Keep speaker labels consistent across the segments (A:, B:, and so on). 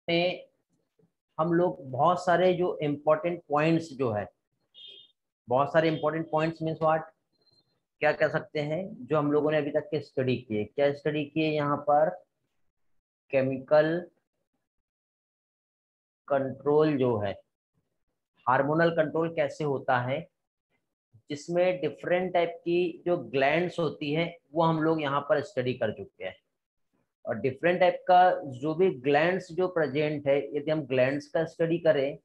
A: में हम लोग बहुत सारे जो इम्पोर्टेंट पॉइंट्स जो है, बहुत सारे इम्पोर्टेंट पॉइंट्स मीन्स व्हाट, क्या कह सकते हैं, जो हम लोगों ने अभी तक के स्टडी किए। क्या स्टडी किए यहाँ पर? केमिकल कंट्रोल जो है, हार्मोनल कंट्रोल कैसे होता है, जिसमें डिफरेंट टाइप की जो ग्लैंड्स होती हैं वो हम लोग यहाँ पर स्टडी कर चुके हैं। और डिफरेंट टाइप का जो भी ग्लैंड्स जो प्रेजेंट है, यदि हम ग्लैंड्स का स्टडी करें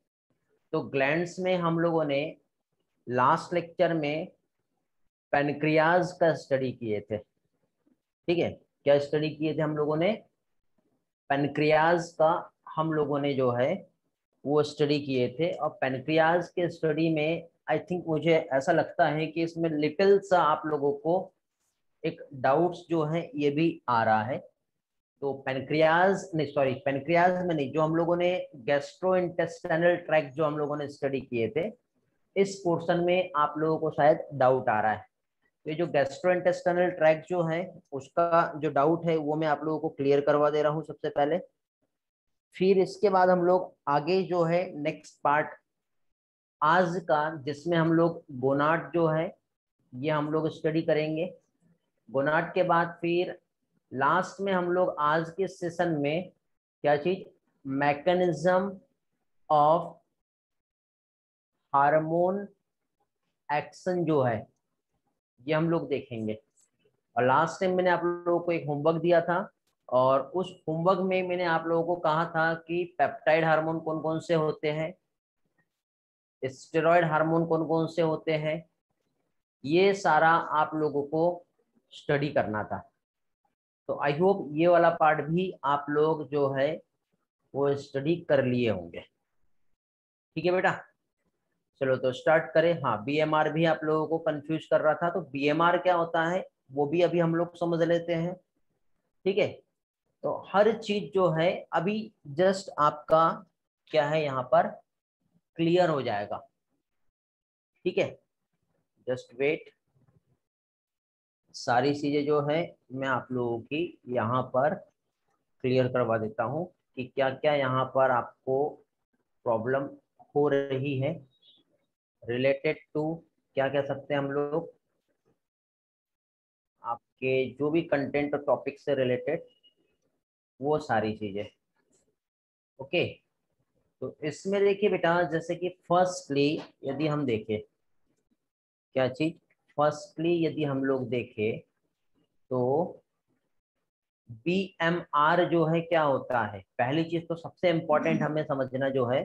A: तो ग्लैंड्स में हम लोगों ने लास्ट लेक्चर में पैनक्रियाज का स्टडी किए थे। ठीक है, क्या स्टडी किए थे हम लोगों ने? पैनक्रियाज का हम लोगों ने जो है वो स्टडी किए थे। और पैनक्रियाज के स्टडी में आई थिंक, मुझे ऐसा लगता है कि इसमें लिटिल सा आप लोगों को एक डाउट्स जो है ये भी आ रहा है। तो पैनक्रियाज नहीं, सॉरी, पैनक्रियाज में नहीं, जो हम लोगों ने गैस्ट्रो इंटेस्टाइनल ट्रैक्ट जो हम लोगों ने स्टडी किए थे, इस पोर्शन में आप लोगों को शायद डाउट आ रहा है। ये जो गैस्ट्रोइंटेस्टाइनल ट्रैक्ट जो है, उसका जो डाउट है वो मैं आप लोगों को क्लियर करवा दे रहा हूँ सबसे पहले। फिर इसके बाद हम लोग आगे जो है नेक्स्ट पार्ट आज का, जिसमें हम लोग गोनाड जो है ये हम लोग स्टडी करेंगे। गोनाड के बाद फिर लास्ट में हम लोग आज के सेशन में क्या चीज, मैकेनिज्म ऑफ हार्मोन एक्शन जो है ये हम लोग देखेंगे। और लास्ट टाइम मैंने आप लोगों को एक होमवर्क दिया था, और उस होमवर्क में मैंने आप लोगों को कहा था कि पेप्टाइड हार्मोन कौन कौन से होते हैं, स्टेरॉयड हार्मोन कौन कौन से होते हैं, ये सारा आप लोगों को स्टडी करना था। तो आई होप ये वाला पार्ट भी आप लोग जो है वो स्टडी कर लिए होंगे। ठीक है बेटा, चलो तो स्टार्ट करें। हाँ, बीएमआर भी आप लोगों को कंफ्यूज कर रहा था, तो बीएमआर क्या होता है वो भी अभी हम लोग समझ लेते हैं। ठीक है, तो हर चीज जो है अभी जस्ट आपका क्या है यहाँ पर क्लियर हो जाएगा। ठीक है, जस्ट वेट, सारी चीजें जो है मैं आप लोगों की यहाँ पर क्लियर करवा देता हूँ कि क्या क्या यहाँ पर आपको प्रॉब्लम हो रही है रिलेटेड टू, क्या कह सकते हैं हम लोग, आपके जो भी कंटेंट और टॉपिक से रिलेटेड वो सारी चीजें। ओके, तो इसमें देखिए बेटा, जैसे कि फर्स्टली यदि हम देखें क्या चीज, फर्स्टली यदि हम लोग देखें तो बीएमआर जो है क्या होता है, पहली चीज तो सबसे इंपॉर्टेंट हमें समझना जो है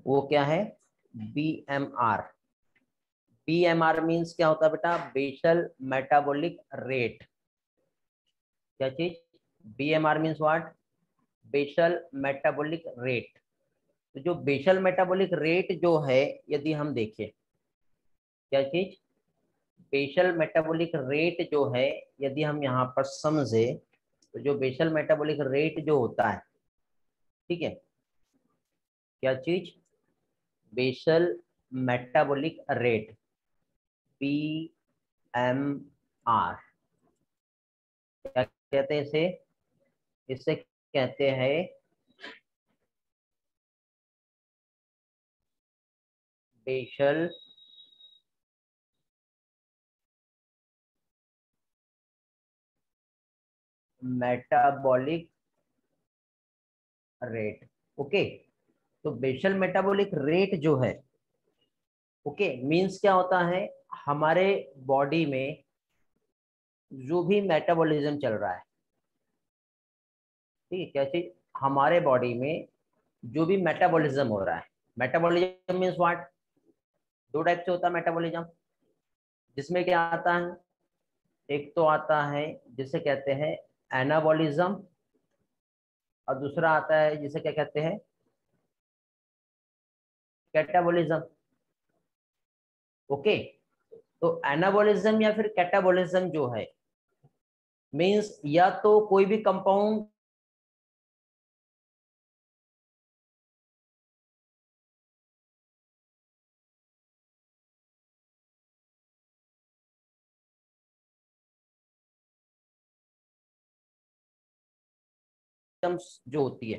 A: वो क्या है, बीएमआर। बीएमआर मीन्स क्या होता है बेटा, बेसल मेटाबॉलिक रेट। क्या चीज, BMR means what, basal metabolic rate. तो जो बेसल मेटाबॉलिक रेट जो है यदि हम देखें क्या चीज, बेसल मेटाबॉलिक रेट जो है यदि हम यहाँ पर समझे, तो जो बेसल मेटाबॉलिक रेट जो होता है, ठीक है, क्या चीज, बेसल मेटाबॉलिक रेट, बीएमआर, क्या कहते हैं इसे, इसे कहते हैं बेसल मेटाबॉलिक रेट। ओके, तो बेसल मेटाबॉलिक रेट जो है, ओके, मींस क्या होता है, हमारे बॉडी में जो भी मेटाबॉलिज्म चल रहा है, ठीक है, क्या चीज, हमारे बॉडी में जो भी मेटाबॉलिज्म हो रहा है, मेटाबॉलिज्म मीन्स व्हाट, दो टाइप से होता है मेटाबॉलिज्म, जिसमें क्या आता है, एक तो आता है जिसे कहते हैं एनाबॉलिज्म, और दूसरा आता है जिसे क्या कहते हैं, कैटाबॉलिज्म। ओके, तो एनाबॉलिज्म या फिर कैटाबॉलिज्म जो है, मीन्स या तो कोई भी कंपाउंड जो होती है,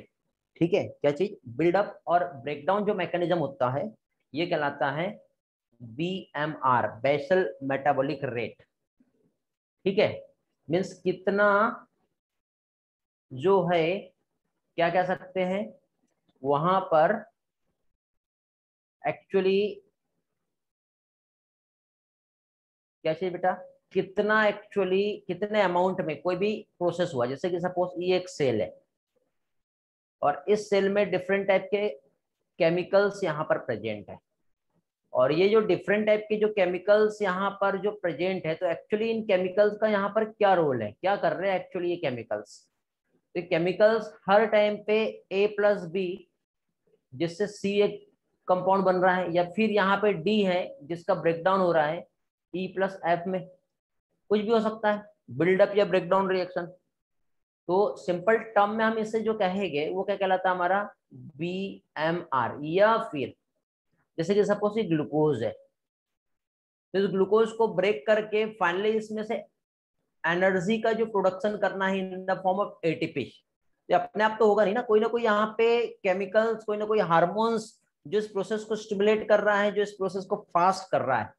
A: ठीक है, क्या चीज, बिल्डअप और ब्रेकडाउन जो मैकेनिज्म होता है ये कहलाता है BMR, बेसल मेटाबॉलिक रेट। ठीक है, मीन्स कितना जो है, क्या कह सकते हैं वहां पर एक्चुअली, क्या चाहिए बेटा, कितना एक्चुअली कितने अमाउंट में कोई भी प्रोसेस हुआ, जैसे कि सपोज ये एक सेल है और इस सेल में डिफरेंट टाइप के केमिकल्स यहाँ पर प्रेजेंट है, और ये जो डिफरेंट टाइप के जो केमिकल्स यहाँ पर जो प्रेजेंट है, तो एक्चुअली इन केमिकल्स का यहाँ पर क्या रोल है, क्या कर रहे हैं एक्चुअली ये केमिकल्स। तो केमिकल्स हर टाइम पे A+B, जिससे C एक कंपाउंड बन रहा है, या फिर यहाँ पे D है जिसका ब्रेकडाउन हो रहा है E+F में, कुछ भी हो सकता है, बिल्डअप या ब्रेकडाउन रिएक्शन। तो सिंपल टर्म में हम इसे जो कहेंगे वो क्या कहलाता है हमारा BMR। या फिर जैसे कि सपोज ये ग्लूकोज है, तो इस ग्लूकोज को ब्रेक करके फाइनली इसमें से एनर्जी का जो प्रोडक्शन करना है in the form of ATP, ये अपने आप तो होगा नहीं ना कोई यहाँ पे केमिकल्स, कोई ना कोई हार्मोन्स जो इस प्रोसेस को स्टिमुलेट कर रहा है, जो इस प्रोसेस को फास्ट कर रहा है।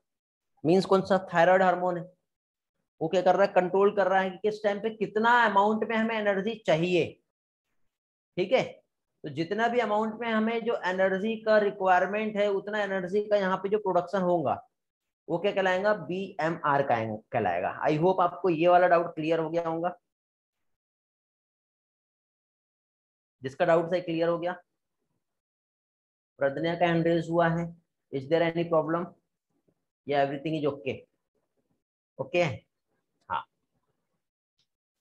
A: मीन्स कौन सा, थायराइड हार्मोन है, वो क्या कर रहा है, कंट्रोल कर रहा है कि किस टाइम पे कितना अमाउंट में हमें एनर्जी चाहिए। ठीक है, तो जितना भी अमाउंट में हमें जो एनर्जी का रिक्वायरमेंट है, उतना एनर्जी का यहाँ पे जो प्रोडक्शन होगा वो क्या कहलाएगा, BMR का कहलाएगा। आई होप आपको ये वाला डाउट क्लियर हो गया होगा, जिसका डाउट है क्लियर हो गया। प्रज्ञा का हैंड रेज हुआ है, इज देयर एनी प्रॉब्लम, या एवरीथिंग इज ओके? ओके, हाँ।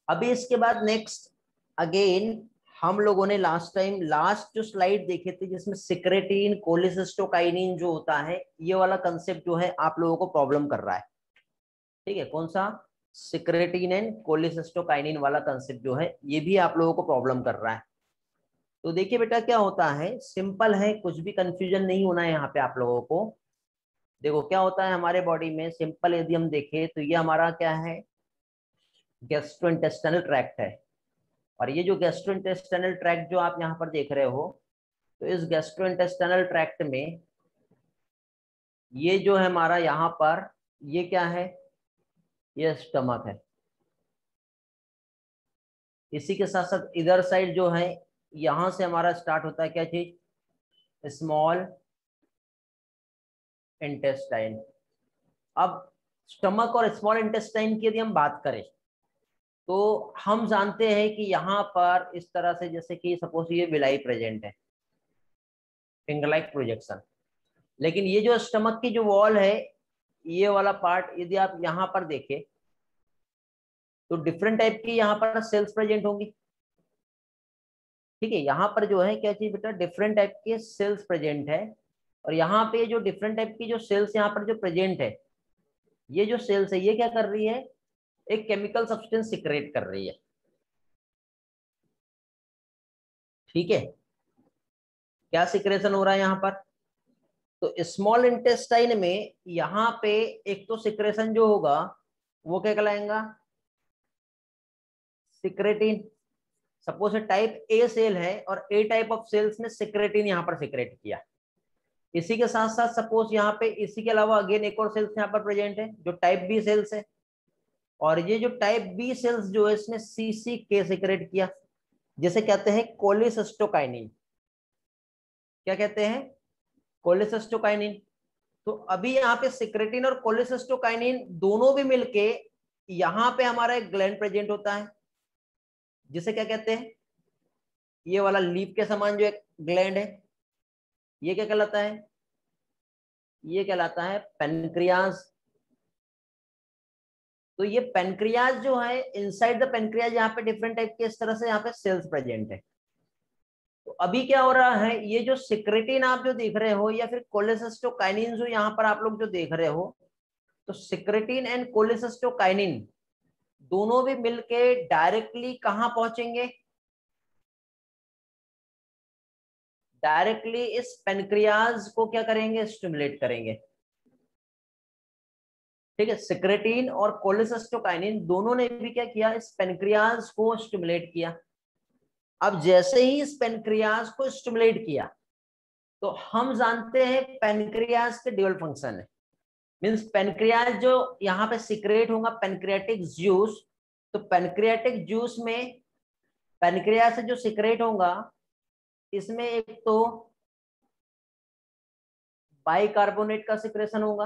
A: अभी इसके बाद नेक्स्ट अगेन हम लोगों ने लास्ट टाइम लास्ट जो स्लाइड देखे थे जिसमें सिक्रेटिन कोलिसिस्टोकाइनिन जो होता है, ये वाला कंसेप्ट जो है आप लोगों को प्रॉब्लम कर रहा है। ठीक है, कौन सा, सिक्रेटिन एंड कोलिसिस्टोकाइनिन वाला कंसेप्ट जो है ये भी आप लोगों को प्रॉब्लम कर रहा है। तो देखिए बेटा क्या होता है, सिंपल है, कुछ भी कंफ्यूजन नहीं होना है यहाँ पे आप लोगों को। देखो क्या होता है हमारे बॉडी में, सिंपल यदि हम देखें तो ये हमारा क्या है, गैस्ट्रोइंटेस्टाइनल ट्रैक्ट है। और ये जो गैस्ट्रोइंटेस्टाइनल ट्रैक्ट जो आप यहाँ पर देख रहे हो, तो इस गैस्ट्रोइंटेस्टाइनल ट्रैक्ट में ये जो है हमारा यहाँ पर, ये क्या है, ये स्टमक है। इसी के साथ साथ इधर साइड जो है, यहां से हमारा स्टार्ट होता है क्या चीज, स्मॉल इंटेस्टाइन। अब स्टमक और स्मॉल इंटेस्टाइन की यदि हम बात करें, तो हम जानते हैं कि यहाँ पर इस तरह से, जैसे कि सपोज ये विलाई प्रेजेंट है, फिंगर लाइक प्रोजेक्शन। लेकिन ये जो स्टमक की जो वॉल है, ये वाला पार्ट यदि आप यहाँ पर देखें, तो डिफरेंट टाइप की यहाँ पर सेल्स प्रेजेंट होंगी। ठीक है, यहाँ पर जो है क्या चीज बेटा, डिफरेंट टाइप के सेल्स प्रेजेंट है। और यहाँ पे जो डिफरेंट टाइप की जो सेल्स यहाँ पर जो प्रेजेंट है, ये जो सेल्स है ये क्या कर रही है, एक केमिकल सब्सटेंस सिक्रेट कर रही है। ठीक है, क्या सिक्रेशन हो रहा है यहाँ पर, तो स्मॉल इंटेस्टाइन में यहाँ पे एक तो सिक्रेशन जो होगा वो क्या कहलाएगा, secretin. Suppose type A cell है और A टाइप ऑफ सेल्स ने सिक्रेटिन यहाँ पर सिक्रेट किया। इसी के साथ साथ सपोज यहाँ पे इसी के अलावा अगेन एक और सेल्स यहाँ पर प्रेजेंट है जो टाइप B सेल्स है, और ये जो टाइप B सेल्स जो है इसने CCK सिक्रेट किया, जिसे कहते हैं कोलिसिस्टोकाइनिन। क्या कहते हैं, कोलिसिस्टोकाइनिन। तो अभी यहाँ पे सिक्रेटिन और कोलिसिस्टोकाइनिन दोनों भी मिलके यहाँ पे हमारा एक ग्लैंड प्रेजेंट होता है, जिसे क्या कहते हैं, ये वाला लीफ के समान जो एक ग्लैंड है, ये क्या कहलाता है, ये कहलाता है पेनक्रियाज। तो ये पेनक्रियाज जो है, इनसाइड द पेनक्रियाज यहाँ पे डिफरेंट टाइप के इस तरह से यहाँ पे सेल्स प्रेजेंट है। तो अभी क्या हो रहा है, ये जो सिक्रेटिन आप जो देख रहे हो या फिर कोलेसिस्टोकाइनिन जो यहाँ पर आप लोग जो देख रहे हो, तो सिक्रेटिन एंड कोलेसिस्टोकाइनिन दोनों भी मिलके डायरेक्टली कहां पहुंचेंगे, डायरेक्टली इस पेनक्रियाज को क्या करेंगे, स्टिमुलेट करेंगे। ठीक है, सिक्रेटिन और कोलेसिस्टोकाइनिन दोनों ने भी क्या किया, इस पेनक्रियाज को स्टिमुलेट किया। अब जैसे ही इस पेनक्रियाज को स्टिमुलेट किया तो हम जानते हैं पेनक्रियाज के ड्यूल फंक्शन है। मींस पेनक्रियाज जो यहाँ पे सिक्रेट होगा पेनक्रियाटिक जूस, तो पेनक्रियाटिक जूस में पेनक्रियाज से जो सिक्रेट होगा इसमें एक तो बाइकार्बोनेट का सिक्रेशन होगा,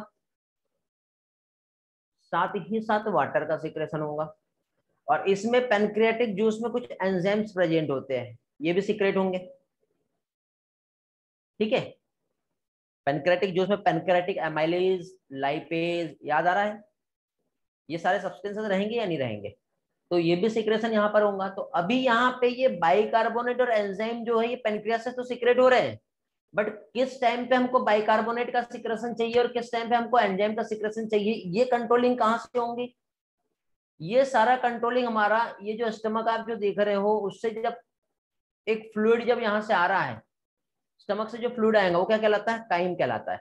A: साथ ही साथ वाटर का सिक्रेशन होगा, और इसमें पेनक्रियाटिक जूस में कुछ एंजाइम्स प्रेजेंट होते हैं, ये भी सिक्रेट होंगे। ठीक है, पेनक्रियाटिक जूस में पेनक्रियाटिक एमाइलेज, लाइपेज, याद आ रहा है, ये सारे सब्सटेंसेस रहेंगे या नहीं रहेंगे, तो ये भी सिक्रेशन यहाँ पर होगा। तो अभी यहाँ पे ये बाइकार्बोनेट और एंजाइम जो है ये पेनक्रियास से तो सिक्रेट हो रहे हैं, बट किस टाइम पे हमको बाइकार्बोनेट का सिक्रेशन चाहिए और किस टाइम पे हमको एंजाइम का सिक्रेशन चाहिए, ये कंट्रोलिंग कहाँ से होंगी? ये सारा कंट्रोलिंग हमारा ये जो स्टमक आप जो देख रहे हो उससे जब एक फ्लूइड जब यहाँ से आ रहा है, स्टमक से जो फ्लूइड आएगा वो क्या कहलाता है? काइम कहलाता है।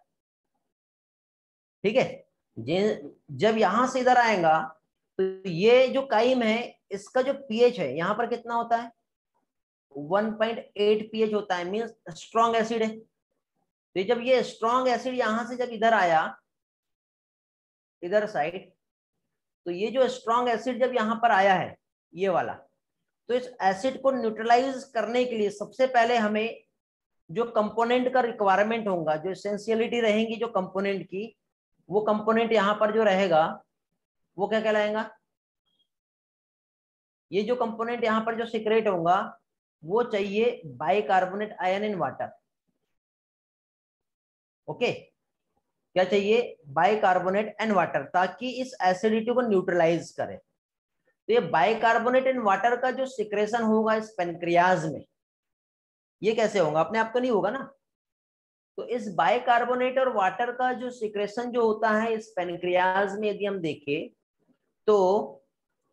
A: ठीक है, जब यहां से इधर आएगा तो ये जो काइम है इसका जो पीएच है यहाँ पर कितना होता है? 1.8 पीएच होता है, मींस स्ट्रॉन्ग एसिड है। तो जब ये स्ट्रॉन्ग एसिड यहां से जब इधर आया, इधर साइड, तो ये जो स्ट्रॉन्ग एसिड जब यहाँ पर आया है ये वाला, तो इस एसिड को न्यूट्रलाइज करने के लिए सबसे पहले हमें जो कंपोनेंट का रिक्वायरमेंट होगा, जो एसेंशियलिटी रहेंगी जो कंपोनेंट की, वो कंपोनेंट यहाँ पर जो रहेगा वो क्या कहलाएगा? ये जो कंपोनेंट यहाँ पर जो सिक्रेट होगा वो चाहिए bicarbonate ion in water. Okay, क्या चाहिए? बाइकार्बोनेट एंड वाटर, ताकि इस एसिडिटी को न्यूट्रलाइज करे। तो ये बाइकार्बोनेट एंड वाटर का जो सिक्रेशन होगा इस पेनक्रियाज में, ये कैसे होगा? अपने आप तो नहीं होगा ना। तो इस बाइकार्बोनेट और वाटर का जो सिक्रेशन जो होता है इस पेनक्रियाज में, यदि हम देखें तो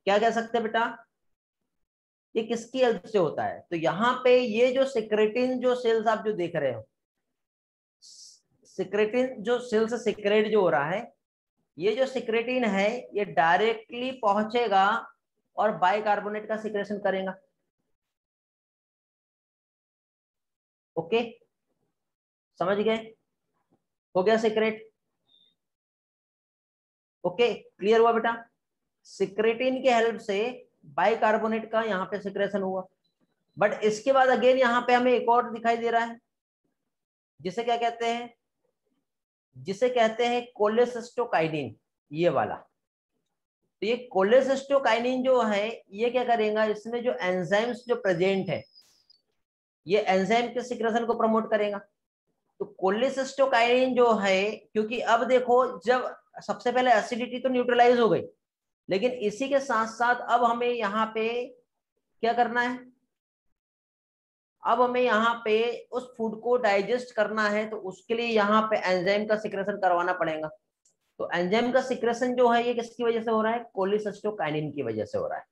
A: क्या कह सकते हैं बेटा, ये किसकी हेल्प से होता है? तो यहाँ पे ये जो सिक्रेटिन जो सेल्स आप जो देख रहे हो, सिक्रेटिन जो सेल से सिक्रेट जो हो रहा है, ये जो सिक्रेटिन है ये डायरेक्टली पहुंचेगा और बाइकार्बोनेट का सिक्रेशन करेगा। ओके, समझ गए? हो गया सिक्रेट? ओके, क्लियर हुआ बेटा? सिक्रेटिन के हेल्प से बाइकार्बोनेट का यहाँ पे सिक्रेशन हुआ। बट इसके बाद अगेन यहाँ पे हमें एक और दिखाई दे रहा है, जिसे क्या कहते हैं? जिसे कहते हैं कोलेसिस्टोकाइनिन, ये वाला। तो ये कोलेसिस्टोकाइनिन जो है ये क्या करेगा? इसमें जो एंजाइम्स जो प्रेजेंट है ये एंजाइम के सिक्रेशन को प्रमोट करेगा। तो कोलेसिस्टोकाइनिन जो है, क्योंकि अब देखो जब सबसे पहले एसिडिटी तो न्यूट्रलाइज हो गई, लेकिन इसी के साथ साथ अब हमें यहाँ पे क्या करना है? अब हमें यहाँ पे उस फूड को डाइजेस्ट करना है, तो उसके लिए यहाँ पे एंजाइम का सिक्रेशन करवाना पड़ेगा। तो एंजाइम का सिक्रेशन जो है ये किसकी वजह से हो रहा है? कोलिसिस्टोकाइनिन की वजह से हो रहा है।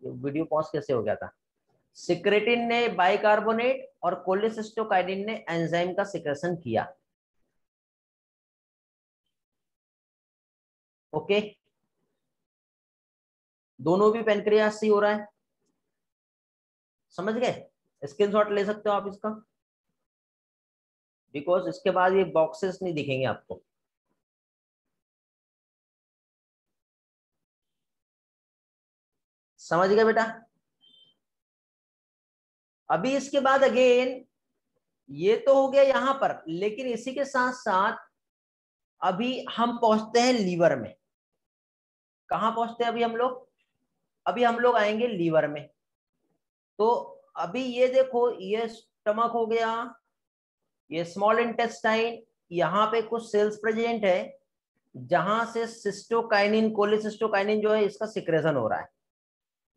A: ये वीडियो पॉज कैसे हो गया था? सिक्रेटिन ने बाइकार्बोनेट और कोलिसिस्टोकाइनिन ने एंजाइम का सिक्रेशन किया। ओके, दोनों भी पेनक्रियास से हो रहा है, समझ गए? स्क्रीनशॉट ले सकते हो आप इसका, बिकॉज इसके बाद ये बॉक्सेस नहीं दिखेंगे आपको। समझ गए बेटा? अभी इसके बाद अगेन ये तो हो गया यहां पर, लेकिन इसी के साथ साथ अभी हम पहुंचते हैं लीवर में। कहां पहुंचते हैं अभी हम लोग? अभी हम लोग आएंगे लीवर में। तो अभी ये देखो, ये स्टमक हो गया, ये स्मॉल इंटेस्टाइन, यहाँ पे कुछ सेल्स प्रेजेंट है जहां से सिस्टोकाइनिन, कोलिसिस्टोकाइनिन जो है इसका सिक्रेशन हो रहा है।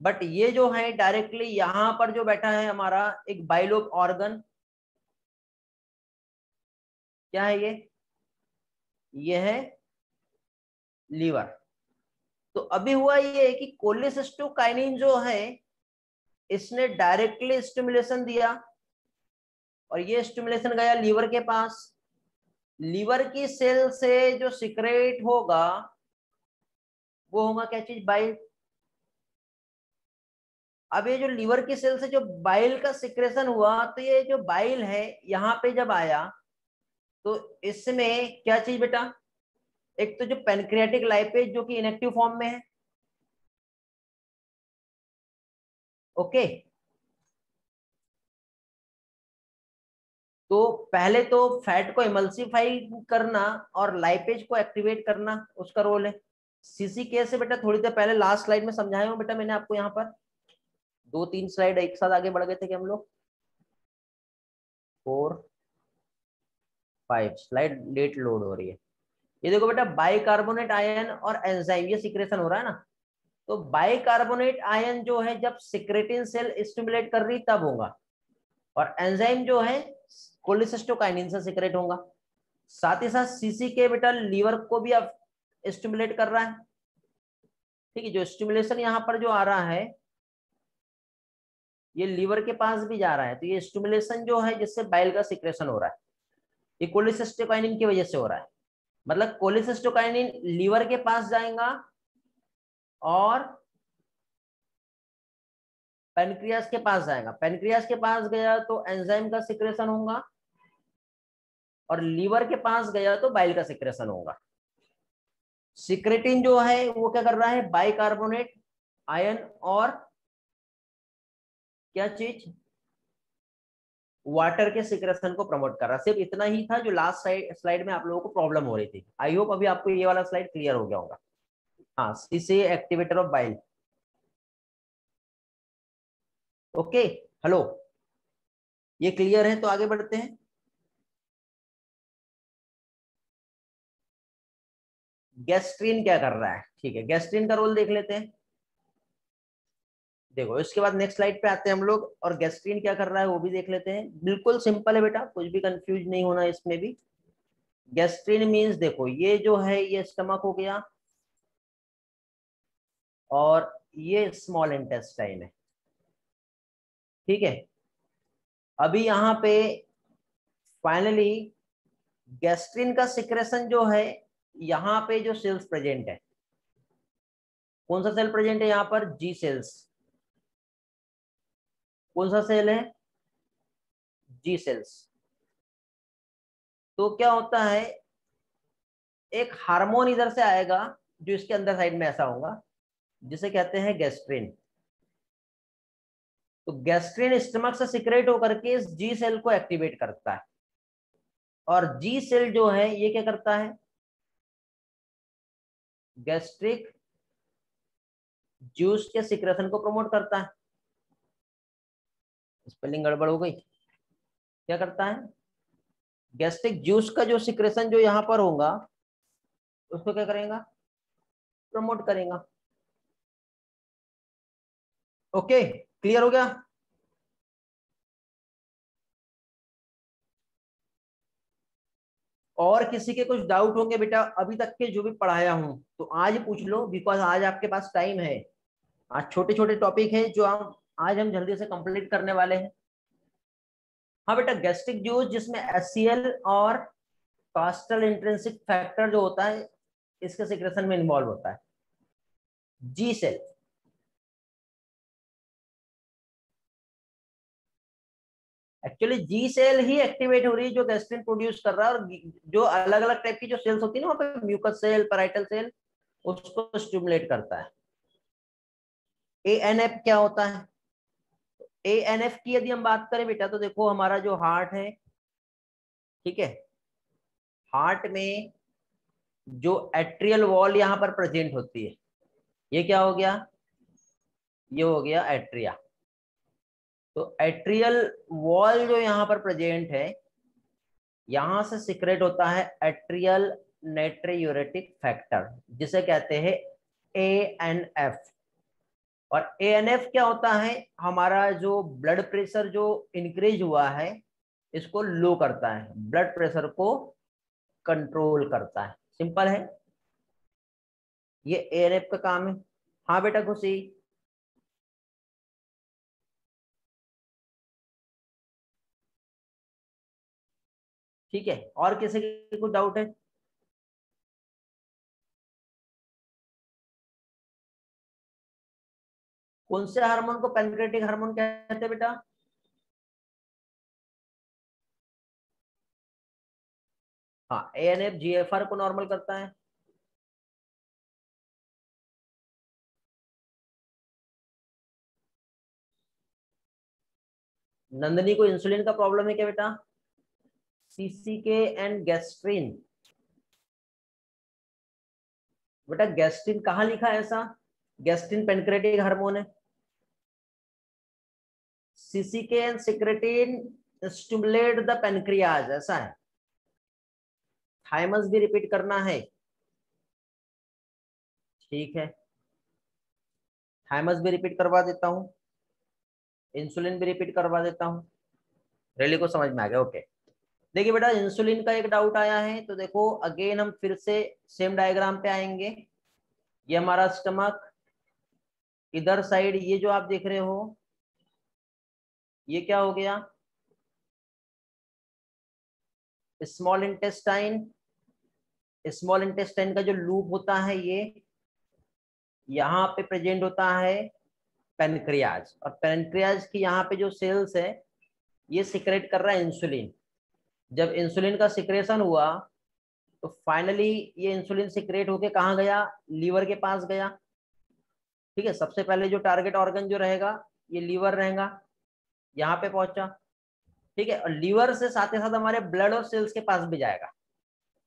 A: बट ये जो है डायरेक्टली यहाँ पर जो बैठा है हमारा एक बाइलोब ऑर्गन, क्या है ये है लीवर। तो अभी हुआ ये कि कोलिसिस्टोकाइनिन जो है इसने डायरेक्टली स्टिमुलेशन दिया, और ये स्टिमुलेशन गया लीवर के पास। लीवर की सेल से जो सिक्रेट होगा वो होगा क्या चीज? बाइल। अब ये जो लीवर की सेल से जो बाइल का सिक्रेशन हुआ, तो ये जो बाइल है यहाँ पे जब आया तो इसमें क्या चीज बेटा, एक तो जो पेनक्रियाटिक लाइपेज जो कि इनएक्टिव फॉर्म में है, ओके। तो पहले तो फैट को इमल्सिफाई करना और लाइपेज को एक्टिवेट करना उसका रोल है। सीसीके से बेटा थोड़ी देर पहले लास्ट स्लाइड में समझाया हूं बेटा मैंने आपको, यहाँ पर 2-3 स्लाइड एक साथ आगे बढ़ गए थे कि हम लोग, 4-5 स्लाइड लेट लोड हो रही है। ये देखो बेटा, बाइकार्बोनेट आयन और एंजाइम ये सिक्रेशन हो रहा है ना। तो बाइकार्बोनेट आयन जो है जब सिक्रेटिन सेल स्टिमुलेट कर रही तब होगा, और एंजाइम जो है कोलिसिस्टोकाइनिन से सिक्रेट होगा। साथ ही साथ सीसी के बेटा लीवर को भी अब स्टिमुलेट कर रहा है, ठीक है। जो स्टिमुलेशन यहाँ पर जो आ रहा है ये लीवर के पास भी जा रहा है, तो ये स्टिमुलेशन जो है जिससे बाइल का सिक्रेशन हो रहा है, ये कोलिसिस्टोकाइनिन की वजह से हो रहा है। मतलब कोलिसिस्टोकाइनिन लीवर के पास जाएगा और पेनक्रियास के पास जाएगा, पेनक्रियास के पास गया तो एंजाइम का सिक्रेशन होगा, और लीवर के पास गया तो बाइल का सिक्रेशन होगा। सिक्रेटिन जो है वो क्या कर रहा है, बाइकार्बोनेट आयन और क्या चीज, वाटर के सिक्रेशन को प्रमोट कर रहा है। सिर्फ इतना ही था जो लास्ट स्लाइड में आप लोगों को प्रॉब्लम हो रही थी। आई होप अभी आपको ये वाला स्लाइड क्लियर हो गया होगा। हाँ, CC activator of bile, okay. Hello, ये क्लियर है तो आगे बढ़ते हैं। गैस्ट्रीन क्या कर रहा है, ठीक है, गैस्ट्रीन का रोल देख लेते हैं। देखो इसके बाद नेक्स्ट स्लाइड पे आते हैं हम लोग, और गैस्ट्रीन क्या कर रहा है वो भी देख लेते हैं। बिल्कुल सिंपल है बेटा, कुछ भी कंफ्यूज नहीं होना इसमें भी। गैस्ट्रीन मींस देखो ये जो है ये स्टमक हो गया, और ये स्मॉल इंटेस्टाइन है, ठीक है। अभी यहाँ पे फाइनली गैस्ट्रीन का सिक्रेशन जो है, यहाँ पे जो सेल्स प्रेजेंट है, कौन सा सेल प्रेजेंट है यहाँ पर, जी सेल्स। कौन सा सेल है, जी सेल्स। तो क्या होता है, एक हार्मोन इधर से आएगा जो इसके अंदर साइड में ऐसा होगा, जिसे कहते हैं गैस्ट्रिन। तो गैस्ट्रिन स्टमक से सिक्रेट होकर के इस जी सेल को एक्टिवेट करता है, और जी सेल जो है ये क्या करता है, गैस्ट्रिक जूस के सिक्रेशन को प्रमोट करता है। स्पेलिंग गड़बड़ हो गई, क्या करता है, गैस्ट्रिक जूस का जो सिक्रेशन जो यहां पर होगा उसको क्या करेगा, प्रमोट करेगा। ओके, क्लियर हो गया। और किसी के कुछ डाउट होंगे बेटा अभी तक के जो भी पढ़ाया हूं तो आज पूछ लो, बिकॉज आज आपके पास टाइम है। आज छोटे छोटे टॉपिक हैं जो हम आज हम जल्दी से कंप्लीट करने वाले हैं। हाँ बेटा, गैस्ट्रिक जूस जिसमें HCl और कास्टल इंट्रिंसिक फैक्टर जो होता है इसके सिक्रेशन में इन्वॉल्व होता है। जी सेल, एक्चुअली जी सेल ही एक्टिवेट हो रही है जो गैस्ट्रिन प्रोड्यूस कर रहा है, और जो अलग अलग टाइप की जो सेल्स होती है ना वहाँ पे म्यूकस सेल, पैराइटल सेल, उसको स्टिमुलेट करता है। ANF क्या होता है, ANF की यदि हम बात करें बेटा तो देखो हमारा जो हार्ट है, ठीक है, हार्ट में जो एट्रियल वॉल यहाँ पर प्रेजेंट होती है, ये क्या हो गया, ये हो गया एट्रिया। तो एट्रियल वॉल जो यहाँ पर प्रेजेंट है, यहां से सिक्रेट होता है एट्रियल नाइट्रियूरेटिक फैक्टर, जिसे कहते हैं ANF। और ANF क्या होता है, हमारा जो ब्लड प्रेशर जो इंक्रीज हुआ है इसको लो करता है, ब्लड प्रेशर को कंट्रोल करता है। सिंपल है, ये ANF का काम है। हाँ बेटा खुशी, ठीक है। और किसी के कुछ डाउट है, कौन से हार्मोन को पैनक्रियाटिक हार्मोन कहते हैं बेटा? हाँ, एएनएफ जीएफआर को नॉर्मल करता है। नंदनी को इंसुलिन का प्रॉब्लम है क्या बेटा? सीसीके एंड गैस्ट्रिन। बेटा गैस्ट्रिन कहाँ लिखा है ऐसा? गैस्ट्रिन पैनक्रियाटिक हार्मोन है। सीसीके and secretin stimulate the pancreas, ऐसा है। थाइमस भी रिपीट करना है, ठीक है। थाइमस भी रिपीट करवा देता हूँ, इंसुलिन भी रिपीट करवा देता हूँ। रैली को समझ में आ गया? ओके। देखिए बेटा, इंसुलिन का एक डाउट आया है, तो देखो अगेन हम फिर से सेम डायग्राम पे आएंगे। ये हमारा स्टमक, इधर साइड ये जो आप देख रहे हो, ये क्या हो गया? Small intestine. स्मॉल इंटेस्टाइन का जो लूप होता है, ये यहाँ पे प्रेजेंट होता है पैनक्रियाज, और पैनक्रियाज की यहाँ पे जो सेल्स है, ये सिक्रेट कर रहा है इंसुलिन। जब इंसुलिन का सिक्रेशन हुआ तो फाइनली ये इंसुलिन सिक्रेट होके कहाँ गया? लीवर के पास गया, ठीक है। सबसे पहले जो टारगेट ऑर्गन जो रहेगा, ये लीवर रहेगा, यहाँ पे पहुंचा, ठीक है। और लीवर से साथ ही साथ हमारे ब्लड और सेल्स के पास भी जाएगा,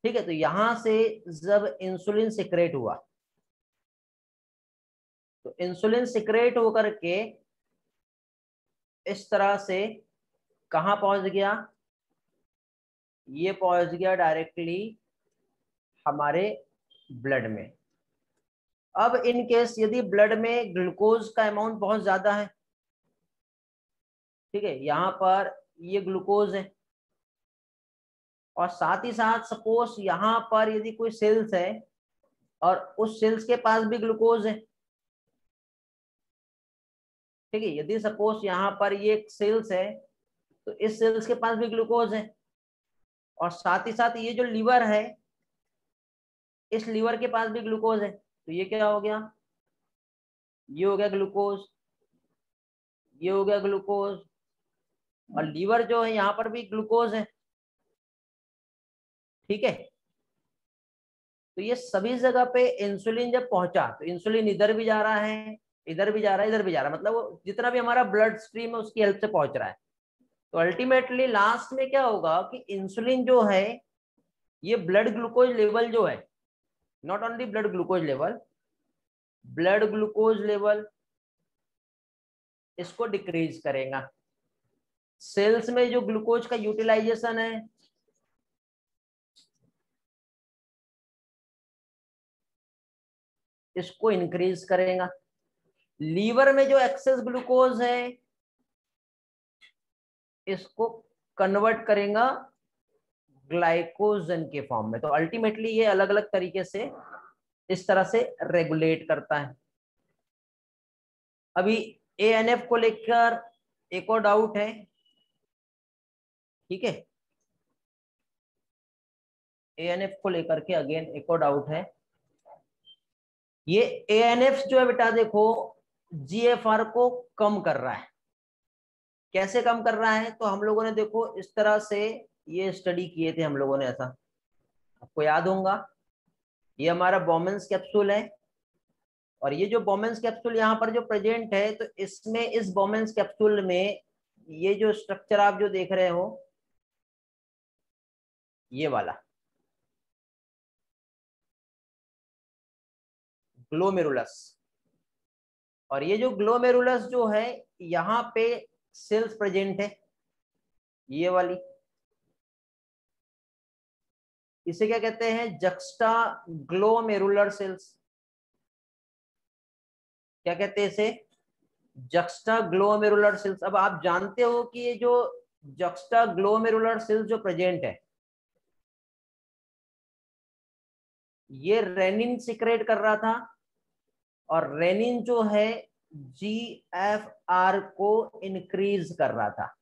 A: ठीक है। तो यहां से जब इंसुलिन सिक्रेट हुआ, तो इंसुलिन सिक्रेट होकर के इस तरह से कहां पहुंच गया? ये पहुंच गया डायरेक्टली हमारे ब्लड में। अब इन केस यदि ब्लड में ग्लूकोज का अमाउंट बहुत ज्यादा है, ठीक है, यहाँ पर ये ग्लूकोज है, और साथ ही साथ सपोज यहाँ पर यदि कोई सेल्स है और उस सेल्स के पास भी ग्लूकोज है, ठीक है। यदि सपोज यहाँ पर ये एक सेल्स है, तो इस सेल्स के पास भी ग्लूकोज है, और साथ ही साथ ये जो लीवर है, इस लीवर के पास भी ग्लूकोज है। तो ये क्या हो गया? ये हो गया ग्लूकोज, ये हो गया ग्लूकोज, और लीवर जो है यहाँ पर भी ग्लूकोज है, ठीक है। तो ये सभी जगह पे इंसुलिन जब पहुंचा, तो इंसुलिन इधर भी जा रहा है, इधर भी जा रहा है, इधर भी जा रहा है, मतलब वो जितना भी हमारा ब्लड स्ट्रीम है उसकी हेल्प से पहुंच रहा है। तो अल्टीमेटली लास्ट में क्या होगा कि इंसुलिन जो है, ये ब्लड ग्लूकोज लेवल जो है, not only blood glucose level, blood glucose level इसको डिक्रीज करेगा। सेल्स में जो ग्लूकोज का यूटिलाइजेशन है, इसको इंक्रीज करेगा। लीवर में जो एक्सेस ग्लूकोज है, इसको कन्वर्ट करेगा ग्लाइकोजन के फॉर्म में। तो अल्टीमेटली ये अलग अलग तरीके से इस तरह से रेगुलेट करता है। अभी एएनएफ को लेकर एक और डाउट है, ठीक है। एएनएफ को लेकर के अगेन एक और डाउट है। ये एएनएफ जो है बेटा, देखो जीएफआर को कम कर रहा है। कैसे कम कर रहा है? तो हम लोगों ने देखो इस तरह से ये स्टडी किए थे हम लोगों ने, ऐसा आपको याद होगा। ये हमारा बोमेंस कैप्सूल है, और ये जो बोमेंस कैप्सूल यहाँ पर जो प्रेजेंट है, तो इसमें इस बोमेंस कैप्सूल में ये जो स्ट्रक्चर आप जो देख रहे हो, ये वाला ग्लोमेरुलस, और ये जो ग्लोमेरुलस जो है, यहाँ पे सेल्स प्रेजेंट है, ये वाली, इसे क्या कहते हैं? Juxtaglomerular cells. क्या कहते हैं इसे? Juxtaglomerular cells. अब आप जानते हो कि ये जो जक्स्टा ग्लोमेरुलर सेल्स जो प्रेजेंट है, ये रेनिन सिक्रेट कर रहा था, और रेनिन जो है जीएफआर को इंक्रीज कर रहा था।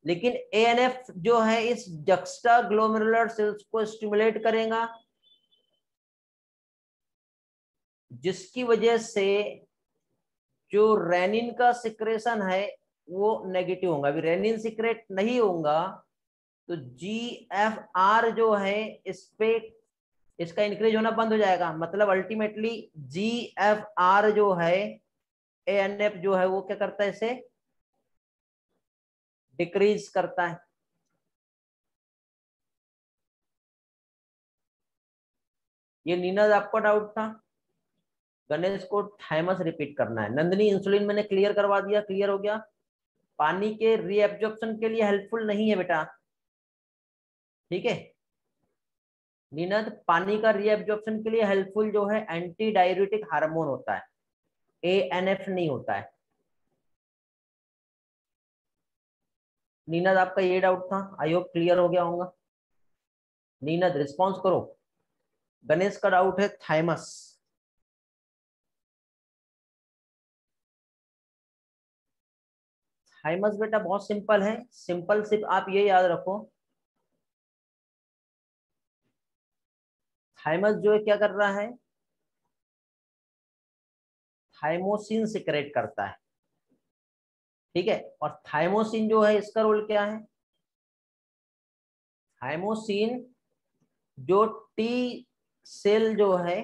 A: लेकिन एएनएफ जो है इस जक्स्टा ग्लोमेरुलर सेल्स को स्टिमुलेट करेगा, जिसकी वजह से जो रेनिन का सिक्रेशन है वो नेगेटिव होगा। अभी रेनिन सिक्रेट नहीं होगा तो GFR जो है इस पे इसका इंक्रीज होना बंद हो जाएगा। मतलब अल्टीमेटली GFR जो है ANF जो है वो क्या करता है, इसे डिक्रीज करता है। ये नीना आपका डाउट था। गणेश को थाइमस रिपीट करना है। नंदिनी इंसुलिन मैंने क्लियर करवा दिया, क्लियर हो गया। पानी के रीएब्जॉर्प्शन के लिए हेल्पफुल नहीं है बेटा, ठीक है। नीनद, पानी का रीएब्जॉर्प्शन के लिए हेल्पफुल जो है एंटी डाययूरेटिक हार्मोन होता है, ANF नहीं होता है। नीनद आपका ये डाउट था, आई होप क्लियर हो गया होगा। नीनद रिस्पॉन्स करो। गणेश का डाउट है थाइमस। थाइमस बेटा बहुत सिंपल है, सिंपल सिर्फ आप ये याद रखो, थाइमस जो है क्या कर रहा है, थाइमोसिन सिक्रेट करता है, ठीक है। और थाइमोसिन जो है इसका रोल क्या है, थाइमोसिन जो टी सेल जो है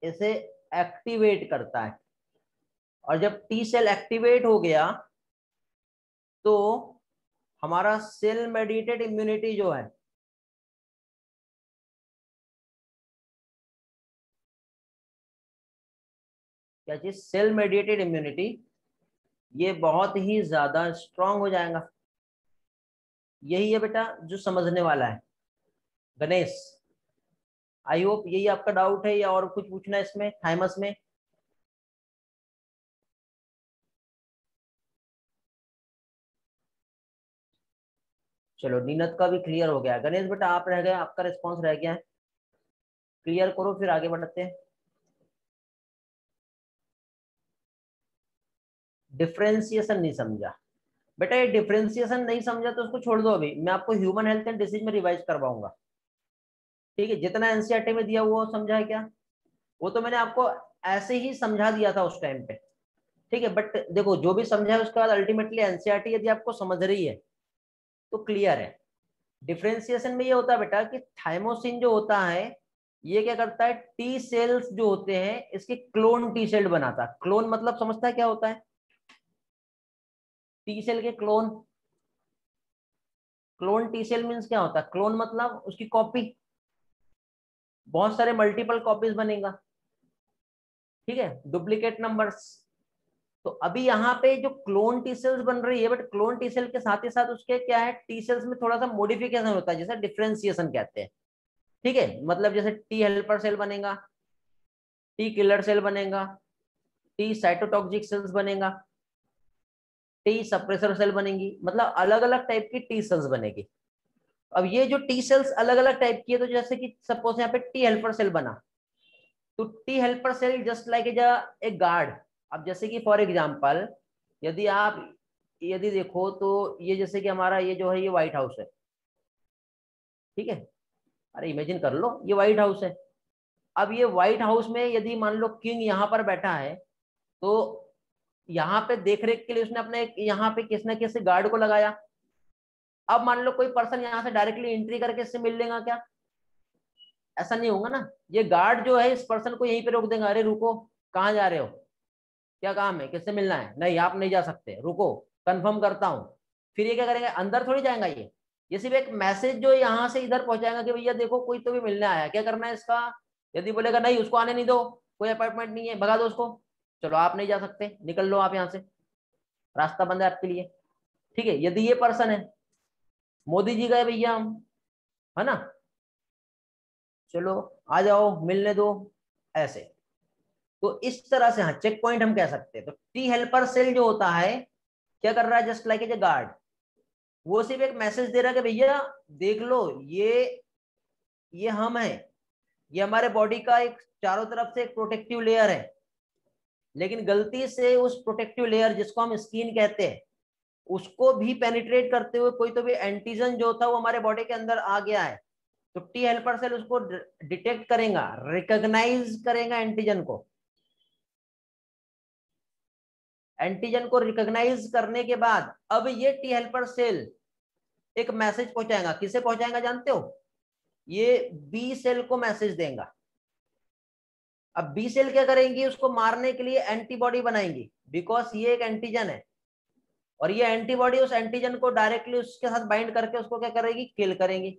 A: इसे एक्टिवेट करता है। और जब टी सेल एक्टिवेट हो गया तो हमारा सेल मेडिएटेड इम्यूनिटी जो है, क्या चीज, सेल मेडिएटेड इम्यूनिटी, ये बहुत ही ज्यादा स्ट्रांग हो जाएगा। यही है बेटा जो समझने वाला है। गणेश, आई होप यही आपका डाउट है या और कुछ पूछना है इसमें थाइमस में। चलो नीनत का भी क्लियर हो गया। गणेश बेटा आप रह गए, आपका रिस्पॉन्स रह गया है, क्लियर करो फिर आगे बढ़ते हैं। डिफ्रेंसिएशन नहीं समझा बेटा, ये डिफ्रेंसिएशन नहीं समझा तो उसको छोड़ दो। अभी मैं आपको ह्यूमन हेल्थ एंड डिसीज में रिवाइज करवाऊंगा, ठीक है। जितना एनसीईआरटी में दिया वो समझा है क्या, वो तो मैंने आपको ऐसे ही समझा दिया था उस टाइम पे, ठीक है। बट देखो जो भी समझा है उसके बाद अल्टीमेटली एनसीईआरटी यदि आपको समझ रही है तो क्लियर है। डिफ्रेंसिएशन में ये होता है बेटा कि थाइमोसिन जो होता है ये क्या करता है, टी सेल्स जो होते हैं इसके क्लोन टी सेल बनाता है। क्लोन मतलब समझता है क्या होता है, टी सेल के clone. Clone T cell means क्या होता है, क्लोन मतलब उसकी कॉपी, बहुत सारे मल्टीपल कॉपीज बनेगा, ठीक है, डुप्लीकेट नंबर्स। तो अभी यहाँ पे जो क्लोन टी सेल्स बन रही है, बट क्लोन टी सेल के साथ ही साथ उसके क्या है, टी सेल्स में थोड़ा सा मॉडिफिकेशन होता है, जैसे डिफ्रेंसिएशन कहते हैं, ठीक है। मतलब जैसे टी हेल्पर सेल बनेगा, टी किलर सेल बनेगा, टी साइटोटॉक्सिक सेल्स बनेगा, टी सप्रेसर सेल बनेंगी, मतलब अलग अलग टाइप की टी सेल्स बनेगी। अब ये जो टी सेल्स अलग अलग टाइप की है, तो जैसे कि सपोज यहाँ पे टी हेल्पर सेल बना, तो T helper cell just like a guard. अब जैसे कि फॉर एग्जांपल यदि आप यदि देखो तो ये जैसे कि हमारा ये जो है ये व्हाइट हाउस है, ठीक है। अरे इमेजिन कर लो ये व्हाइट हाउस है। अब ये व्हाइट हाउस में यदि मान लो किंग यहाँ पर बैठा है, तो यहाँ पे देख रेख के लिए उसने अपने यहाँ पे किसी न किसी गार्ड को लगाया। अब मान लो कोई पर्सन यहाँ से डायरेक्टली एंट्री करके इससे मिल लेगा क्या, ऐसा नहीं होगा ना। ये गार्ड जो है इस पर्सन को यहीं पे रोक देगा, अरे रुको कहाँ जा रहे हो, क्या काम है, किससे मिलना है, नहीं आप नहीं जा सकते, रुको कंफर्म करता हूँ। फिर ये क्या करेंगे, अंदर थोड़ी जाएगा ये सिर्फ एक मैसेज जो यहाँ से इधर पहुंचाएगा कि भैया देखो कोई तो भी मिलने आया है, क्या करना है इसका। यदि बोलेगा नहीं उसको आने नहीं दो, कोई अपॉइंटमेंट नहीं है, भगा दो उसको, चलो आप नहीं जा सकते, निकल लो आप यहाँ से, रास्ता बंद है आपके लिए, ठीक है। यदि ये पर्सन है, मोदी जी गए भैया हम, है ना, चलो आ जाओ मिलने दो, ऐसे। तो इस तरह से हाँ चेक पॉइंट हम कह सकते हैं। तो टी हेल्पर सेल जो होता है क्या कर रहा है, जस्ट लाइक ए गार्ड, वो सिर्फ एक मैसेज दे रहा है कि भैया देख लो ये हम हैं, ये हमारे बॉडी का एक चारों तरफ से एक प्रोटेक्टिव लेयर है, लेकिन गलती से उस प्रोटेक्टिव लेयर जिसको हम स्किन कहते हैं उसको भी पेनिट्रेट करते हुए कोई तो भी एंटीजन जो था वो हमारे बॉडी के अंदर आ गया है, तो टी हेल्पर सेल उसको डिटेक्ट करेगा, रिकॉग्नाइज करेगा एंटीजन को, एंटीजन को रिकॉग्नाइज करने के बाद अब ये टी हेल्पर सेल एक मैसेज पहुंचाएगा। किसे पहुंचाएगा जानते हो? ये बी सेल को मैसेज देगा। अब बी सेल क्या करेंगी? उसको मारने के लिए एंटीबॉडी बनाएंगी, बिकॉज ये एक एंटीजन है और ये एंटीबॉडी उस एंटीजन को डायरेक्टली उसके साथ बाइंड करके उसको क्या करेगी? किल करेंगी।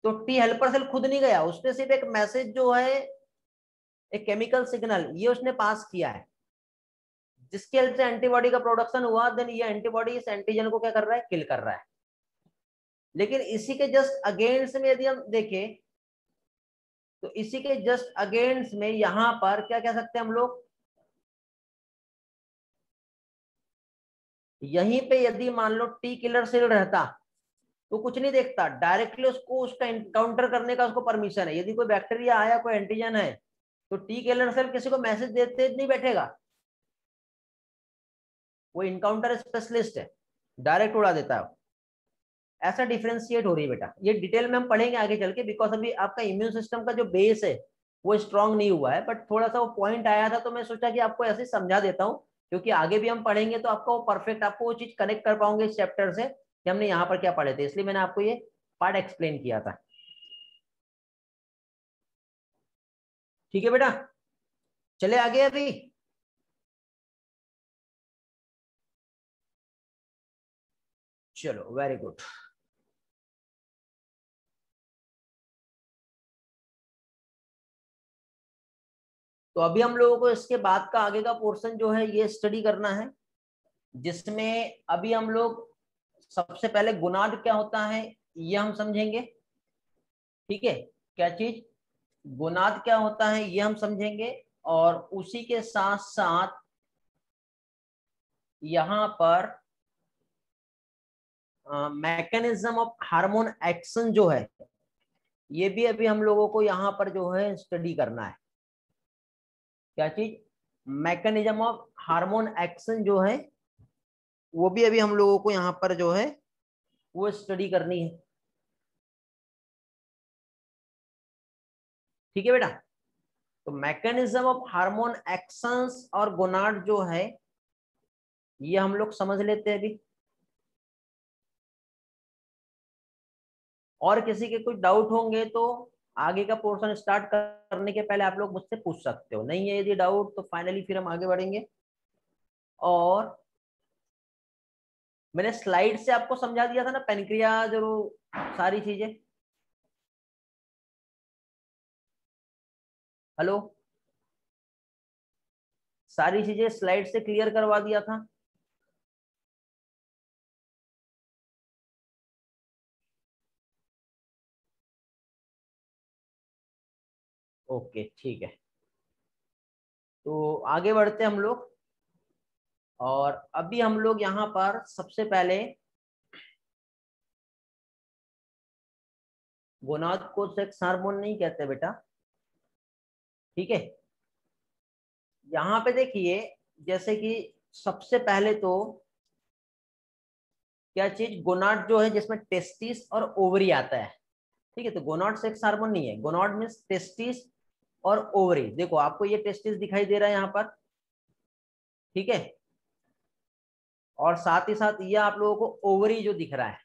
A: तो टी हेल्पर सेल खुद नहीं गया, उसने सिर्फ एक मैसेज जो है, एक केमिकल सिग्नल ये उसने पास किया है, जिसके हेल्प से एंटीबॉडी का प्रोडक्शन हुआ। देन ये एंटीबॉडी इस एंटीजन को क्या कर रहा है? किल कर रहा है। लेकिन इसी के जस्ट अगेंस्ट में यदि हम देखें तो इसी के जस्ट अगेंस्ट में यहां पर क्या कह सकते हैं हम लोग, यहीं पे यदि मान लो टी किलर सेल रहता तो कुछ नहीं देखता, डायरेक्टली उसको उसका इनकाउंटर करने का उसको परमिशन है। यदि कोई बैक्टीरिया आया, कोई एंटीजन है, तो टी किलर सेल किसी को मैसेज देते नहीं बैठेगा, वो इनकाउंटर स्पेशलिस्ट है, डायरेक्ट उड़ा देता है। ऐसा डिफरेंशिएट हो रही है बेटा, ये डिटेल में हम पढ़ेंगे आगे चल के, बिकॉज अभी आपका इम्यून सिस्टम का जो बेस है वो स्ट्रांग नहीं हुआ है। बट थोड़ा सा वो पॉइंट आया था तो मैं सोचा कि आपको ऐसे समझा देता हूँ, क्योंकि आगे भी हम पढ़ेंगे तो आपको परफेक्ट, आपको वो चीज कनेक्ट कर पाओगे इस चैप्टर से कि हमने यहाँ पर क्या पढ़े थे, इसलिए मैंने आपको ये पार्ट एक्सप्लेन किया था। ठीक है बेटा, चले आगे अभी। चलो वेरी गुड। तो अभी हम लोगों को इसके बाद का आगे का पोर्शन जो है ये स्टडी करना है, जिसमें अभी हम लोग सबसे पहले गोनाड क्या होता है ये हम समझेंगे। ठीक है, क्या चीज गोनाड क्या होता है ये हम समझेंगे, और उसी के साथ साथ यहाँ पर मैकेनिज्म ऑफ हार्मोन एक्शन जो है ये भी अभी हम लोगों को यहाँ पर जो है स्टडी करना है। क्या चीज? मैकेनिज्म ऑफ हार्मोन एक्शन जो है वो भी अभी हम लोगों को यहाँ पर जो है वो स्टडी करनी है। ठीक है बेटा, तो मैकेनिज्म ऑफ हार्मोन एक्शंस और गोनाड जो है ये हम लोग समझ लेते हैं अभी। और किसी के कुछ डाउट होंगे तो आगे का पोर्शन स्टार्ट करने के पहले आप लोग मुझसे पूछ सकते हो, नहीं है यदि डाउट तो फाइनली फिर हम आगे बढ़ेंगे। और मैंने स्लाइड से आपको समझा दिया था ना, पेनक्रिया जो सारी चीजें। हेलो, सारी चीजें स्लाइड से क्लियर करवा दिया था। ओके ठीक है, तो आगे बढ़ते हैं हम लोग। और अभी हम लोग यहाँ पर सबसे पहले गोनाड को सेक्स हार्मोन नहीं कहते बेटा। ठीक है, यहाँ पे देखिए, जैसे कि सबसे पहले तो क्या चीज गोनाड जो है जिसमें टेस्टिस और ओवरी आता है। ठीक है, तो गोनाड सेक्स हार्मोन नहीं है, गोनाड मीन्स टेस्टिस और ओवरी। देखो आपको ये टेस्टिस दिखाई दे रहा है यहाँ पर, ठीक है, और साथ ही साथ ये आप लोगों को ओवरी जो दिख रहा है,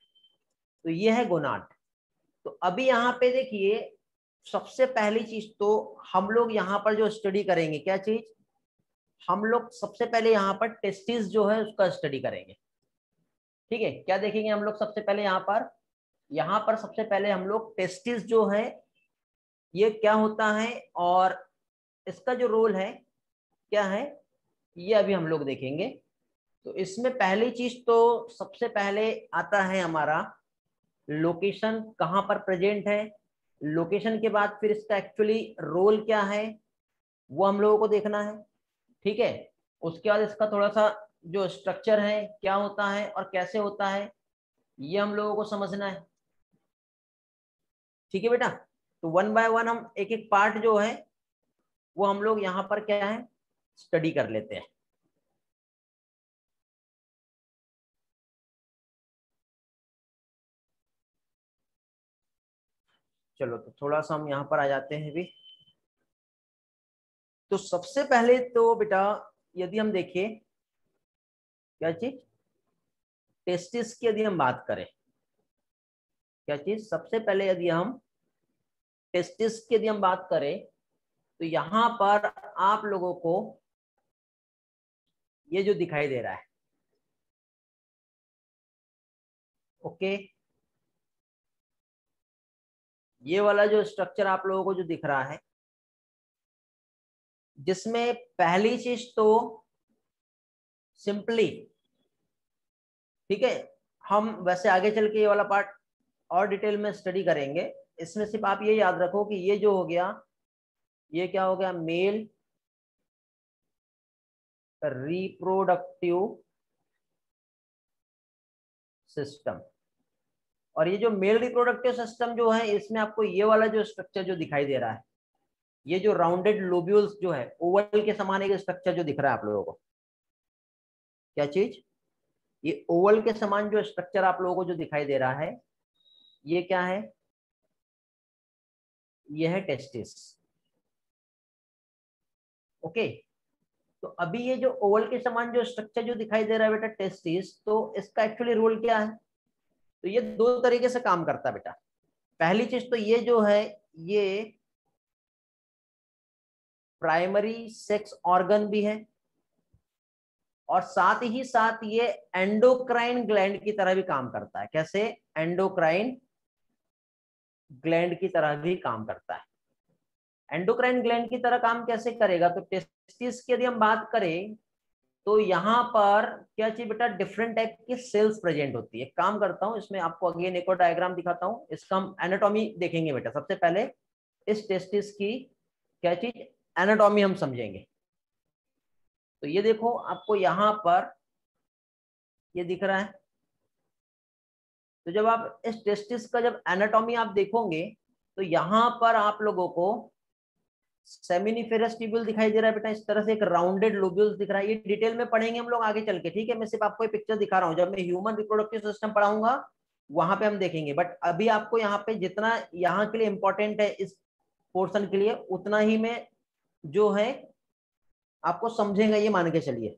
A: तो ये है गोनाड। तो अभी यहाँ पे देखिए, सबसे पहली चीज तो हम लोग यहाँ पर जो स्टडी करेंगे, क्या चीज, हम लोग सबसे पहले यहाँ पर टेस्टिस जो है उसका स्टडी करेंगे। ठीक है, क्या देखेंगे हम लोग सबसे पहले यहाँ पर, यहाँ पर सबसे पहले हम लोग टेस्टिस जो है ये क्या होता है और इसका जो रोल है क्या है ये अभी हम लोग देखेंगे। तो इसमें पहली चीज तो सबसे पहले आता है हमारा लोकेशन, कहाँ पर प्रेजेंट है। लोकेशन के बाद फिर इसका एक्चुअली रोल क्या है वो हम लोगों को देखना है। ठीक है, उसके बाद इसका थोड़ा सा जो स्ट्रक्चर है क्या होता है और कैसे होता है ये हम लोगों को समझना है। ठीक है बेटा, तो वन बाय वन हम एक एक पार्ट जो है वो हम लोग यहाँ पर क्या है स्टडी कर लेते हैं। चलो तो थोड़ा सा हम यहाँ पर आ जाते हैं भी। तो सबसे पहले तो बेटा यदि हम देखें क्या चीज, टेस्टिस की यदि हम बात करें, क्या चीज, सबसे पहले यदि हम टेस्टिस की यदि हम बात करें तो यहां पर आप लोगों को ये जो दिखाई दे रहा है, ओके, ये वाला जो स्ट्रक्चर आप लोगों को जो दिख रहा है, जिसमें पहली चीज तो सिंपली, ठीक है, हम वैसे आगे चल के ये वाला पार्ट और डिटेल में स्टडी करेंगे। इसमें सिर्फ आप ये याद रखो कि ये जो हो गया, ये क्या हो गया, मेल रिप्रोडक्टिव सिस्टम। और ये जो मेल रिप्रोडक्टिव सिस्टम जो है, इसमें आपको ये वाला जो स्ट्रक्चर जो दिखाई दे रहा है, ये जो राउंडेड लोब्यूल्स जो है, ओवल के समान एक स्ट्रक्चर जो दिख रहा है आप लोगों को, क्या चीज, ये ओवल के समान जो स्ट्रक्चर आप लोगों को जो दिखाई दे रहा है, ये क्या है, ये है टेस्टिस। ओके, तो अभी ये जो ओवल के समान जो स्ट्रक्चर जो दिखाई दे रहा है बेटा, टेस्टिस, तो इसका एक्चुअली रोल क्या है, तो ये दो तरीके से काम करता है बेटा। पहली चीज तो ये जो है, ये प्राइमरी सेक्स ऑर्गन भी है, और साथ ही साथ ये एंडोक्राइन ग्लैंड की तरह भी काम करता है। कैसे, एंडोक्राइन ग्लैंड की तरह भी काम करता है। एंडोक्राइन ग्लैंड की तरह काम कैसे करेगा, तो टेस्टिस की यदि हम बात करें तो यहाँ पर क्या चाहिए बेटा, डिफरेंट टाइप की सेल्स प्रेजेंट होती है। काम करता हूँ इसमें आपको अगेन एक और डायग्राम दिखाता हूँ, इसका हम एनाटॉमी देखेंगे बेटा। सबसे पहले इस टेस्टिस की क्या चीज, एनाटॉमी हम समझेंगे। तो ये देखो, आपको यहाँ पर ये दिख रहा है। तो जब आप इस टेस्टिस का जब एनाटॉमी आप देखोगे तो यहाँ पर आप लोगों को सेमिनिफेरस ट्यूब्यूल दिखाई दे रहा है बेटा, इस तरह से एक राउंडेड लोब्यूल्स दिख रहा है। ये डिटेल में पढ़ेंगे हम लोग आगे चल के, ठीक है, मैं सिर्फ आपको एक पिक्चर दिखा रहा हूँ। जब मैं ह्यूमन रिप्रोडक्टिव सिस्टम पढ़ाऊंगा वहां पे हम देखेंगे, बट अभी आपको यहाँ पे जितना यहाँ के लिए इंपॉर्टेंट है इस पोर्शन के लिए, उतना ही में जो है आपको समझेंगे, ये मान के चलिए,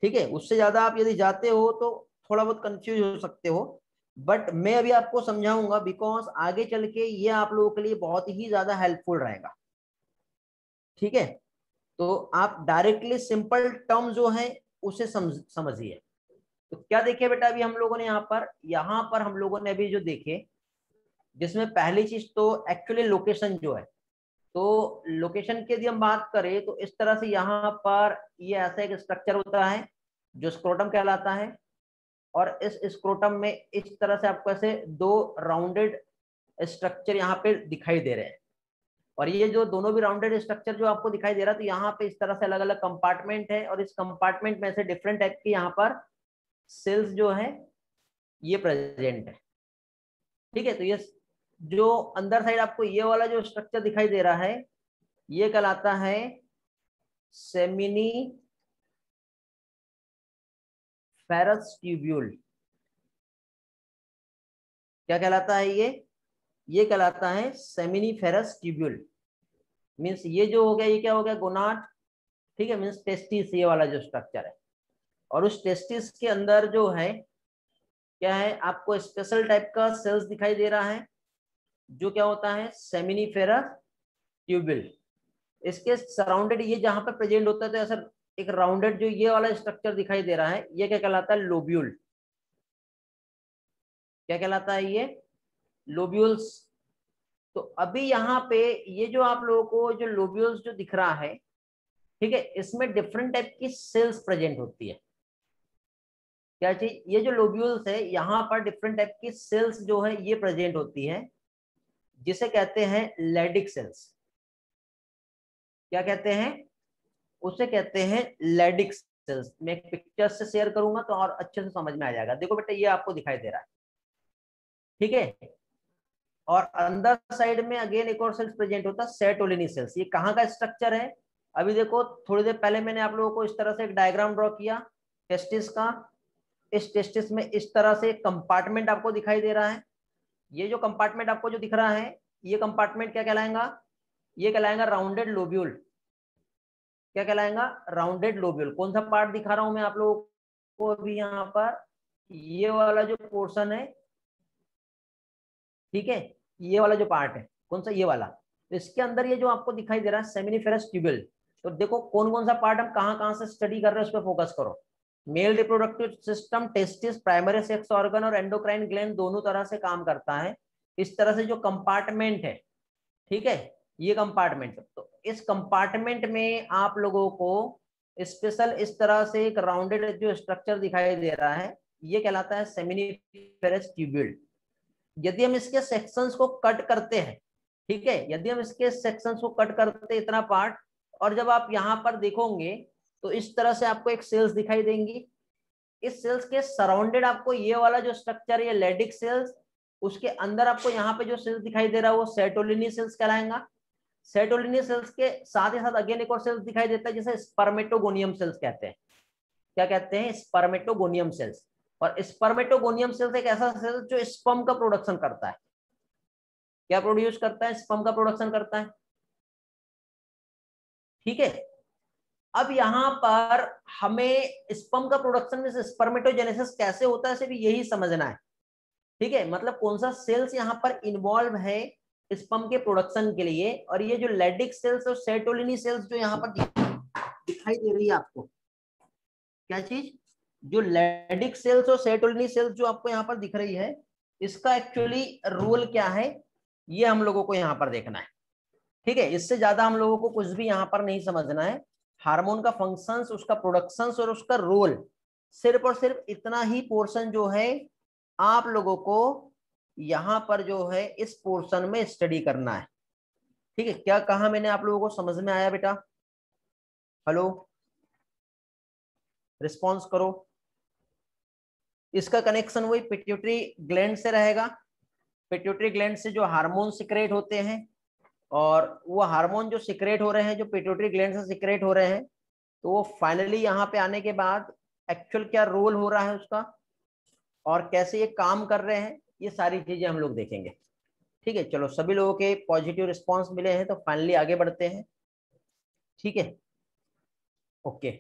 A: ठीक है। उससे ज्यादा आप यदि जाते हो तो थोड़ा बहुत कंफ्यूज हो सकते हो, बट मैं अभी आपको समझाऊंगा, बिकॉज आगे चल के ये आप लोगों के लिए बहुत ही ज्यादा हेल्पफुल रहेगा, ठीक है। तो आप डायरेक्टली सिंपल टर्म जो है उसे समझिए। तो क्या देखे बेटा अभी हम लोगों ने यहाँ पर हम लोगों ने अभी जो देखे, जिसमें पहली चीज तो एक्चुअली लोकेशन जो है, तो लोकेशन की यदि हम बात करें तो इस तरह से यहाँ पर ये ऐसा एक स्ट्रक्चर होता है जो स्क्रोटम कहलाता है, और इस स्क्रोटम में इस तरह से आपको ऐसे दो राउंडेड स्ट्रक्चर यहाँ पे दिखाई दे रहे हैं। और ये जो दोनों भी राउंडेड स्ट्रक्चर जो आपको दिखाई दे रहा है, तो यहाँ पे इस तरह से अलग अलग कंपार्टमेंट है, और इस कंपार्टमेंट में से डिफरेंट टाइप की यहाँ पर सेल्स जो है ये प्रेजेंट है, ठीक है। तो ये जो अंदर साइड आपको ये वाला जो स्ट्रक्चर दिखाई दे रहा है, ये कहलाता है सेमिनी फेरस ट्यूब्यूल। क्या कहलाता है ये कहलाता है सेमिनी फेरस ट्यूब्यूल। मीन्स ये जो हो गया, ये क्या हो गया, गोनाड, ठीक है, मीन्स टेस्टिस, ये वाला जो स्ट्रक्चर है। और उस टेस्टिस के अंदर जो है क्या है, आपको स्पेशल टाइप का सेल्स दिखाई दे रहा है, जो क्या होता है, सेमिनिफेरस ट्यूबुल। इसके सराउंडेड ये जहां पर प्रेजेंट होता है, तो ऐसा एक राउंडेड जो ये वाला स्ट्रक्चर दिखाई दे रहा है, ये क्या कहलाता है, लोब्यूल। क्या कहलाता है ये, लोब्यूल्स। तो अभी यहाँ पे ये जो आप लोगों को जो लोब्यूल्स जो दिख रहा है, ठीक है, इसमें डिफरेंट टाइप की सेल्स प्रेजेंट होती है। क्या चीज, ये जो लोब्यूल्स है यहाँ पर डिफरेंट टाइप की सेल्स जो है ये प्रेजेंट होती है, जिसे कहते हैं लैडिक सेल्स। क्या कहते हैं, उसे कहते हैं लैडिक सेल्स। मैं एक पिक्चर से शेयर करूंगा तो और अच्छे से समझ में आ जाएगा। देखो बेटा, ये आपको दिखाई दे रहा है, ठीक है। और अंदर साइड में अगेन एक और सेल्स प्रेजेंट होता है, सेरोटोनिन सेल्स। ये कहाँ का स्ट्रक्चर है, अभी देखो थोड़ी देर पहले मैंने आप लोगों को इस तरह से एक डायग्राम ड्रॉ किया टेस्टिस का। इस टेस्टिस में इस तरह से कंपार्टमेंट आपको दिखाई दे रहा है। ये जो कंपार्टमेंट आपको जो दिख रहा है, ये कंपार्टमेंट क्या कहलाएगा, ये कहलाएगा राउंडेड लोब्यूल। क्या कहलाएगा, राउंडेड लोब्यूल। कौन सा पार्ट दिखा रहा हूं मैं आप लोगों अभी यहाँ पर ये वाला जो पोर्शन है, ठीक है, ये वाला जो पार्ट है, कौन सा, ये वाला, तो इसके अंदर ये जो आपको दिखाई दे रहा है सेमिनिफेरस ट्यूबुल, तो देखो कौन कौन सा पार्ट हम कहाँ कहाँ से स्टडी कर रहे हैं, उस पर फोकस करो। Male reproductive system, testis, primary sex organ और एंडोक्राइन ग्लैंड दोनों तरह से काम करता है। इस तरह से जो कंपार्टमेंट है, ठीक है, ये कंपार्टमेंट, तो इस कंपार्टमेंट में आप लोगों को स्पेशल इस तरह से एक राउंडेड जो स्ट्रक्चर दिखाई दे रहा है, ये कहलाता है सेमिनिफेरस ट्यूबुल। यदि हम इसके सेक्शंस को कट करते हैं, ठीक है, यदि हम इसके सेक्शंस को कट करते हैं इतना पार्ट, और जब आप यहाँ पर देखोगे तो इस तरह से आपको एक सेल्स दिखाई देंगी। इस सेल्स के सराउंडेड आपको ये वाला जो स्ट्रक्चर, ये लेडिक सेल्स, उसके अंदर आपको यहाँ पे जो सेल्स दिखाई दे रहा है वो सेटोलिनी सेल्स कहलाएगा। सेटोलिनी सेल्स के साथ ही साथ अगेन एक और सेल्स दिखाई देता है जिसे स्पर्मेटोगोनियम सेल्स कहते हैं। क्या कहते हैं? Spermatogonium cells. और स्पर्मेटोगोनियम सेल्स एक ऐसा सेल जो स्पर्म का प्रोडक्शन करता है। क्या प्रोड्यूस करता है? स्पर्म का प्रोडक्शन करता है, ठीक है। अब यहाँ पर हमें स्पर्म का प्रोडक्शन में स्पर्मेटोजेनेसिस कैसे होता है, सिर्फ यही समझना है, ठीक है, मतलब कौन सा सेल्स यहाँ पर इन्वॉल्व है स्पर्म के प्रोडक्शन के लिए। और ये जो लेडिक सेल्स और सेटोलिनी सेल्स जो यहाँ पर दिखाई दे रही है आपको, क्या चीज, जो लेडिक सेल्स और सेटोलिनी सेल्स जो आपको यहाँ पर दिख रही है, इसका एक्चुअली रोल क्या है, ये हम लोगों को यहाँ पर देखना है, ठीक है। इससे ज्यादा हम लोगों को कुछ भी यहाँ पर नहीं समझना है। हार्मोन का फंक्शंस, उसका प्रोडक्शंस और उसका रोल, सिर्फ और सिर्फ इतना ही पोर्शन जो है आप लोगों को यहाँ पर जो है इस पोर्शन में स्टडी करना है, ठीक है। क्या कहा मैंने, आप लोगों को समझ में आया बेटा? हेलो, रिस्पॉन्स करो। इसका कनेक्शन वही पिट्यूटरी ग्लैंड से रहेगा। पिट्यूटरी ग्लैंड से जो हार्मोन सिक्रेट होते हैं, और वो हार्मोन जो सिक्रेट हो रहे हैं, जो पिट्यूटरी ग्लैंड से सिक्रेट हो रहे हैं, तो वो फाइनली यहाँ पे आने के बाद एक्चुअल क्या रोल हो रहा है उसका, और कैसे ये काम कर रहे हैं, ये सारी चीजें हम लोग देखेंगे, ठीक है। चलो, सभी लोगों के पॉजिटिव रिस्पॉन्स मिले हैं, तो फाइनली आगे बढ़ते हैं, ठीक है, ओके।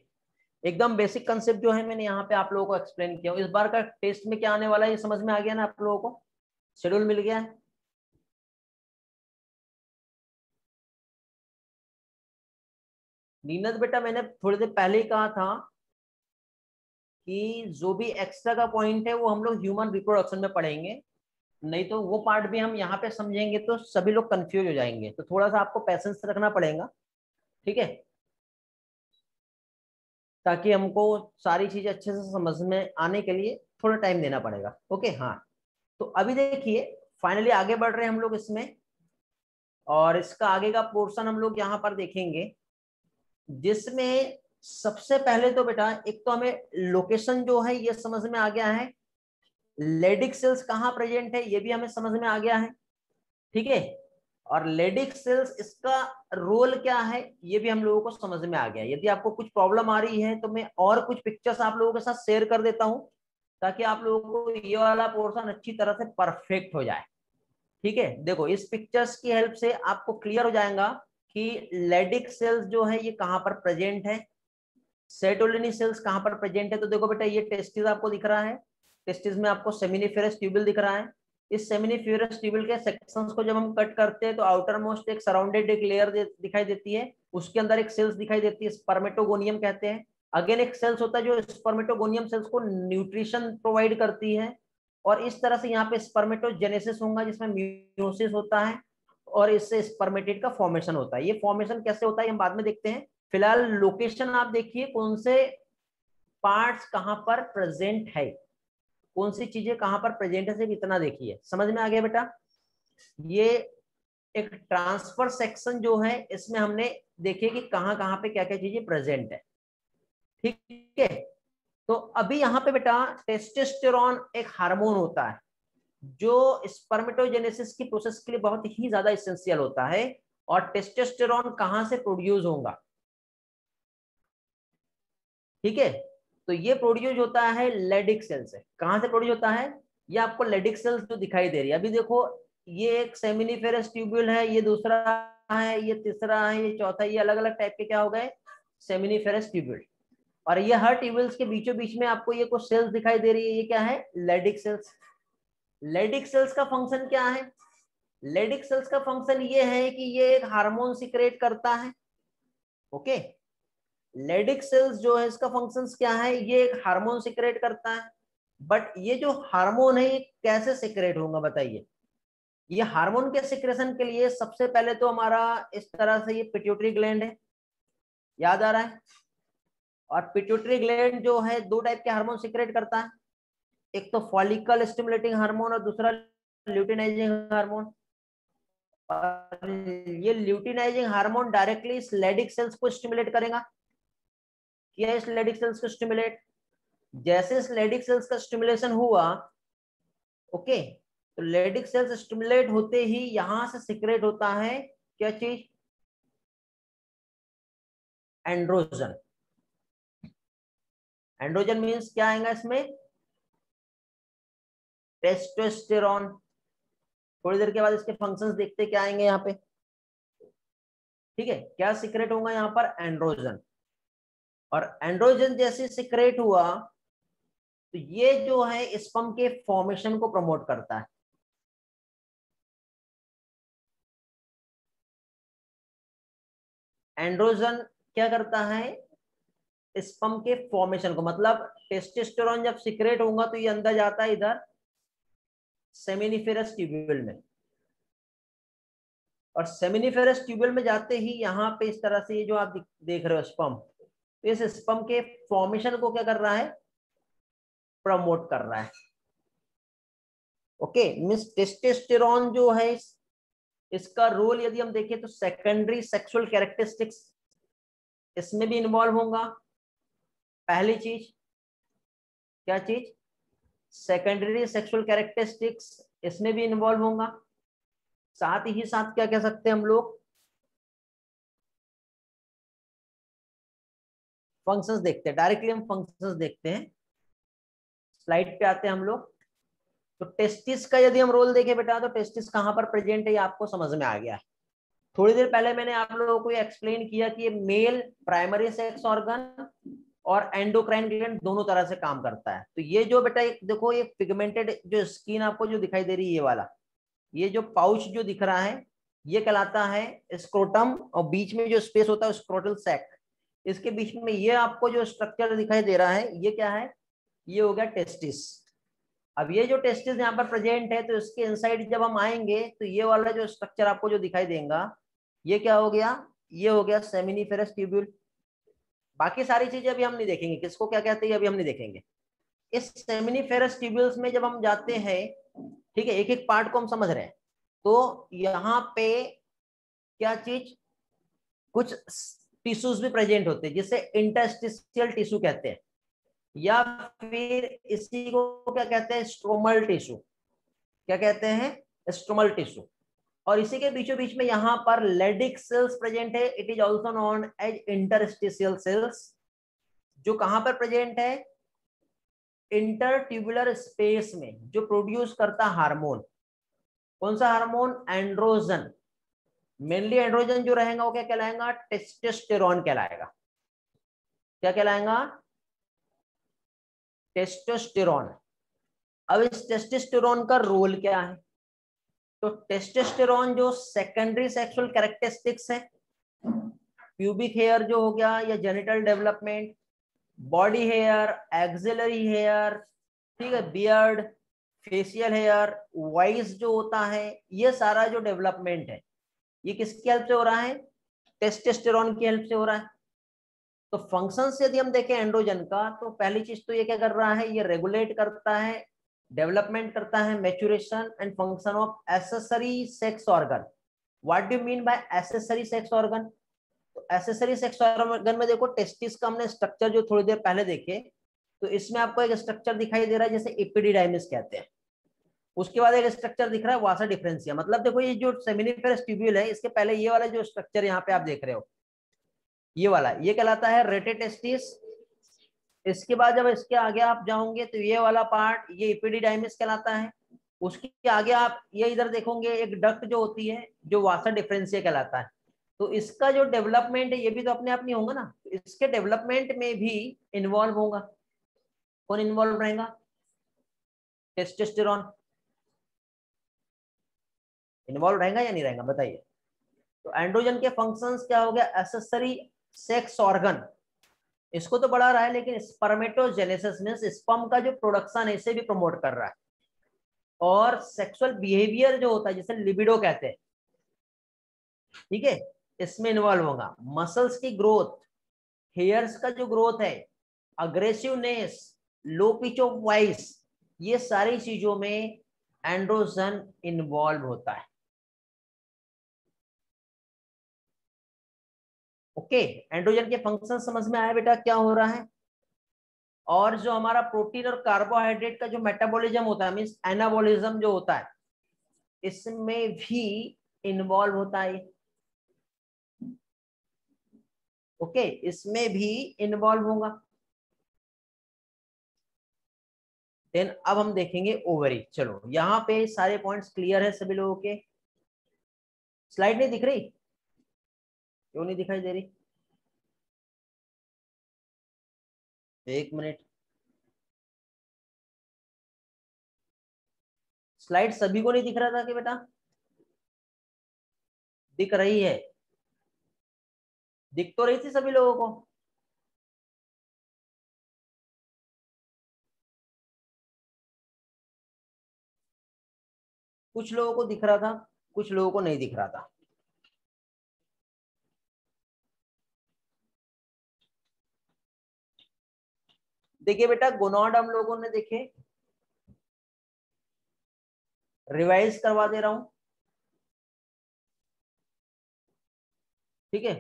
A: एकदम बेसिक कंसेप्ट जो है मैंने यहाँ पे आप लोगों को एक्सप्लेन किया। इस बार का टेस्ट में क्या आने वाला है ये समझ में आ गया ना आप लोगों को? शेड्यूल मिल गया है? नीनद बेटा, मैंने थोड़ी देर पहले ही कहा था कि जो भी एक्स्ट्रा का पॉइंट है वो हम लोग ह्यूमन रिप्रोडक्शन में पढ़ेंगे, नहीं तो वो पार्ट भी हम यहाँ पे समझेंगे तो सभी लोग कंफ्यूज हो जाएंगे, तो थोड़ा सा आपको पैसेंस रखना पड़ेगा, ठीक है, ताकि हमको सारी चीजें अच्छे से समझ में आने के लिए थोड़ा टाइम देना पड़ेगा, ओके। हाँ, तो अभी देखिए फाइनली आगे बढ़ रहे हैं हम लोग इसमें, और इसका आगे का पोर्शन हम लोग यहाँ पर देखेंगे, जिसमें सबसे पहले तो बेटा एक तो हमें लोकेशन जो है ये समझ में आ गया है, लेडिक सेल्स कहाँ प्रेजेंट है ये भी हमें समझ में आ गया है, ठीक है, और लेडिक सेल्स इसका रोल क्या है ये भी हम लोगों को समझ में आ गया। यदि आपको कुछ प्रॉब्लम आ रही है तो मैं और कुछ पिक्चर्स आप लोगों के साथ शेयर कर देता हूं, ताकि आप लोगों को ये वाला पोर्शन अच्छी तरह से परफेक्ट हो जाए, ठीक है। देखो, इस पिक्चर्स की हेल्प से आपको क्लियर हो जाएगा कि लेडिक सेल्स जो है ये कहाँ पर प्रेजेंट है, सेटोलिनी सेल्स कहाँ पर प्रेजेंट है। तो देखो बेटा, ये टेस्टिस आपको दिख रहा है, टेस्टिस में आपको सेमिनिफेरस ट्यूबुल दिख रहा है। इस सेमिनिफेरस ट्यूबुल के सेक्शंस को जब हम कट करते हैं तो आउटर मोस्ट एक सराउंडेड एक लेयर दिखाई देती है, उसके अंदर एक सेल्स दिखाई देती है, स्पर्मेटोगोनियम कहते हैं। अगेन एक सेल्स होता है जो स्पर्मेटोगोनियम सेल्स को न्यूट्रिशन प्रोवाइड करती है, और इस तरह से यहाँ पे स्पर्मेटोजेनेसिस होगा जिसमें म्यूसिस होता है, और इससे स्पर्मेटिड का फॉर्मेशन होता है। ये फॉर्मेशन कैसे होता है हम बाद में देखते हैं। फिलहाल लोकेशन आप देखिए, कौन से पार्ट्स कहां पर प्रेजेंट है, कौन सी चीजें कहां पर प्रेजेंट है, सिर्फ इतना देखिए, समझ में आ गया बेटा। ये एक ट्रांसफर सेक्शन जो है इसमें हमने देखिए कि कहां कहां पे क्या क्या चीजें प्रेजेंट है, ठीक है। तो अभी यहाँ पे बेटा टेस्टोस्टेरोन एक हार्मोन होता है जो स्पर्मेटोजेनेसिस की प्रोसेस के लिए बहुत ही ज्यादा इसेंशियल होता है। और टेस्टोस्टेरोन कहां से प्रोड्यूस होगा, ठीक है, तो ये प्रोड्यूस होता है लेडिक सेल से। कहां से प्रोड्यूस होता है? ये आपको लेडिक सेल्स जो दिखाई दे रही है, अभी देखो ये एक सेमिनिफेरस ट्यूब्यूल है, ये दूसरा है, ये तीसरा है, ये चौथा, ये अलग अलग टाइप के क्या हो गए, सेमिनिफेरस ट्यूब्यूल। और ये हर ट्यूबुल्स के बीचों बीच में आपको ये कुछ सेल्स दिखाई दे रही है, ये क्या है? Leydig cells. लेडिक सेल्स का फंक्शन क्या है? लेडिक सेल्स का फंक्शन ये है कि ये एक हार्मोन सिक्रेट करता है। ओके, लेडिक सेल्स जो है इसका फंक्शन क्या है? ये एक हार्मोन सिक्रेट करता है। बट ये जो हार्मोन है ये कैसे सिक्रेट होगा बताइए? ये हार्मोन के सिक्रेशन के लिए सबसे पहले तो हमारा इस तरह से ये पिट्यूटरी ग्लैंड है, याद आ रहा है? और पिट्यूटरी ग्लैंड जो है दो टाइप के हार्मोन सिक्रेट करता है, एक तो फॉलिकल स्टिमुलेटिंग हार्मोन और दूसरा ल्यूटिनाइजिंग हार्मोन। और ये ल्यूटिनाइजिंग हार्मोन डायरेक्टली इस लेडिक सेल्स को स्टिमुलेट करेगा। किया इस लेडिक सेल्स को स्टिमुलेट, जैसे इस लेडिक सेल्स का स्टिमुलेशन हुआ, ओके, तो लेडिक सेल्स स्टिमुलेट होते ही यहां से सिक्रेट होता है क्या चीज? एंड्रोजन। एंड्रोजन मीन्स क्या आएगा इसमें? टेस्टोस्टेरॉन। थोड़ी देर के बाद इसके फंक्शंस देखते क्या आएंगे यहाँ पे। ठीक है, क्या सिक्रेट होगा यहाँ पर? एंड्रोजन। और एंड्रोजन जैसे सिक्रेट हुआ तो ये जो है स्पर्म के फॉर्मेशन को प्रमोट करता है। एंड्रोजन क्या करता है? स्पर्म के फॉर्मेशन को, मतलब टेस्टोस्टेरोन जब सिक्रेट होगा तो ये अंदर जाता है इधर सेमिनिफेरस ट्यूब्यूल में, और सेमिनिफेरस ट्यूब्यूल में जाते ही यहाँ पे इस तरह से ये जो आप देख रहे हो स्पर्म, तो इस स्पर्म के फॉर्मेशन को क्या कर रहा है? प्रमोट कर रहा है। ओके, मींस टेस्टोस्टेरोन जो है इसका रोल यदि हम देखें तो सेकेंडरी सेक्सुअल कैरेक्टरिस्टिक्स इसमें भी इन्वॉल्व होगा। पहली चीज क्या चीज? सेकेंडरी सेक्सुअल कैरेक्टरिस्टिक्स इसमें भी इन्वॉल्व होगा। साथ ही साथ क्या कह सकते हैं हम लोग? फंक्शंस देखते हैं, डायरेक्टली हम फंक्शंस देखते हैं। स्लाइड पे आते हैं हम लोग। तो टेस्टिस का यदि हम रोल देखें बेटा, तो टेस्टिस कहां पर प्रेजेंट है ये आपको समझ में आ गया। थोड़ी देर पहले मैंने आप लोगों को एक्सप्लेन किया कि ये मेल प्राइमरी सेक्स ऑर्गन और एंडोक्राइन ग्लैंड दोनों तरह से काम करता है। तो ये जो बेटा एक देखो, ये पिगमेंटेड जो स्किन आपको जो दिखाई दे रही है, ये वाला ये जो पाउच जो दिख रहा है ये कहलाता है स्क्रोटम, और बीच में जो स्पेस होता है स्क्रोटल सैक, इसके बीच में ये आपको जो स्ट्रक्चर दिखाई दे रहा है ये क्या है? ये हो गया टेस्टिस। अब ये जो टेस्टिस यहाँ पर प्रेजेंट है तो इसके इनसाइड जब हम आएंगे तो ये वाला जो स्ट्रक्चर आपको जो दिखाई देगा ये क्या हो गया? ये हो गया सेमिनिफेरस ट्यूब्यूल। बाकी सारी चीजें अभी हम नहीं देखेंगे, किसको क्या कहते हैं अभी हम नहीं देखेंगे। इस सेमिनिफेरस ट्यूब्यूल्स में जब हम जाते हैं, ठीक है, एक एक पार्ट को हम समझ रहे हैं, तो यहाँ पे क्या चीज? कुछ टिश्यूज भी प्रेजेंट होते हैं जिसे इंटरस्टिशियल टिश्यू कहते हैं, या फिर इसी को क्या कहते हैं? Stromal tissue. क्या कहते हैं? Stromal tissue. और इसी के बीचों बीच में यहाँ पर लेडिक सेल्स प्रेजेंट है। It is also known as interstitial cells, जो कहां पर प्रेजेंट है? इंटरट्यूबुलर स्पेस में, जो प्रोड्यूस करता हार्मोन। कौन सा हार्मोन? एंड्रोजन। मेनली एंड्रोजन जो रहेगा वो क्या कहलाएगा? टेस्टोस्टेरोन कहलाएगा। क्या कहलाएगा? टेस्टोस्टेरोन। अब इस टेस्टोस्टेरोन का रोल क्या है? तो टेस्टोस्टेरोन जो सेकेंडरी सेक्सुअल कैरेक्टरिस्टिक्स है, प्यूबिक हेयर जो हो गया या genital development, body hair, axillary hair, ठीक है, बियर्ड, फेशियल हेयर, वॉइस जो होता है, ये सारा जो डेवलपमेंट है ये किसकी हेल्प से हो रहा है? टेस्टोस्टेरोन की हेल्प से हो रहा है। तो फंक्शन से यदि हम देखें एंड्रोजन का, तो पहली चीज तो ये क्या कर रहा है? ये रेगुलेट करता है, डेवलपमेंट करता है, maturation and function of accessory sex organ. What do mean by accessory sex organ? तो एसेसरी सेक्स ऑर्गन में देखो, टेस्टिस का हमने स्ट्रक्चर जो थोड़ी देर पहले देखे, तो इसमें आपको एक स्ट्रक्चर दिखाई दे रहा है जिसे एपिडिडाइमिस कहते हैं। उसके बाद एक स्ट्रक्चर दिख रहा है वासा डिफरेंशिया। मतलब देखो ये जो सेमिनिफेरस ट्यूब्यूल है, इसके पहले ये वाला जो स्ट्रक्चर यहाँ पे आप देख रहे हो, ये वाला ये कहलाता है रेटेटेस्टिस। इसके बाद जब इसके आगे आप जाओगे तो ये वाला पार्ट ये एपिडिडाइमिस कहलाता है। उसके आगे आप ये इधर देखोगे एक डक्ट जो होती है जो वासा डिफरेंशिया कहलाता है। तो इसका जो डेवलपमेंट है ये भी तो अपने आप नहीं होगा ना, तो इसके डेवलपमेंट में भी इन्वॉल्व होगा। कौन इन्वॉल्व रहेगा? टेस्टोस्टेरोन इन्वॉल्व रहेगा या नहीं रहेगा बताइए। तो एंड्रोजन के फंक्शंस क्या हो गया? एक्सेसरी सेक्स ऑर्गन, इसको तो बढ़ा रहा है, लेकिन स्पर्मेटोजेनेसिस मींस स्पर्म का जो प्रोडक्शन है इसे भी प्रमोट कर रहा है। और सेक्सुअल बिहेवियर जो होता है जिसे लिबिडो कहते हैं, ठीक है, इसमें इन्वॉल्व होगा। मसल्स की ग्रोथ, हेयर्स का जो ग्रोथ है, aggressiveness, low pitch of voice, ये सारी चीजों में एंड्रोजन इन्वॉल्व होता है। ओके, एंड्रोजन के फंक्शन समझ में आया बेटा क्या हो रहा है? और जो हमारा प्रोटीन और कार्बोहाइड्रेट का जो मेटाबॉलिज्म होता है मींस एनाबॉलिज्म जो होता है, इसमें भी इन्वॉल्व होता है। ओके, इसमें भी इन्वॉल्व होगा। देन अब हम देखेंगे ओवरी। चलो यहाँ पे सारे पॉइंट्स क्लियर है सभी लोगों के? स्लाइड नहीं दिख रही? क्यों नहीं दिखाई दे रही? एक मिनट, स्लाइड सभी को नहीं दिख रहा था कि बेटा? दिख रही है, दिख तो रही थी सभी लोगों को। कुछ लोगों को दिख रहा था, कुछ लोगों को नहीं दिख रहा था। देखिए बेटा, गोनाड हम लोगों ने देखे, रिवाइज करवा दे रहा हूं, ठीक है।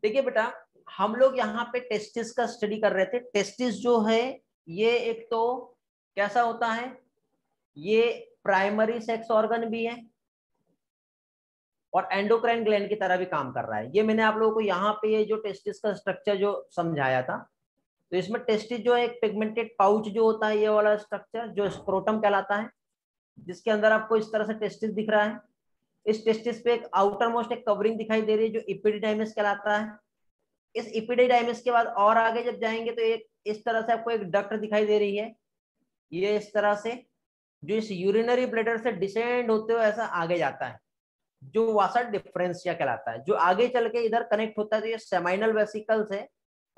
A: देखिए बेटा, हम लोग यहाँ पे टेस्टिस का स्टडी कर रहे थे। टेस्टिस जो है ये एक तो कैसा होता है, ये प्राइमरी सेक्स ऑर्गन भी है और एंडोक्राइन ग्लैंड की तरह भी काम कर रहा है। ये मैंने आप लोगों को यहाँ पे ये जो टेस्टिस का स्ट्रक्चर जो समझाया था, तो इसमें टेस्टिस जो है एक पिगमेंटेड पाउच जो होता है, ये वाला स्ट्रक्चर जो स्क्रोटम कहलाता है, जिसके अंदर आपको इस तरह से टेस्टिस दिख रहा है। इस टेस्टिस पे एक आउटर मोस्ट एक कवरिंग दिखाई दे रही है जो इपिडिडाइमिस कहलाता है। इस इपिडिडाइमिस के बाद और आगे जब जाएंगे तो एक इस तरह से आपको एक डक्ट दिखाई दे रही है, ये इस तरह से, जो इस यूरिनरी ब्लैडर से डिसेंड होते हुए ऐसा आगे जाता है, जो वासा डिफरेंशिया कहलाता है, जो आगे चल के इधर कनेक्ट होता है। तो ये सेमाइनल वेसिकल्स है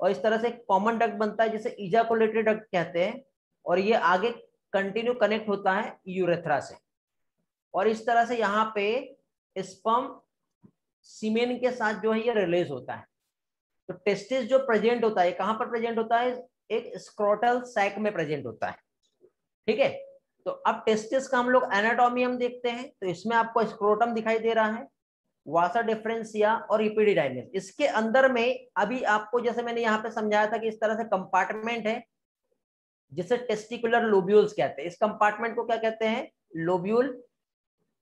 A: और इस तरह से एक कॉमन डक्ट बनता है जिसे इजाकुलेटरी डक्ट कहते हैं, और ये आगे कंटिन्यू कनेक्ट होता है यूरेथ्रा से। और इस तरह से यहाँ पे स्पर्म सीमेन के साथ जो है ये रिलीज होता है। तो टेस्टिस जो प्रेजेंट होता है कहां पर प्रेजेंट होता है? एक स्क्रोटल सैक में प्रेजेंट होता है, ठीक है। तो अब टेस्टिस का हम लोग एनाटॉमी हम देखते हैं, तो इसमें आपको स्क्रोटम दिखाई दे रहा है, वासा डिफरेंशिया और इपिडिडाइमिस। इसके अंदर में अभी आपको जैसे मैंने यहाँ पे समझाया था कि इस तरह से कंपार्टमेंट है जिसे टेस्टिकुलर लोब्यूल्स कहते हैं। इस कंपार्टमेंट को क्या कहते हैं? लोब्यूल।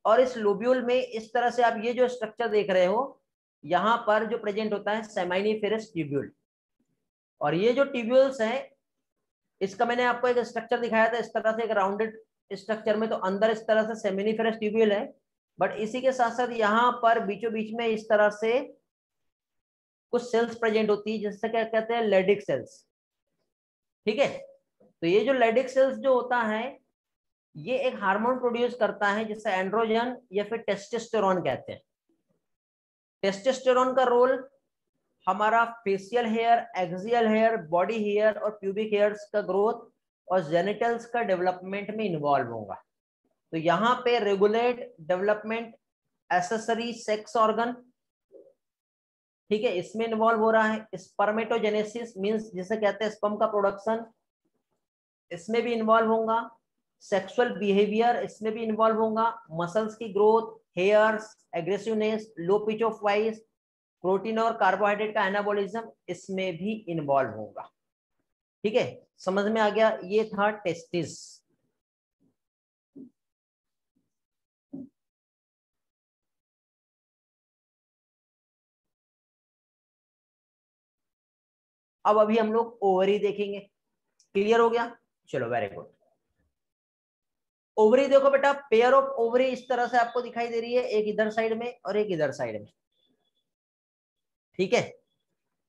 A: और इस लोब्यूल में इस तरह से आप ये जो स्ट्रक्चर देख रहे हो, यहाँ पर जो प्रेजेंट होता है सेमाइनिफेरस ट्यूब्यूल। और ये जो ट्यूब्यूल्स हैं, इसका मैंने आपको एक स्ट्रक्चर दिखाया था इस तरह से एक राउंडेड स्ट्रक्चर में, तो अंदर इस तरह से सेमिनिफेरस ट्यूब्यूल है, बट इसी के साथ साथ यहाँ पर बीचों बीच में इस तरह से कुछ सेल्स प्रेजेंट होती है जिससे क्या कहते हैं? लेडिक सेल्स, ठीक है। तो ये जो लेडिक सेल्स जो होता है ये एक हार्मोन प्रोड्यूस करता है जिसे एंड्रोजन या फिर टेस्टोस्टेरोन कहते हैं। टेस्टोस्टेरोन का रोल हमारा facial hair, axial hair, body hair और प्यूबिक हेयर्स का ग्रोथ और जेनिटल्स का डेवलपमेंट में इन्वॉल्व होगा। तो यहाँ पे regulate development accessory sex organ, ठीक है, इसमें इन्वॉल्व हो रहा है। स्पर्मेटोजेनेसिस मींस जिसे कहते हैं स्पर्म का प्रोडक्शन, इसमें भी इन्वॉल्व होगा। सेक्सुअल बिहेवियर इसमें भी इन्वॉल्व होगा। मसल्स की growth, hairs, aggressiveness, low pitch of voice, protein और कार्बोहाइड्रेट का एनाबॉलिज्म इसमें भी इन्वॉल्व होगा, ठीक है। समझ में आ गया? ये था टेस्टिस। अब अभी हम लोग ओवरी देखेंगे। क्लियर हो गया? चलो वेरी गुड। ओवरी देखो बेटा, पेयर ऑफ ओवरी इस तरह से आपको दिखाई दे रही है, एक इधर साइड में और एक इधर साइड में, ठीक है,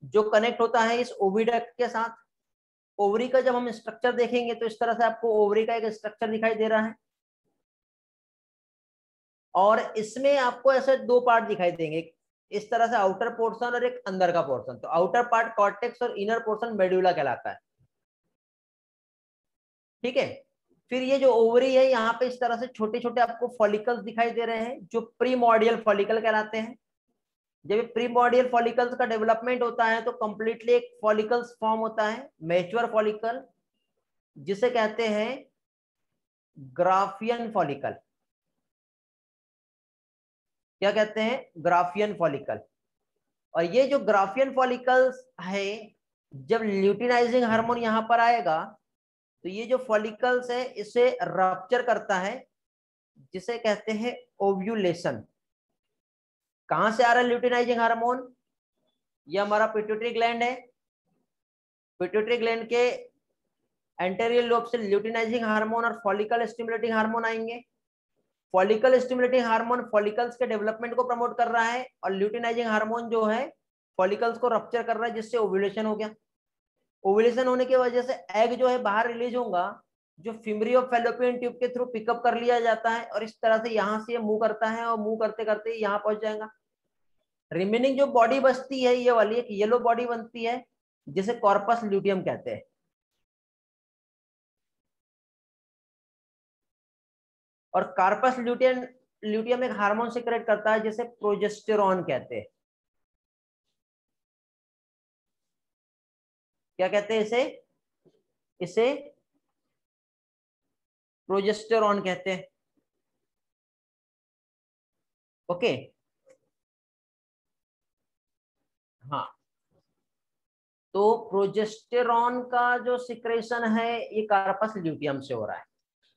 A: जो कनेक्ट होता है इस ओविडक्ट के साथ। ओवरी का जब हम स्ट्रक्चर देखेंगे तो इस तरह से आपको ओवरी का एक स्ट्रक्चर दिखाई दे रहा है, और इसमें आपको ऐसे दो पार्ट दिखाई देंगे, इस तरह से आउटर पोर्शन और एक अंदर का पोर्शन। तो आउटर पार्ट कॉर्टेक्स और इनर पोर्शन मेडुला कहलाता है, ठीक है। फिर ये जो ओवरी है, यहाँ पे इस तरह से छोटे छोटे आपको फॉलिकल्स दिखाई दे रहे हैं, जो प्रीमॉर्डियल फॉलिकल कहलाते हैं। जब प्रीमॉर्डियल फॉलिकल्स का डेवलपमेंट होता है तो कंप्लीटली एक फॉलिकल्स फॉर्म होता है, मैच्योर फॉलिकल, जिसे कहते हैं ग्राफियन फॉलिकल। क्या कहते हैं? Graafian follicle. और ये जो ग्राफियन फॉलिकल्स है, जब ल्यूटिनाइजिंग हार्मोन यहां पर आएगा तो ये जो फॉलिकल्स है इसे रप्चर करता है, जिसे कहते हैं ओव्यूलेशन। कहां से आ रहा है ल्यूटिनाइजिंग हार्मोन? ये हमारा पिट्यूटरी ग्लैंड है, पिट्यूटरी ग्लैंड के एंटेरियर लोब से ल्यूटिनाइजिंग हार्मोन और फॉलिकल स्टिमुलेटिंग हार्मोन आएंगे। फॉलिकल स्टिमुलेटिंग हार्मोन फॉलिकल्स के डेवलपमेंट को प्रमोट कर रहा है, और ल्यूटिनाइजिंग हार्मोन जो है फॉलिकल्स को रप्चर कर रहा है, जिससे ओव्यूलेशन हो गया। ओव्यूलेशन होने की वजह से एग जो है बाहर रिलीज होगा, जो फिमरी ऑफ फैलोपियन ट्यूब के थ्रू पिकअप कर लिया जाता है, और इस तरह से यहाँ से मूव करता है, और मूव करते करते यहाँ पहुंच जाएगा। रिमेनिंग जो बॉडी बचती है ये वाली एक येलो बॉडी बनती है, जिसे कॉर्पस ल्यूटियम कहते हैं। और कार्पस ल्यूटियम ल्यूटियम एक हार्मोन सिक्रेट करता है, जिसे प्रोजेस्टेरॉन कहते हैं। क्या कहते हैं इसे? इसे प्रोजेस्टेरॉन कहते हैं। ओके, हाँ। तो प्रोजेस्टेरॉन का जो सिक्रेशन है ये कार्पस ल्यूटियम से हो रहा है।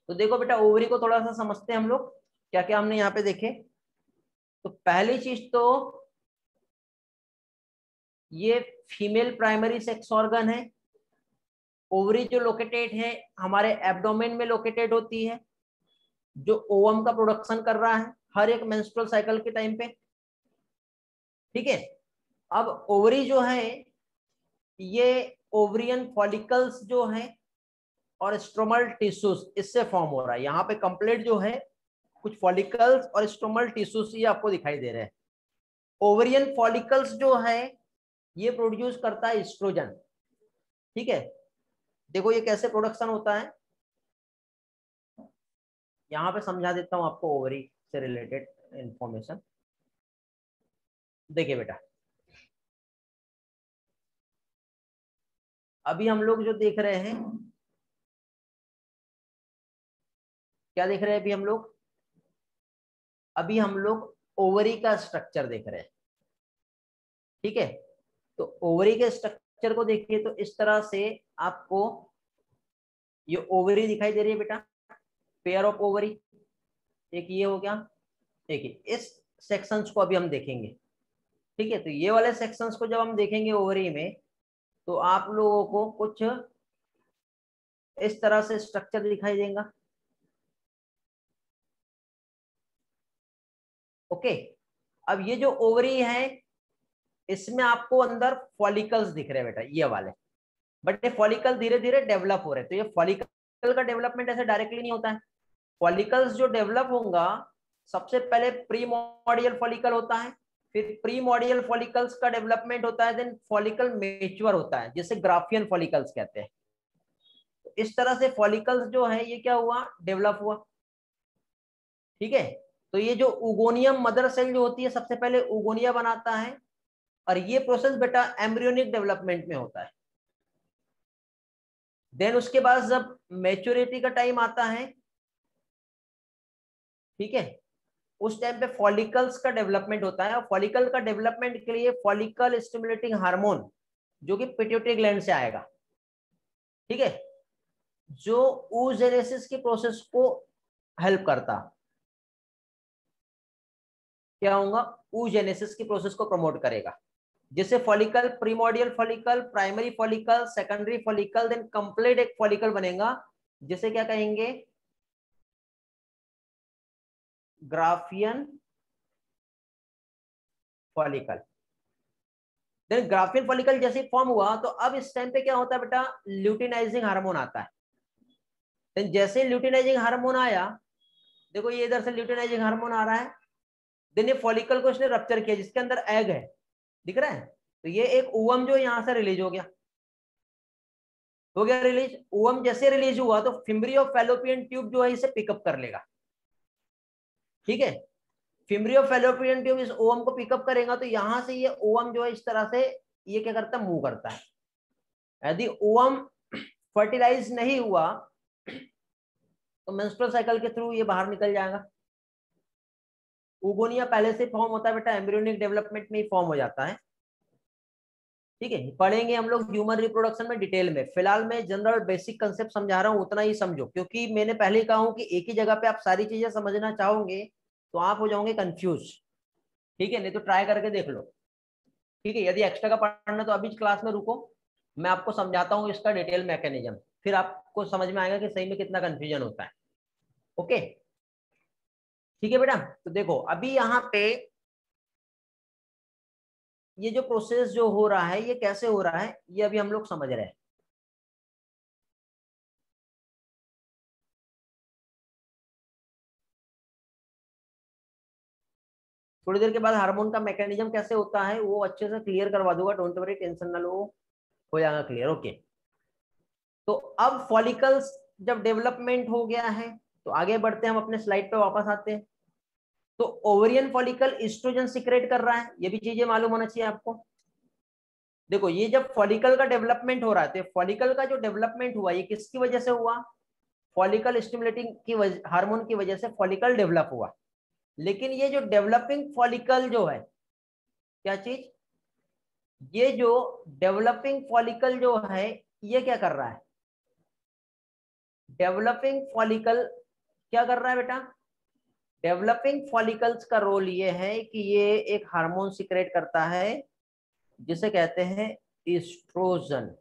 A: तो देखो बेटा, ओवरी को थोड़ा सा समझते हैं हम लोग, क्या क्या हमने यहाँ पे देखे। तो पहली चीज तो ये फीमेल प्राइमरी सेक्स ऑर्गन है। ओवरी जो लोकेटेड है हमारे एब्डोमेन में लोकेटेड होती है, जो ओवम का प्रोडक्शन कर रहा है हर एक मेंस्ट्रुअल साइकिल के टाइम पे, ठीक है। अब ओवरी जो है ये ओवरियन फॉलिकल्स जो है और स्ट्रोमल टिश्यूज इससे फॉर्म हो रहा है। यहाँ पे कंप्लीट जो है कुछ फॉलिकल्स और स्ट्रोमल टिश्यूज ये आपको दिखाई दे रहे हैं। ओवरियन फॉलिकल्स जो है ये प्रोड्यूस करता है एस्ट्रोजन, ठीक है। देखो ये कैसे प्रोडक्शन होता है, यहाँ पे समझा देता हूँ आपको ओवरी से रिलेटेड इंफॉर्मेशन। देखिए बेटा, अभी हम लोग जो देख रहे हैं, क्या देख रहे हैं अभी हम लोग ओवरी का स्ट्रक्चर देख रहे हैं, ठीक है। तो ओवरी के स्ट्रक्चर को देखिए तो इस तरह से आपको ये ओवरी दिखाई दे रही है बेटा, पेयर ऑफ ओवरी। एक ये हो गया, देखिए इस सेक्शंस को अभी हम देखेंगे, ठीक है। तो ये वाले सेक्शंस को जब हम देखेंगे ओवरी में, तो आप लोगों को कुछ इस तरह से स्ट्रक्चर दिखाई देगा, ओके। अब ये जो ओवरी है इसमें आपको अंदर फॉलिकल्स दिख रहे हैं बेटा, ये वाले। बट ये फॉलिकल धीरे धीरे डेवलप हो रहे हैं। तो ये फॉलिकल का डेवलपमेंट ऐसे डायरेक्टली नहीं होता है। फॉलिकल्स जो डेवलप होगा, सबसे पहले प्रीमोडियल फॉलिकल होता है, फिर प्रीमोडियल फॉलिकल्स का डेवलपमेंट होता है, देन फॉलिकल मेच्योर होता है, जिसे ग्राफियन फॉलिकल्स कहते हैं। तो इस तरह से फॉलिकल्स जो है ये क्या हुआ, डेवलप हुआ, ठीक है। तो ये जो उगोनियम मदर सेल जो होती है, सबसे पहले उगोनिया बनाता है, और ये प्रोसेस बेटा एम्ब्रियोनिक डेवलपमेंट में होता है। देन उसके बाद जब मैच्योरिटी का टाइम आता है, ठीक है, उस टाइम पे फॉलिकल्स का डेवलपमेंट होता है। और फॉलिकल का डेवलपमेंट के लिए फॉलिकल स्टिमुलेटिंग हार्मोन जो कि पिट्यूटरी ग्लैंड से आएगा, ठीक है, जो oogenesis की प्रोसेस को हेल्प करता, क्या होगा, oogenesis की प्रोसेस को प्रमोट करेगा, जिससे follicle, primordial follicle, primary follicle, secondary follicle, then complete एक फॉलिकल बनेगा, जिसे क्या कहेंगे, Graafian follicle. Then Graafian follicle जैसे फॉर्म हुआ तो अब इस टाइम पे क्या होता है बेटा, ल्यूटिनाइजिंग हार्मोन आता है। देन जैसे ल्यूटिनाइजिंग हार्मोन आया, देखो ये इधर से ल्यूटिनाइजिंग हार्मोन आ रहा है, देन ये फॉलिकल को इसने रप्चर किया जिसके अंदर एग है, दिख रहा है, तो ये एक ओवम जो यहां से रिलीज हो गया रिलीज। ओवम जैसे रिलीज हुआ तो फिम्ब्रियो फैलोपियन ट्यूब जो है इसे पिकअप कर लेगा, ठीक है। फिम्ब्रियो फैलोपियन ट्यूब इस ओवम को पिकअप करेगा तो यहां से ये ओवम जो है इस तरह से ये क्या करता है, मूव करता है। यदि ओवम फर्टिलाइज नहीं हुआ तो मेंस्ट्रुअल साइकिल के थ्रू ये बाहर निकल जाएगा। ओगोनिया पहले से फॉर्म होता है बेटा, एम्ब्रियोनिक डेवलपमेंट में ही फॉर्म हो जाता है, ठीक है। पढ़ेंगे हम लोग ह्यूमन रिप्रोडक्शन में डिटेल में, फिलहाल मैं जनरल बेसिक कंसेप्ट समझा रहा हूँ, उतना ही समझो, क्योंकि मैंने पहले ही कहा हूं कि एक ही जगह पे आप सारी चीजें समझना चाहोगे तो आप हो जाओगे कंफ्यूज, ठीक है। नहीं तो ट्राई करके देख लो, ठीक है। यदि एक्स्ट्रा का पढ़ना तो अभी क्लास में रुको, मैं आपको समझाता हूँ इसका डिटेल मैकेनिज्म, फिर आपको समझ में आएगा कि सही में कितना कंफ्यूजन होता है। ओके, ठीक है बेटा। तो देखो अभी यहाँ पे ये जो प्रोसेस जो हो रहा है ये कैसे हो रहा है, ये अभी हम लोग समझ रहे हैं। थोड़ी देर के बाद हार्मोन का मैकेनिज्म कैसे होता है वो अच्छे से क्लियर करवा दूंगा, डोंट वरी, टेंशन ना लो, हो जाएगा क्लियर। ओके, तो अब फॉलिकल्स जब डेवलपमेंट हो गया है तो आगे बढ़ते हैं, हम अपने स्लाइड पे वापस आते हैं। तो ओवेरियन फॉलिकल एस्ट्रोजन सिक्रेट कर रहा है, ये भी चीजें मालूम होना चाहिए आपको। देखो ये जब फॉलिकल का डेवलपमेंट हो रहा है तो फॉलिकल का जो डेवलपमेंट हुआ ये किसकी वजह से हुआ, फॉलिकल स्टिमुलेटिंग की हार्मोन की वजह से फॉलिकल डेवलप हुआ। लेकिन ये जो डेवलपिंग फॉलिकल जो है, क्या चीज, ये जो डेवलपिंग फॉलिकल जो है ये क्या कर रहा है, डेवलपिंग फॉलिकल क्या कर रहा है बेटा, डेवलपिंग फॉलिकल्स का रोल ये है कि ये एक हार्मोन सिक्रेट करता है जिसे कहते हैं एस्ट्रोजन।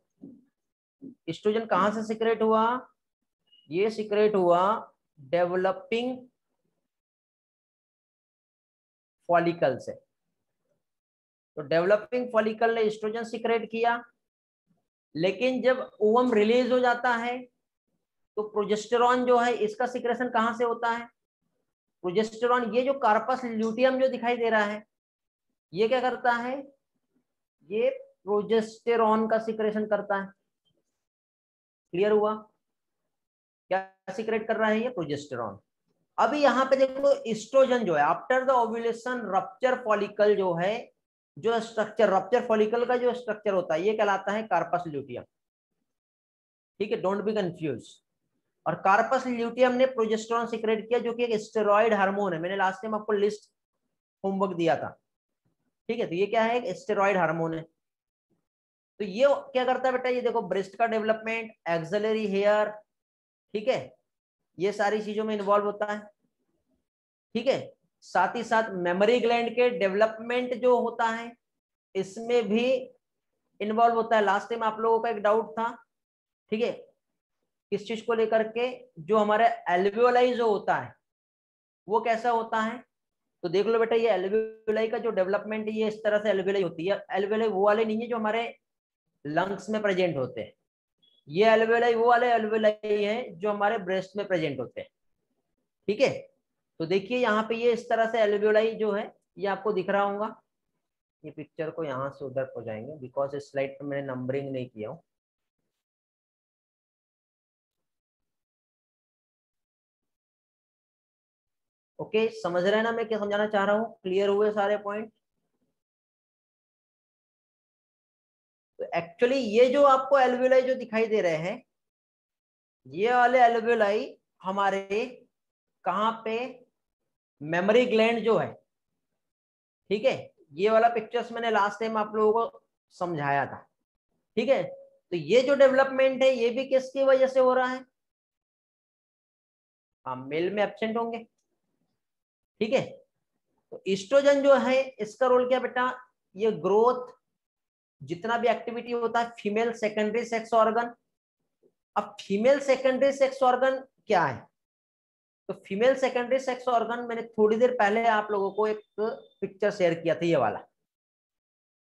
A: एस्ट्रोजन कहां से सिक्रेट हुआ, ये सिक्रेट हुआ डेवलपिंग फॉलिकल से। तो डेवलपिंग फॉलिकल ने एस्ट्रोजन सिक्रेट किया, लेकिन जब ओवम रिलीज हो जाता है तो प्रोजेस्टेरॉन जो है इसका सिक्रेशन कहां से होता है, प्रोजेस्टेरॉन, ये जो कार्पस ल्यूटियम जो दिखाई दे रहा है ये क्या करता है, ये प्रोजेस्टेरॉन का सिक्रेशन करता है। क्लियर हुआ, क्या सिक्रेट कर रहा है ये, प्रोजेस्टेरॉन। अभी यहाँ पे देखो एस्ट्रोजन जो है after the ovulation rupture follicle जो है, जो स्ट्रक्चर रप्चर फॉलिकल का जो स्ट्रक्चर होता है ये कहलाता है कार्पस ल्यूटियम, ठीक है, डोंट बी कंफ्यूज। और कार्पस ल्यूटियम ने प्रोजेस्टेरॉन सिक्रेट किया जो कि एक स्टेरॉइड हार्मोन है, मैंने लास्ट टाइम आपको लिस्ट होमवर्क दिया था, ठीक है। तो ये क्या है, एक स्टेरॉइड हार्मोन है। तो ये क्या करता है बेटा, ये देखो ब्रेस्ट का डेवलपमेंट, एक्सिलरी हेयर, ठीक है, ये सारी चीजों में इन्वॉल्व होता है, ठीक है। साथ ही साथ मेमोरी ग्लैंड के डेवलपमेंट जो होता है इसमें भी इन्वॉल्व होता है। लास्ट टाइम आप लोगों का एक डाउट था, ठीक है, किस चीज को लेकर के, जो हमारे एल्वियोलाई जो होता है वो कैसा होता है। तो देख लो बेटा ये एल्वियोलाई का जो डेवलपमेंट ये इस तरह से एल्वियोलाई होती है। एल्वियोलाई वो वाले नहीं है जो हमारे लंग्स में प्रेजेंट होते हैं, ये एल्वियोलाई वो वाले एल्वियोलाई हैं जो हमारे ब्रेस्ट में प्रेजेंट होते हैं, ठीक है। तो देखिए यहाँ पे ये इस तरह से एल्वियोलाई जो है ये आपको दिख रहा होगा। ये पिक्चर को यहाँ से उधर हो जाएंगे बिकॉज इस स्लाइड पे मैंने नंबरिंग नहीं किया हूँ। ओके, समझ रहे हैं ना मैं क्या समझाना चाह रहा हूँ, क्लियर हुए सारे पॉइंट। तो एक्चुअली ये जो आपको एल्वियोलाई जो दिखाई दे रहे हैं ये वाले एल्वियोलाई हमारे कहाँ पे, मेमोरी ग्लैंड जो है, ठीक है, ये वाला पिक्चर्स मैंने लास्ट टाइम आप लोगों को समझाया था, ठीक है। तो ये जो डेवलपमेंट है ये भी किसकी वजह से हो रहा है, हाँ मेल में एब्सेंट होंगे, ठीक है। तो ईस्ट्रोजन जो है इसका रोल क्या बेटा, ये ग्रोथ, जितना भी एक्टिविटी होता है फीमेल सेकेंडरी सेक्स ऑर्गन। अब फीमेल सेकेंडरी सेक्स ऑर्गन क्या है, तो फीमेल सेकेंडरी सेक्स ऑर्गन, मैंने थोड़ी देर पहले आप लोगों को एक पिक्चर शेयर किया था, ये वाला,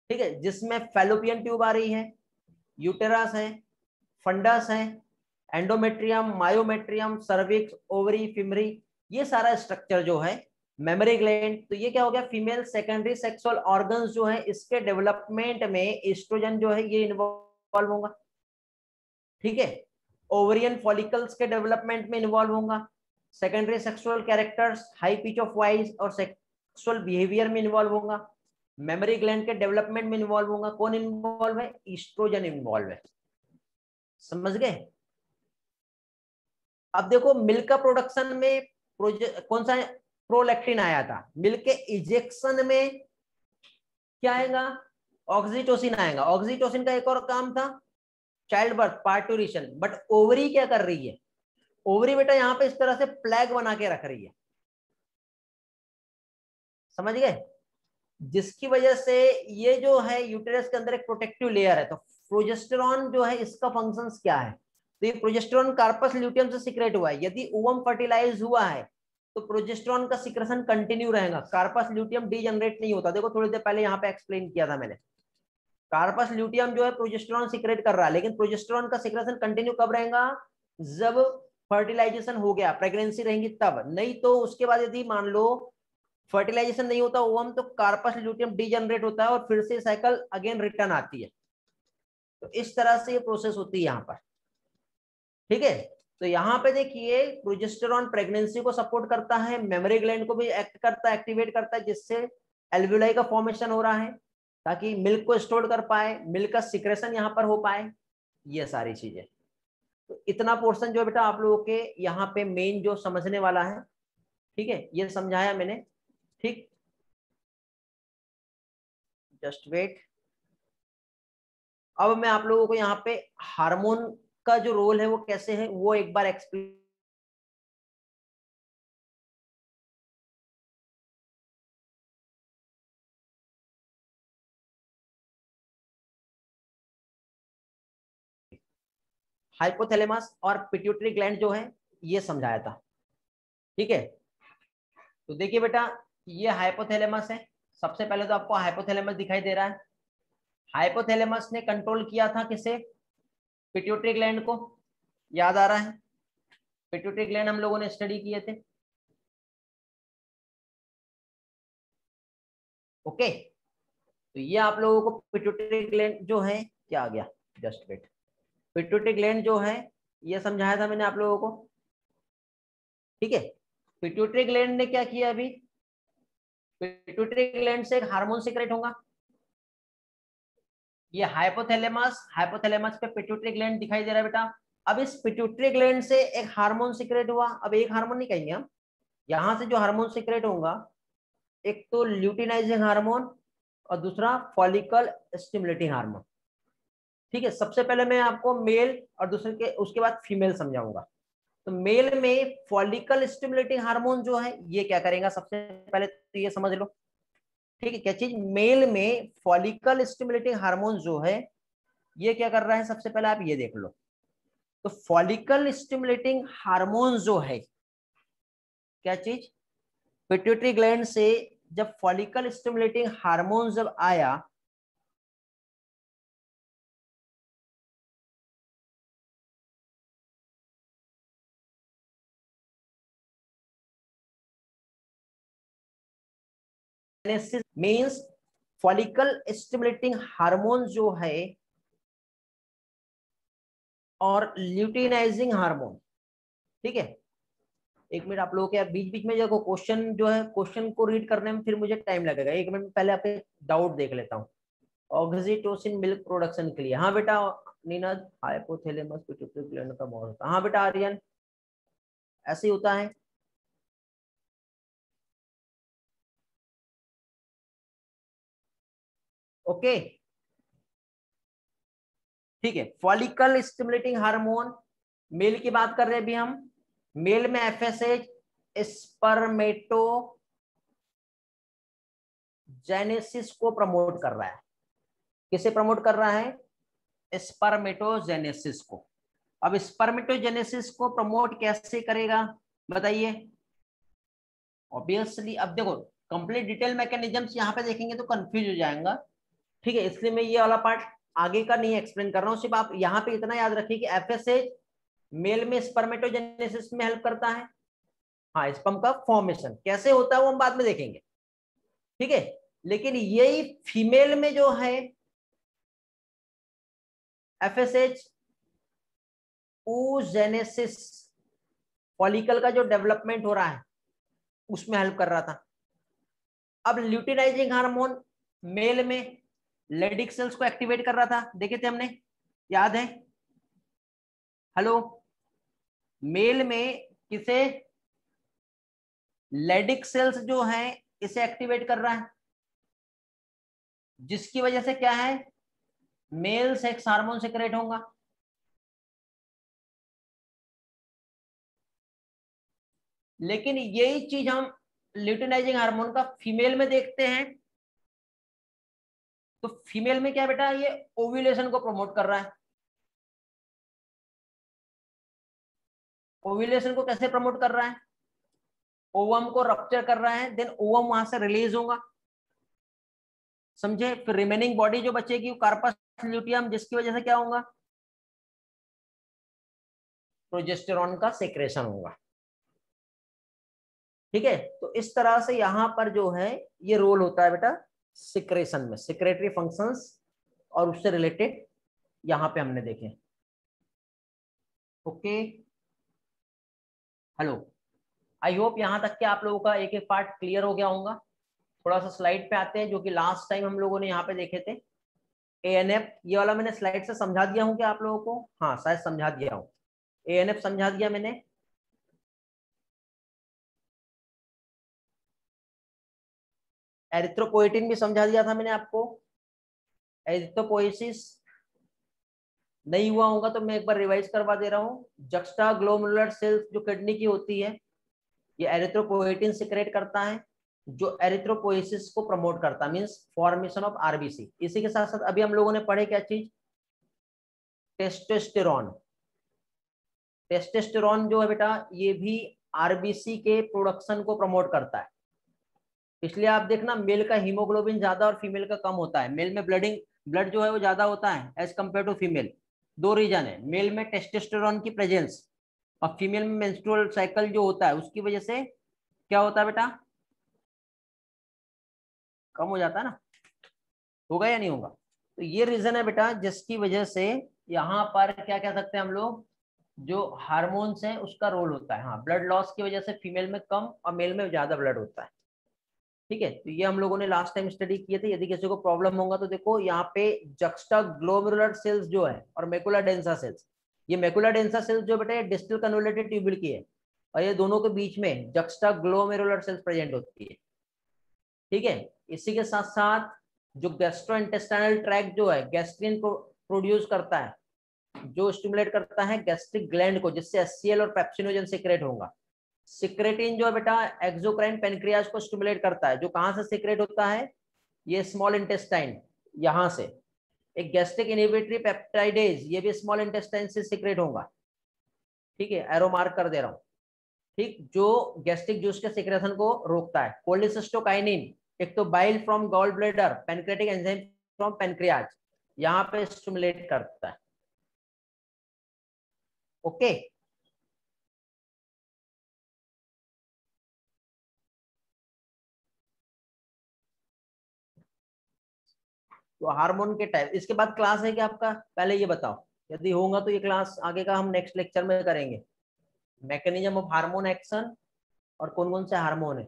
A: ठीक है, जिसमें फैलोपियन ट्यूब आ रही है, यूटेरस है, फंडस है, endometrium, myometrium, cervix, ovary, fimbria, ये सारा स्ट्रक्चर जो है, मेमोरी ग्लैंड। तो ये क्या हो गया, फीमेल सेकेंडरी सेक्सुअल ऑर्गन्स जो है, इसके डेवलपमेंट में एस्ट्रोजन जो है ये इन्वॉल्व होगा, ठीक है। ओवरियन फॉलिकल्स के डेवलपमेंट में इन्वॉल्व होगा, secondary sexual characters, high pitch of voice और सेक्सुअल बिहेवियर में इन्वॉल्व होगा, मेमोरी ग्लैंड के डेवलपमेंट में इन्वॉल्व होगा। कौन इन्वॉल्व है, ईस्ट्रोजन इन्वॉल्व है, समझ गए। अब देखो मिल्क का प्रोडक्शन में कौन सा प्रोलैक्टिन आया था, मिल्क के इजेक्शन में क्या आएगा, ऑक्सीटोसिन आएगा। ऑक्सीटोसिन का एक और काम था चाइल्ड बर्थ, पार्टूरिशन। बट ओवरी क्या कर रही है, ओवरी बेटा यहाँ पे इस तरह से प्लैग बना के रख रही है, समझ गए, जिसकी वजह से ये जो है यूटेरस के अंदर एक प्रोटेक्टिव लेयर है। तो प्रोजेस्टेरॉन जो है इसका फंक्शंस क्या है, तो ये प्रोजेस्टेरॉन कार्पस ल्यूटियम से सिक्रेट हुआ है। यदि ओवम फर्टिलाइज हुआ है तो प्रोजेस्टेरॉन का सिक्रेशन कंटिन्यू रहेगा, कार्पस ल्यूटियम डीजनरेट नहीं होता। देखो थोड़ी देर पहले यहाँ पे एक्सप्लेन किया था मैंने, कार्पस ल्यूटियम जो है प्रोजेस्टेरॉन सिक्रेट कर रहा है, लेकिन प्रोजेस्टेरॉन का सिक्रेशन कंटिन्यू कब रहेगा, जब फर्टिलाइजेशन हो गया, प्रेगनेंसी रहेंगी तब, नहीं तो उसके बाद यदि मान लो फर्टिलाइजेशन नहीं होता ओवम, तो कार्पस ल्यूटियम डीजनरेट होता है और फिर से साइकिल अगेन रिटर्न आती है। तो इस तरह से ये प्रोसेस होती है यहाँ पर, ठीक है। तो यहाँ पे देखिए प्रोजेस्टेरॉन प्रेगनेंसी को सपोर्ट करता है, मेमोरी ग्लैंड को भी एक्ट करता है, एक्टिवेट करता है, जिससे एल्वुलाई का फॉर्मेशन हो रहा है ताकि मिल्क को स्टोर कर पाए, मिल्क का सिक्रेशन यहाँ पर हो पाए, ये सारी चीजें। तो इतना पोर्शन जो है बेटा आप लोगों के यहाँ पे मेन जो समझने वाला है, ठीक है, ये समझाया मैंने, ठीक। जस्ट वेट, अब मैं आप लोगों को यहाँ पे हार्मोन का जो रोल है वो कैसे है वो एक बार एक्सप्लेन। हाइपोथैलेमस और पिट्यूटरी ग्लैंड जो है ये समझाया था, ठीक है। तो देखिए बेटा ये हाइपोथैलेमस है, सबसे पहले तो आपको हाइपोथैलेमस दिखाई दे रहा है। हाइपोथैलेमस ने कंट्रोल किया था किसे, पिट्यूटरी ग्लैंड को, याद आ रहा है, पिट्यूटरी ग्लैंड हम लोगों ने स्टडी किए थे, ओके। तो ये आप लोगों को पिट्यूटरी ग्लैंड जो है क्या आ गया, जस्ट वेट, पिट्यूटरी ग्लैंड जो है ये समझाया था मैंने आप लोगों को, ठीक है। पिट्यूटरी ग्लैंड ने क्या किया, अभी पिट्यूटरी ग्लैंड से एक हार्मोन सीक्रेट होगा, ये हाइपोथैलेमस, हाइपोथैलेमस पे पिट्यूटरी ग्लैंड दिखाई दे रहा है बेटा। अब इस पिट्यूटरी ग्लैंड से एक हार्मोन सीक्रेट हुआ, अब एक हार्मोन नहीं कहेंगे हम, यहां से जो हार्मोन सीक्रेट होगा, एक तो ल्यूटिनाइजिंग हार्मोन और दूसरा फॉलिकल स्टिमुलेटिंग हार्मोन, ठीक है। सबसे पहले मैं आपको मेल और दूसरे के उसके बाद फीमेल समझाऊंगा। तो मेल में फॉलिकल स्टिमुलेटिंग हार्मोन जो है ये क्या करेगा, सबसे पहले तो ये समझ लो, ठीक है। क्या चीज, मेल में फॉलिकल स्टिमुलेटिंग हार्मोन जो है ये क्या कर रहा है, सबसे पहले आप ये देख लो। तो फॉलिकल स्टिमुलेटिंग हार्मोन जो है क्या चीज, पिट्यूटरी ग्लैंड से जब फॉलिकल स्टिमुलेटिंग हार्मोन जब आया, मींस फॉलिकल स्टिमुलेटिंग हार्मोन जो है और ल्यूटिनाइजिंग हार्मोन, ठीक है। एक मिनट आप लोगों के बीच बीच में देखो क्वेश्चन जो है, क्वेश्चन को रीड करने में फिर मुझे टाइम लगेगा, एक मिनट पहले आपके डाउट देख लेता हूँ। ऑक्सीटोसिन मिल्क प्रोडक्शन के लिए, हाँ बेटा नीनज, हाइपोथैलेमस पिट्यूटरी ग्लैंड का बहुत होता है, हाँ बेटा आर्यन ऐसे ही होता है, ओके, ठीक है। फॉलिकल स्टिमुलेटिंग हार्मोन, मेल की बात कर रहे हैं अभी हम, मेल में एफएसएच स्पर्मेटोजेनेसिस को प्रमोट कर रहा है, किसे प्रमोट कर रहा है, स्पर्मेटोजेनेसिस को। अब स्पर्मेटोजेनेसिस को प्रमोट कैसे करेगा, बताइए। ऑब्वियसली अब देखो कंप्लीट डिटेल मैकेनिज्म्स यहाँ पे देखेंगे तो कंफ्यूज हो जाएगा, ठीक है, इसलिए मैं ये वाला पार्ट आगे का नहीं एक्सप्लेन कर रहा हूँ। सिर्फ आप यहाँ पे इतना याद रखिए कि एफएसएच मेल में स्पर्मेटोजेनेसिस में हेल्प करता है। हाँ, स्पर्म का फॉर्मेशन कैसे होता है वो हम बाद में देखेंगे, ठीक है। लेकिन यही फीमेल में जो है एफएसएच oogenesis, फॉलिकल का जो डेवलपमेंट हो रहा है उसमें हेल्प कर रहा था। अब ल्यूटिनाइजिंग हार्मोन मेल में लेडिक सेल्स को एक्टिवेट कर रहा था, देखे थे हमने, याद है? हेलो, मेल में किसे, लेडिक सेल्स जो है इसे एक्टिवेट कर रहा है, जिसकी वजह से क्या है, मेल सेक्स हार्मोन सिक्रेट होगा। लेकिन यही चीज हम ल्यूटिनाइजिंग हार्मोन का फीमेल में देखते हैं, तो फीमेल में क्या बेटा, ये ओव्यूलेशन को प्रमोट कर रहा है। ओव्यूलेशन को कैसे प्रमोट कर रहा है, ओवम को रप्चर कर रहा है, देन ओवम वहां से रिलीज होगा, समझे? फिर रिमेनिंग बॉडी जो बचेगी वो कार्पस ल्यूटियम, जिसकी वजह से क्या होगा, प्रोजेस्टेरॉन का सेक्रेशन होगा, ठीक है। तो इस तरह से यहां पर जो है ये रोल होता है बेटा सिक्रेशन में, सिक्रेटरी फंक्शंस, और उससे रिलेटेड यहां पे हमने देखे। ओके, हेलो, आई होप यहां तक के आप लोगों का एक एक पार्ट क्लियर हो गया होगा। थोड़ा सा स्लाइड पे आते हैं जो कि लास्ट टाइम हम लोगों ने यहाँ पे देखे थे। एएनएफ ये वाला मैंने स्लाइड से समझा दिया हूँ क्या आप लोगों को? हाँ, शायद समझा दिया हूँ। एएनएफ समझा दिया मैंने। एरिथ्रोपोएटिन भी समझा दिया था मैंने आपको। एरिथ्रोपोएसिस नहीं हुआ होगा तो मैं एक बार रिवाइज करवा दे रहा हूँ। जक्स्टा ग्लोमेरुलर सेल्स जो किडनी की होती है, ये एरिथ्रोपोएटिन सिक्रेट करता है, जो एरिथ्रोपोएसिस को प्रमोट करता है, मींस फॉर्मेशन ऑफ आरबीसी। इसी के साथ साथ अभी हम लोगों ने पढ़े क्या चीज, टेस्टोस्टेरॉन। टेस्टोस्टेरॉन जो है बेटा ये भी आरबीसी के प्रोडक्शन को प्रमोट करता है। इसलिए आप देखना मेल का हीमोग्लोबिन ज्यादा और फीमेल का कम होता है। मेल में ब्लड जो है वो ज्यादा होता है एज कम्पेयर टू फीमेल। दो रीजन है, मेल में टेस्टोस्टेरॉन की प्रेजेंस और फीमेल में मेंस्ट्रुअल साइकिल जो होता है उसकी वजह से क्या होता है बेटा, कम हो जाता है ना। होगा या नहीं होगा? तो ये रीजन है बेटा जिसकी वजह से यहाँ पर क्या कह सकते हैं हम लोग, जो हार्मोन्स है उसका रोल होता है। हाँ, ब्लड लॉस की वजह से फीमेल में कम और मेल में ज्यादा ब्लड होता है, ठीक है। तो ये हम लोगों ने लास्ट टाइम स्टडी किए थे। यदि किसी को प्रॉब्लम होगा तो देखो यहाँ पे जक्स्टा ग्लोमेरुलर सेल्स जो है और मैकुला डेंसा सेल्स, ये मैकुला डेंसा सेल्स जो बेटा ये डिस्टल कन्वोल्यूटेड ट्यूब्यूल की है, और ये दोनों के बीच में जक्स्टा ग्लोमेरुलर सेल्स प्रेजेंट होती है, ठीक है। इसी के साथ साथ जो गैस्ट्रोइंटेस्टाइनल ट्रैक्ट जो है गैस्ट्रिन प्रोड्यूस करता है, जो स्टिमुलेट करता है गैस्ट्रिक ग्लैंड को, जिससे एचसीएल और पेप्सिनोजन सिक्रेट होगा। सिक्रेटिन जो है बेटा एक्सोक्राइन पेनक्रियाज को स्टिमुलेट करता है, जो कहां से सिक्रेट होता है, ये स्मॉल इंटेस्टाइन, यहां से। एक गैस्ट्रिक इनहिबिटरी पेप्टाइडेज ये भी स्मॉल इंटेस्टाइन से सिक्रेट होगा, ठीक है, एरो मार्क कर दे रहा हूं, ठीक, जो गैस्ट्रिक जूस के सिक्रेशन को रोकता है। कोलिसिस्टोकाइनिन एक तो bile from gall bladder, pancreatic enzyme from pancreas, यहाँ पे स्टिमुलेट करता है, ओके। तो हार्मोन के टाइप, इसके बाद क्लास है क्या आपका, पहले ये बताओ। यदि होगा तो ये क्लास आगे का हम नेक्स्ट लेक्चर में करेंगे। मैकेनिज्म ऑफ हार्मोन एक्शन और कौन कौन से हार्मोन है।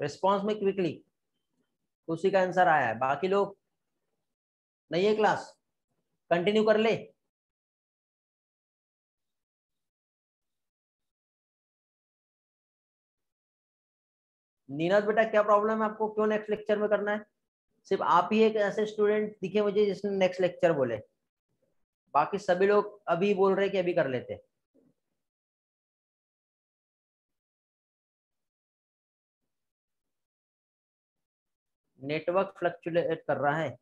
A: रिस्पॉन्स में क्विकली, उसी का आंसर आया है। बाकी लोग नहीं है क्लास, कंटिन्यू कर ले। नीरज बेटा क्या प्रॉब्लम है आपको, क्यों नेक्स्ट लेक्चर में करना है? सिर्फ आप ही एक ऐसे स्टूडेंट दिखे मुझे जिसने नेक्स्ट लेक्चर बोले, बाकी सभी लोग अभी बोल रहे कि अभी कर लेते। नेटवर्क फ्लक्चुएट कर रहा है।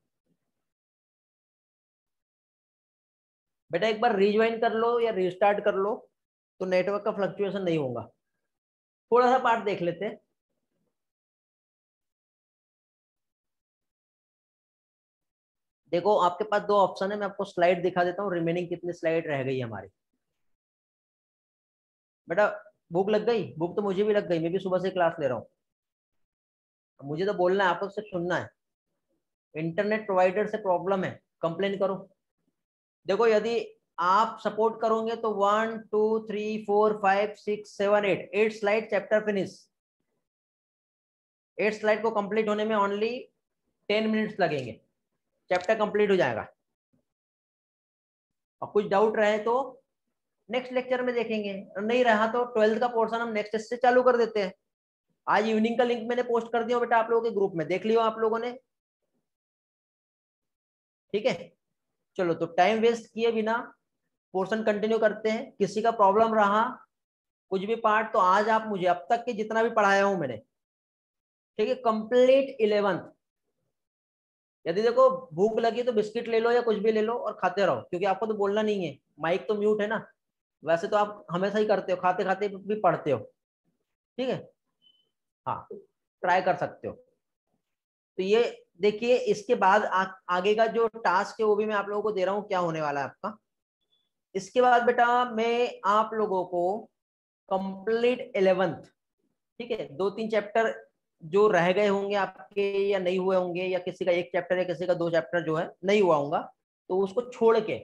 A: बेटा एक बार रिज्वाइन कर लो या रिस्टार्ट कर लो तो नेटवर्क का फ्लक्चुएशन नहीं होगा। थोड़ा सा पार्ट देख लेते हैं। देखो आपके पास दो ऑप्शन है, मैं आपको स्लाइड दिखा देता हूँ, रिमेनिंग कितनी स्लाइड रह गई हमारी। बेटा भूख लग गई? भूख तो मुझे भी लग गई, मैं भी सुबह से क्लास ले रहा हूँ। मुझे तो बोलना है, आपको सिर्फ सुनना है। इंटरनेट प्रोवाइडर से प्रॉब्लम है, कंप्लेन करो। देखो यदि आप सपोर्ट करोगे तो 1 2 3 4 5 6 7 8 स्लाइड चैप्टर फिनिश। 8 स्लाइड को कंप्लीट होने में ओनली 10 मिनट्स लगेंगे, चैप्टर कंप्लीट हो जाएगा। और कुछ डाउट रहे तो नेक्स्ट लेक्चर में देखेंगे, और नहीं रहा तो 12th का पोर्शन हम नेक्स्ट से चालू कर देते हैं। आज इवनिंग का लिंक मैंने पोस्ट कर दिया बेटा आप लोगों के ग्रुप में, देख लियो आप लोगों ने। ठीक है, चलो तो टाइम वेस्ट किए बिना पोर्शन कंटिन्यू करते हैं। किसी का प्रॉब्लम रहा कुछ भी पार्ट तो आज आप मुझे अब तक के जितना भी पढ़ाया हूं मैंने, ठीक है, कंप्लीट 11th। यदि देखो भूख लगी तो बिस्किट ले लो या कुछ भी ले लो और खाते रहो, क्योंकि आपको तो बोलना नहीं है, माइक तो म्यूट है ना। वैसे तो आप हमेशा ही करते हो, खाते खाते भी पढ़ते हो। ठीक है, हाँ ट्राई कर सकते हो। तो ये देखिए, इसके बाद आगे का जो टास्क है वो भी मैं आप लोगों को दे रहा हूँ, क्या होने वाला है आपका। इसके बाद बेटा मैं आप लोगों को कंप्लीट 11th, ठीक है, 2-3 चैप्टर जो रह गए होंगे आपके या नहीं हुए होंगे, या किसी का एक चैप्टर या किसी का 2 चैप्टर जो है नहीं हुआ होगा, तो उसको छोड़ के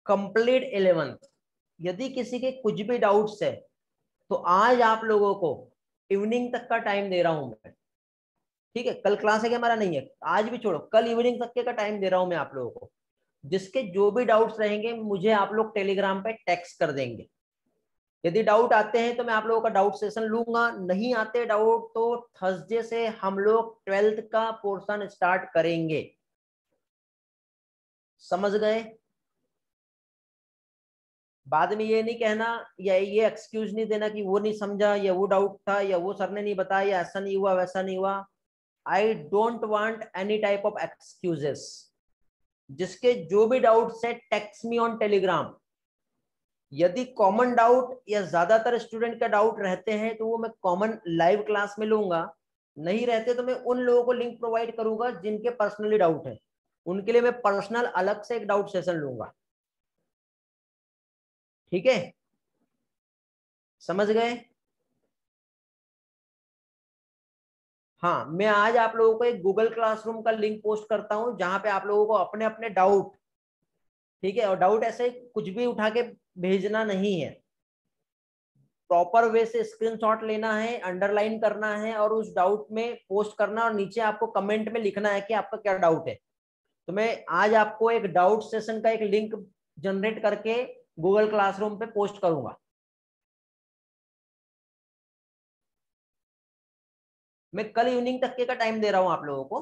A: कंप्लीट 11th। यदि किसी के कुछ भी डाउट्स है तो आज आप लोगों को इवनिंग तक का टाइम दे रहा हूं मैं। ठीक है, कल क्लास है कि हमारा नहीं है, आज भी छोड़ो, कल इवनिंग तक के का टाइम दे रहा हूं मैं आप लोगों को। जिसके जो भी डाउट्स रहेंगे मुझे आप लोग टेलीग्राम पे टेक्स्ट कर देंगे। यदि डाउट आते हैं तो मैं आप लोगों का डाउट सेशन लूंगा, नहीं आते डाउट तो थर्सडे से हम लोग 12th का पोर्शन स्टार्ट करेंगे। समझ गए? बाद में ये नहीं कहना या ये एक्सक्यूज नहीं देना कि वो नहीं समझा या वो डाउट था या वो सर ने नहीं बताया या ऐसा नहीं हुआ वैसा नहीं हुआ। I don't want any type of excuses. जिसके जो भी डाउट है टेक्स्ट मी ऑन टेलीग्राम। यदि कॉमन डाउट या ज्यादातर स्टूडेंट का डाउट रहते हैं तो वो मैं कॉमन लाइव क्लास में लूंगा, नहीं रहते तो मैं उन लोगों को लिंक प्रोवाइड करूंगा जिनके पर्सनली डाउट है, उनके लिए मैं पर्सनल अलग से एक डाउट सेशन लूंगा। ठीक है, समझ गए? हाँ, मैं आज आप लोगों को एक गूगल क्लासरूम का लिंक पोस्ट करता हूं जहां पे आप लोगों को अपने अपने डाउट, ठीक है, और डाउट ऐसे कुछ भी उठा के भेजना नहीं है, प्रॉपर वे से स्क्रीनशॉट लेना है, अंडरलाइन करना है और उस डाउट में पोस्ट करना, और नीचे आपको कमेंट में लिखना है कि आपका क्या डाउट है। तो मैं आज आपको एक डाउट सेशन का एक लिंक जनरेट करके गूगल क्लासरूम पे पोस्ट करूंगा। मैं कल इवनिंग तक के का टाइम दे रहा हूं आप लोगों को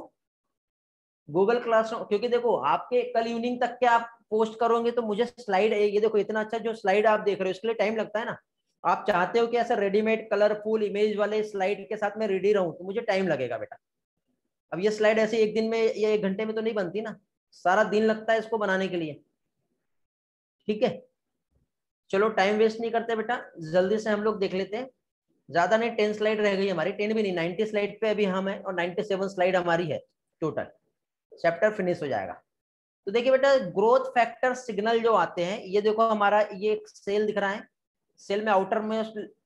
A: गूगल क्लासरूम, क्योंकि देखो आपके कल इवनिंग तक के आप पोस्ट करोगे तो मुझे स्लाइड, ये देखो इतना अच्छा जो स्लाइड आप देख रहे हो इसके लिए टाइम लगता है ना। आप चाहते हो कि ऐसा रेडीमेड कलरफुल इमेज वाले स्लाइड के साथ मैं रेडी रहूं तो मुझे टाइम लगेगा बेटा। अब ये स्लाइड ऐसे एक दिन में या एक घंटे में तो नहीं बनती ना, सारा दिन लगता है इसको बनाने के लिए। ठीक है, चलो टाइम वेस्ट नहीं करते बेटा, जल्दी से हम लोग देख लेते हैं। ज्यादा नहीं, 10 स्लाइड रह गई हमारी, 10 भी नहीं, 90 स्लाइड पे अभी हम है और 97 स्लाइड हमारी है टोटल, चैप्टर फिनिश हो जाएगा। तो देखिए बेटा, ग्रोथ फैक्टर सिग्नल जो आते हैं, ये देखो हमारा ये एक सेल दिख रहा है, सेल में आउटर में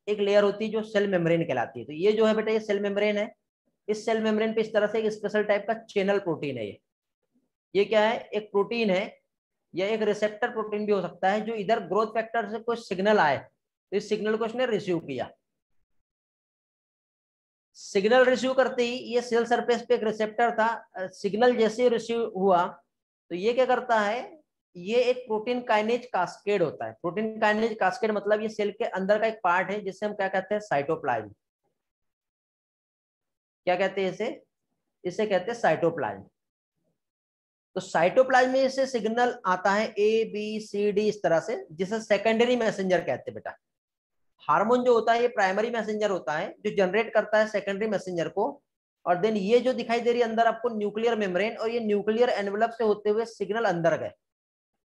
A: एक लेयर होती है जो सेल मेम्ब्रेन कहलाती है। तो ये जो है बेटा ये सेल मेम्ब्रेन है। इस सेल मेम्ब्रेन पे इस तरह से एक स्पेशल टाइप का चैनल प्रोटीन है। ये क्या है? एक प्रोटीन है, या एक रिसेप्टर प्रोटीन भी हो सकता है, जो इधर ग्रोथ फैक्टर से कोई सिग्नल आए तो इस सिग्नल को इसने रिसीव किया। सिग्नल रिसीव करते ही ये सेल सरफेस पे एक रिसेप्टर था, सिग्नल जैसे ही रिसीव हुआ तो ये क्या करता है, ये एक प्रोटीन काइनेज कास्केड होता है। प्रोटीन काइनेज कास्केड मतलब ये सेल के अंदर का एक पार्ट है जिससे हम क्या कहते हैं, साइटोप्लाज्म। क्या कहते हैं इसे? इसे कहते हैं साइटोप्लाज्म। तो साइटोप्लाज्म में से सिग्नल आता है ABCD इस तरह से, जिसे सेकेंडरी मैसेंजर कहते हैं बेटा। हार्मोन जो होता है ये प्राइमरी मैसेंजर होता है जो जनरेट करता है सेकेंडरी मैसेंजर को। और देन ये जो दिखाई दे रही है अंदर आपको न्यूक्लियर मेम्ब्रेन, और ये न्यूक्लियर एनवेलप से होते हुए सिग्नल अंदर गए।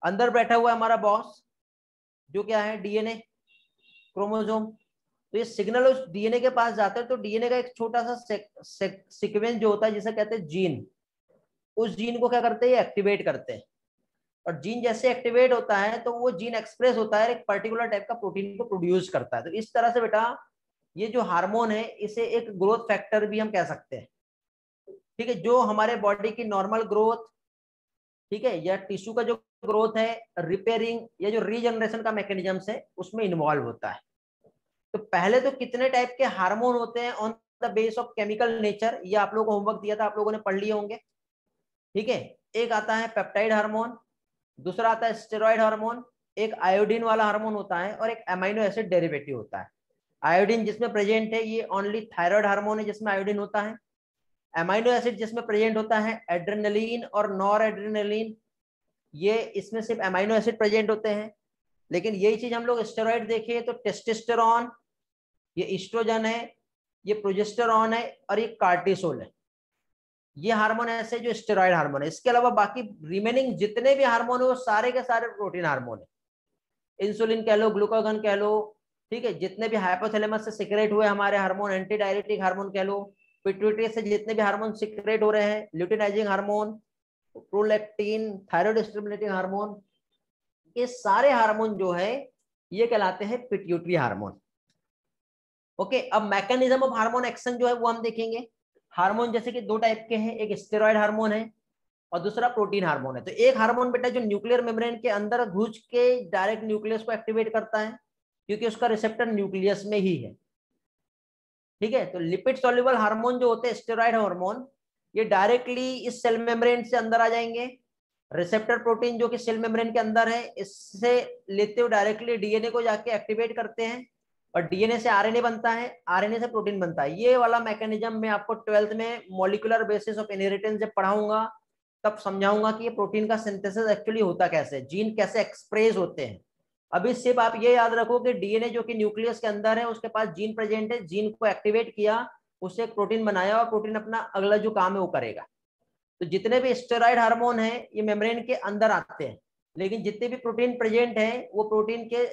A: अंदर बैठा हुआ है हमारा बॉस, जो क्या है डीएनए क्रोमोसोम। तो ये सिग्नल उस डीएनए के पास जाता है, तो डीएनए का एक छोटा सा सीक्वेंस जो होता है जिसे कहते हैं जीन, उस जीन को क्या करते हैं एक्टिवेट करते हैं। और जीन जैसे एक्टिवेट होता है तो वो जीन एक्सप्रेस होता है, एक पर्टिकुलर टाइप का प्रोटीन को प्रोड्यूस करता है। तो इस तरह से बेटा ये जो हार्मोन है इसे एक ग्रोथ फैक्टर भी हम कह सकते हैं, ठीक है, जो हमारे बॉडी की नॉर्मल ग्रोथ, ठीक है, या टिश्यू का जो ग्रोथ है, रिपेयरिंग या जो रीजनरेशन का मैकेनिज्म है उसमें इन्वॉल्व होता है। तो पहले तो कितने टाइप के हार्मोन होते हैं on the base of chemical nature, ये आप लोगों को होमवर्क दिया था, आप लोगों ने पढ़ लिए होंगे, ठीक है। एक आता है पेप्टाइड हार्मोन, दूसरा आता है स्टेरॉइड हार्मोन, एक आयोडीन वाला हार्मोन होता है, और एक अमीनो एसिड डेरिवेटिव होता है। आयोडीन जिसमें प्रेजेंट है ये ओनली थायराइड हार्मोन है जिसमें आयोडीन होता है। अमीनो एसिड जिसमें प्रेजेंट होता है एड्रेनलिन और नॉर एड्रेनलिन, ये इसमें सिर्फ अमीनो एसिड प्रेजेंट होते हैं। लेकिन यही चीज हम लोग स्टेरॉइड देखें तो टेस्टोस्टेरोन, ये इस्ट्रोजन है, ये प्रोजेस्टेरॉन है, और ये कार्टिसोल है। ये हार्मोन ऐसे जो स्टेरॉइड हार्मोन है। इसके अलावा बाकी रिमेनिंग जितने भी हार्मोन है वो सारे के सारे प्रोटीन हार्मोन है। इंसुलिन कह लो, ग्लूकागन कह लो, ठीक है, जितने भी हाइपोथैलेमस से सिक्रेट हुए हमारे हार्मोन, एंटी डायरेटिक हार्मोन कह लो, पिट्यूटरी से जितने भी हार्मोन सिक्रेट हो रहे हैं, luteinizing hormone, prolactin, thyroid stimulating hormone, ये सारे हार्मोन जो है ये कहलाते हैं पिट्यूटरी हार्मोन। ओके, अब मैकेनिज्म ऑफ हार्मोन एक्शन जो है वो हम देखेंगे। हार्मोन जैसे कि दो टाइप के हैं, एक स्टेरॉइड हार्मोन है और दूसरा प्रोटीन हार्मोन है। तो एक हार्मोन बेटा जो न्यूक्लियर मेम्ब्रेन के अंदर घुस के डायरेक्ट न्यूक्लियस को एक्टिवेट करता है, क्योंकि उसका रिसेप्टर न्यूक्लियस में ही है, ठीक है। तो लिपिड सॉल्युबल हार्मोन जो होते हैं स्टेरॉइड हार्मोन, ये डायरेक्टली इस सेल मेम्ब्रेन से अंदर आ जाएंगे। रिसेप्टर प्रोटीन जो कि सेल मेम्ब्रेन के अंदर है, इससे लेते हुए डायरेक्टली डीएनए को जाके एक्टिवेट करते हैं, और डीएनए से आरएनए बनता है, आरएनए से प्रोटीन बनता है। ये वाला मैकेनिज्म मैं आपको 12th में मॉलिक्यूलर बेसिस ऑफ इनहेरिटेंस जब पढ़ाऊंगा तब समझाऊंगा कि ये प्रोटीन का सिंथेसिस एक्चुअली होता कैसे, जीन कैसे एक्सप्रेस होते हैं। अभी सिर्फ आप ये याद रखो कि डीएनए जो कि न्यूक्लियस के अंदर है उसके पास जीन प्रेजेंट है, जीन को एक्टिवेट किया, उससे एक प्रोटीन बनाया, और प्रोटीन अपना अगला जो काम है वो करेगा। तो जितने भी स्टेरॉइड हार्मोन है ये मेम्ब्रेन के अंदर आते हैं, लेकिन जितने भी प्रोटीन प्रेजेंट है वो प्रोटीन के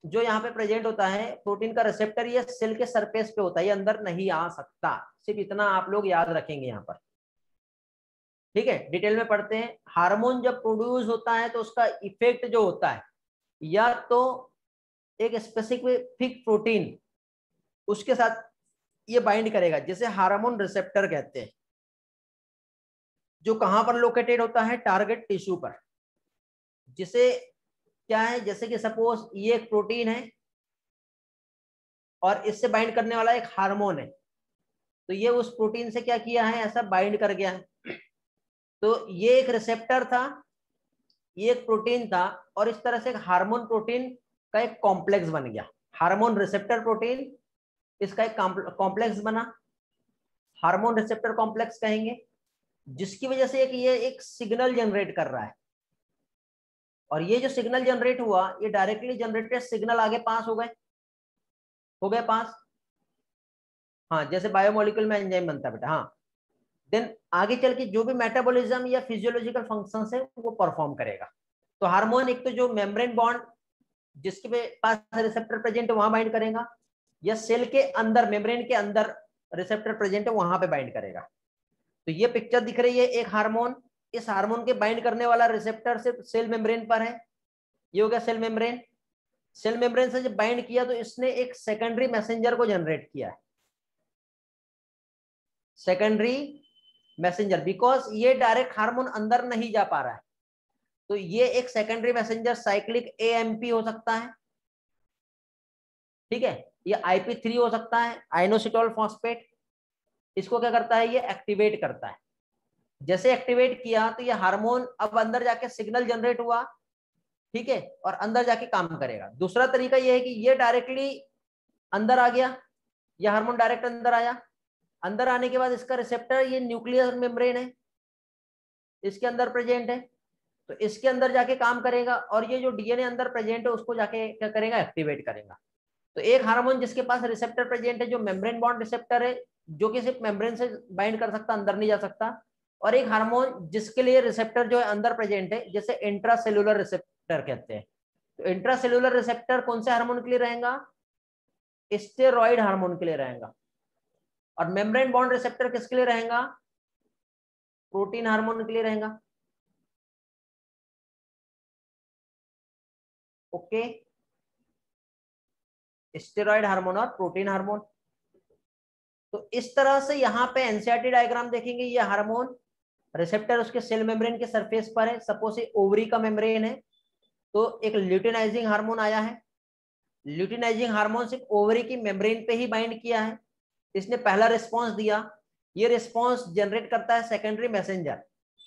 A: जो यहाँ पे प्रेजेंट होता है, प्रोटीन का रिसेप्टर ये सेल के सरफेस पे होता है, ये अंदर नहीं आ सकता। सिर्फ इतना आप लोग याद रखेंगे यहाँ पर, ठीक है। डिटेल में पढ़ते हैं। हार्मोन जब प्रोड्यूस होता है तो उसका इफेक्ट जो होता है, या तो एक स्पेसिफिक प्रोटीन उसके साथ ये बाइंड करेगा, जिसे हार्मोन रिसेप्टर कहते हैं, जो कहां पर लोकेटेड होता है, टारगेट टिश्यू पर। जिसे क्या है, जैसे कि सपोज ये एक प्रोटीन है और इससे बाइंड करने वाला एक हार्मोन है, तो ये उस प्रोटीन से क्या किया है, ऐसा बाइंड कर गया है। तो ये एक रिसेप्टर था, ये एक प्रोटीन था, और इस तरह से एक हार्मोन प्रोटीन का एक कॉम्प्लेक्स बन गया। हार्मोन रिसेप्टर प्रोटीन, इसका एक कॉम्प्लेक्स बना, हार्मोन रिसेप्टर कॉम्प्लेक्स कहेंगे, जिसकी वजह से ये एक सिग्नल जनरेट कर रहा है। और ये जो सिग्नल जनरेट हुआ, ये डायरेक्टली जनरेटेड सिग्नल आगे पास हो गए पास, हाँ, जैसे बायोमोलिक्यूल में एंजाइम बनता है बेटा, हाँ। देन आगे चल के जो भी मेटाबॉलिज्म या फिजियोलॉजिकल फंक्शंस है वो परफॉर्म करेगा। तो हार्मोन एक तो जो मेम्ब्रेन बॉन्ड जिसके पास रिसेप्टर प्रेजेंट है वहां बाइंड करेगा, या सेल के अंदर मेम्ब्रेन के अंदर रिसेप्टर प्रेजेंट है वहां पे बाइंड करेगा। तो ये पिक्चर दिख रही है एक हार्मोन, इस हार्मोन के बाइंड करने वाला रिसेप्टर सिर्फ सेल मेम्ब्रेन पर है, ये हो गया सेल मेम्ब्रेन। सेल मेम्ब्रेन से जब बाइंड किया तो इसने एक सेकेंडरी मैसेंजर को जनरेट किया है, सेकेंडरी मैसेंजर, बिकॉज ये डायरेक्ट हार्मोन अंदर नहीं जा पा रहा है, तो ये एक सेकेंडरी मैसेंजर साइक्लिक एएमपी हो सकता है, ठीक है, ये IP3 हो सकता है, आइनोसिटोल फॉस्फेट। इसको क्या करता है, ये एक्टिवेट करता है। जैसे एक्टिवेट किया तो ये हार्मोन अब अंदर जाके सिग्नल जनरेट हुआ, ठीक है, और अंदर जाके काम करेगा। दूसरा तरीका ये है कि ये डायरेक्टली अंदर आ गया, ये हार्मोन डायरेक्ट अंदर आया, अंदर आने के बाद इसका रिसेप्टर ये न्यूक्लियर मेम्ब्रेन है, इसके अंदर प्रेजेंट है, तो इसके अंदर जाके काम करेगा, और ये जो डीएनए अंदर प्रेजेंट है उसको जाके क्या करेगा, एक्टिवेट करेगा। तो एक हार्मोन जिसके पास रिसेप्टर प्रेजेंट है जो मेम्ब्रेन बॉन्ड रिसेप्टर है, जो कि सिर्फ मेम्ब्रेन से बाइंड कर सकता, अंदर नहीं जा सकता, और एक हार्मोन जिसके लिए रिसेप्टर जो है अंदर प्रेजेंट है, जैसे इंट्रासेल्युलर रिसेप्टर कहते हैं। तो इंट्रासेल्युलर रिसेप्टर कौन से हार्मोन के लिए रहेगा? स्टेरॉइड हार्मोन के लिए रहेगा। और मेम्ब्रेन बॉन्ड रिसेप्टर किसके लिए रहेगा? प्रोटीन हार्मोन के लिए रहेगा। ओके, स्टेरॉइड हार्मोन और प्रोटीन हार्मोन। तो इस तरह से यहाँ पे एनसीईआरटी डायग्राम देखेंगे, ये हार्मोन रिसेप्टर उसके सेल मेम्ब्रेन के सरफेस पर है। सपोज ये ओवरी का मेम्ब्रेन है, तो एक ल्यूटिनाइजिंग हार्मोन आया है। ल्यूटिनाइजिंग हार्मोन सिर्फ ओवरी की मेम्ब्रेन पे ही बाइंड किया है, इसने पहला रिस्पॉन्स दिया। ये रिस्पॉन्स जनरेट करता है सेकेंडरी मैसेंजर,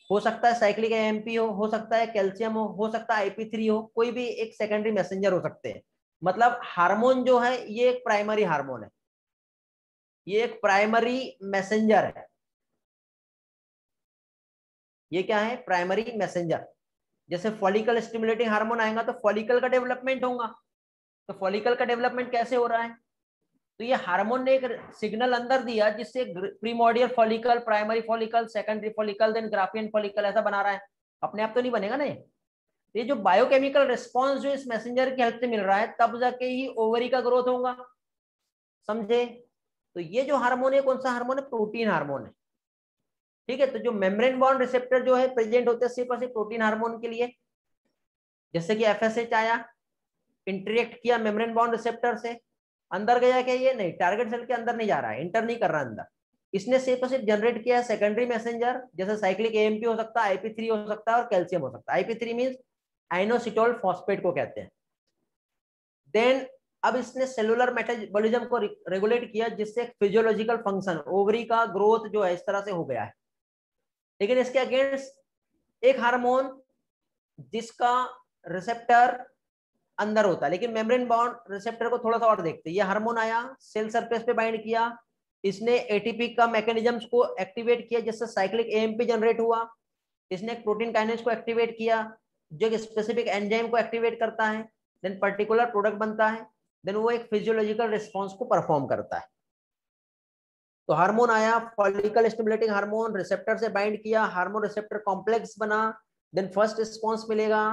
A: हो सकता है साइक्लिक एएमपी हो सकता है कैल्शियम हो सकता है IP3 हो, कोई भी एक सेकेंडरी मैसेंजर हो सकते हैं। मतलब हार्मोन जो है ये एक प्राइमरी हार्मोन है, ये एक प्राइमरी मैसेंजर है। ये क्या है? Primary messenger. जैसे फॉलिकल स्टिमुलेटिंग हार्मोन आएगा तो फॉलिकल का डेवलपमेंट होगा। तो फॉलिकल का डेवलपमेंट कैसे हो रहा है? तो ये हार्मोन ने एक सिग्नल अंदर दिया जिससे primordial follicle, primary follicle, secondary follicle, then Graafian follicle ऐसा बना रहा है। अपने आप तो नहीं बनेगा ना ये जो बायोकेमिकल रिस्पॉन्स जो इस मैसेंजर की हेल्प से मिल रहा है, तब जाके ही ओवरी का ग्रोथ होगा। समझे? तो ये जो हार्मोन है कौन सा हार्मोन है? प्रोटीन हार्मोन है। ठीक है, तो जो मेम्ब्रेन बॉन्ड रिसेप्टर जो है प्रेजेंट होते हैं सिर्फ और सिर्फ प्रोटीन हार्मोन के लिए। जैसे कि FSH आया, इंटरेक्ट किया मेम्ब्रेन बॉन्ड रिसेप्टर से, अंदर गया क्या? ये नहीं, टारगेट सेल के अंदर नहीं जा रहा है, इंटर नहीं कर रहा अंदर। इसने सिर्फ और सिर्फ जनरेट किया है सेकेंडरी मैसेंजर, जैसे साइक्लिक एएमपी हो सकता है, IP3 हो सकता है और कैल्शियम हो सकता है। IP3 मींस आइनोसिटोल फॉस्फेट को कहते हैं। देन अब इसने सेलुलर मेटाबॉलिज्म को रेगुलेट किया, जिससे एक फिजियोलॉजिकल फंक्शन ओवरी का ग्रोथ जो है इस तरह से हो गया है। लेकिन इसके अगेंस्ट एक हार्मोन जिसका रिसेप्टर अंदर होता है, लेकिन मेम्ब्रेन बॉन्ड रिसेप्टर को थोड़ा सा और देखते हैं। ये हार्मोन आया, सेल सरफेस पे बाइंड किया, इसने एटीपी का मैकेनिज्म्स को एक्टिवेट किया, जिससे साइक्लिक एएमपी जनरेट हुआ। इसने एक प्रोटीन काइनेज को एक्टिवेट किया जो एक स्पेसिफिक एंजाइम को एक्टिवेट करता है, देन पर्टिकुलर प्रोडक्ट बनता है, देन वो एक फिजियोलॉजिकल रिस्पॉन्स को परफॉर्म करता है। तो हार्मोन आया, फॉलिकल स्टिमुलेटिंग हार्मोन, रिसेप्टर से बाइंड किया, हार्मोन रिसेप्टर कॉम्प्लेक्स बना, देन फर्स्ट रिस्पॉन्स मिलेगा,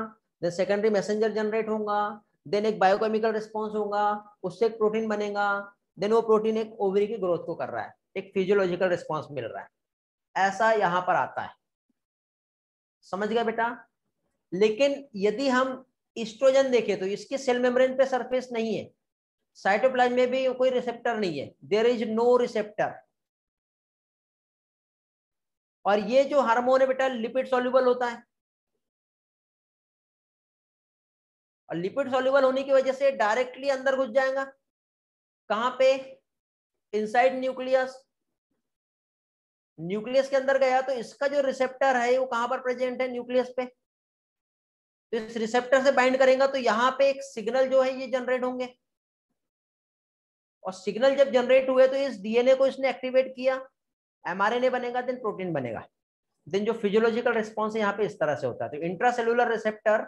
A: देन सेकेंडरी मैसेंजर जनरेट होगा, देन एक बायोकेमिकल रिस्पॉन्स होगा, उससे एक प्रोटीन बनेगा, देन वो प्रोटीन एक ओवरी की ग्रोथ को कर रहा है, एक फिजियोलॉजिकल रिस्पॉन्स मिल रहा है। ऐसा यहां पर आता है। समझ गया बेटा? लेकिन यदि हम ईस्ट्रोजन देखें तो इसके सेल मेम्ब्रेन पे सरफेस नहीं है, साइटोप्लाज्म में भी कोई रिसेप्टर नहीं है, देयर इज नो रिसेप्टर। और ये जो हार्मोन है बेटा लिपिड सॉल्युबल होता है, और लिपिड सॉल्युबल होने की वजह से डायरेक्टली अंदर घुस जाएगा। कहां पे? Inside nucleus. न्यूक्लियस के अंदर गया तो इसका जो रिसेप्टर है वो कहां पर प्रेजेंट है? न्यूक्लियस पे। तो इस रिसेप्टर से बाइंड करेगा तो यहाँ पे एक सिग्नल जो है ये जनरेट होंगे, और सिग्नल जब जनरेट हुए तो इस डीएनए को इसने एक्टिवेट किया, mRNA बनेगा, देन प्रोटीन बनेगा। देन जो फिजियोलॉजिकल रिस्पॉन्स है यहाँ पे इस तरह से होता है। तो इंट्रासेल्युलर रिसेप्टर,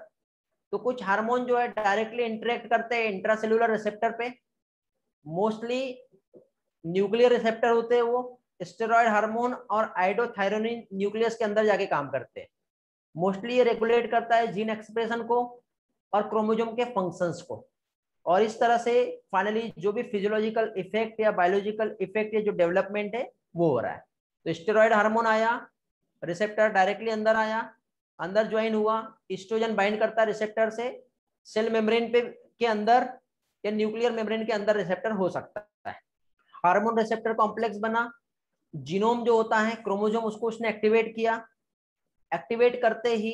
A: तो कुछ हार्मोन जो है डायरेक्टली इंटरेक्ट करते हैं इंट्रासेल्युलर रिसेप्टर पे, मोस्टली न्यूक्लियर रिसेप्टर होते हैं वो, स्टेरॉइड हार्मोन और आइडोथायरोनिन न्यूक्लियस के अंदर जाके काम करते हैं। मोस्टली ये रेगुलेट करता है जीन एक्सप्रेशन को और क्रोमोसोम के फंक्शंस को, और इस तरह से फाइनली जो भी फिजियोलॉजिकल इफेक्ट या बायोलॉजिकल इफेक्ट या जो डेवलपमेंट है वो हो रहा है। तो स्टेरॉइड हार्मोन आया, रिसेप्टर डायरेक्टली अंदर आया, अंदर ज्वाइन हुआ, एस्ट्रोजन बाइंड करता है रिसेप्टर से, सेल मेम्ब्रेन पे के अंदर या न्यूक्लियर मेम्ब्रेन के अंदर रिसेप्टर हो सकता है। हार्मोन रिसेप्टर कॉम्प्लेक्स बना, जीनोम जो होता है क्रोमोसोम उसको उसने एक्टिवेट किया, एक्टिवेट करते ही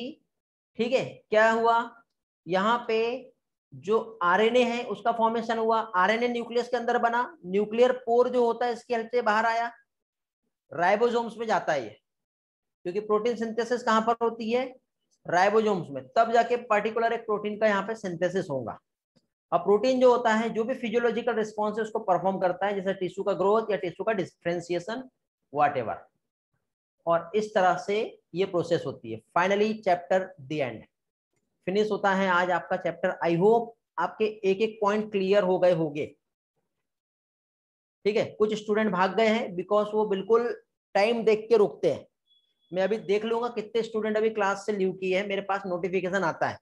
A: ठीक है क्या हुआ? यहाँ पे जो आरएनए है उसका फॉर्मेशन हुआ, आरएनए न्यूक्लियस के अंदर बना, न्यूक्लियर पोर जो होता है इसकी हेल्प से बाहर आया, राइबोसोम्स में जाता है ये, क्योंकि प्रोटीन सिंथेसिस कहां पर होती है? राइबोसोम्स में, तब जाके पर्टिकुलर एक प्रोटीन का यहाँ पे सिंथेसिस होगा। अब प्रोटीन जो होता है जो भी फिजियोलॉजिकल रिस्पॉन्स है उसको परफॉर्म करता है, जैसे टिश्यू का ग्रोथ या टिश्यू का डिफरेंशिएशन व्हाटएवर, और इस तरह से ये प्रोसेस होती है। Finally chapter the end finish होता है आज आपका चैप्टर। आई होप आपके एक एक पॉइंट क्लियर हो गए होंगे। ठीक है, कुछ स्टूडेंट भाग गए हैं बिकॉज वो बिल्कुल टाइम देख के रुकते हैं, मैं अभी देख लूंगा कितने स्टूडेंट अभी क्लास से लीव किए हैं, मेरे पास नोटिफिकेशन आता है।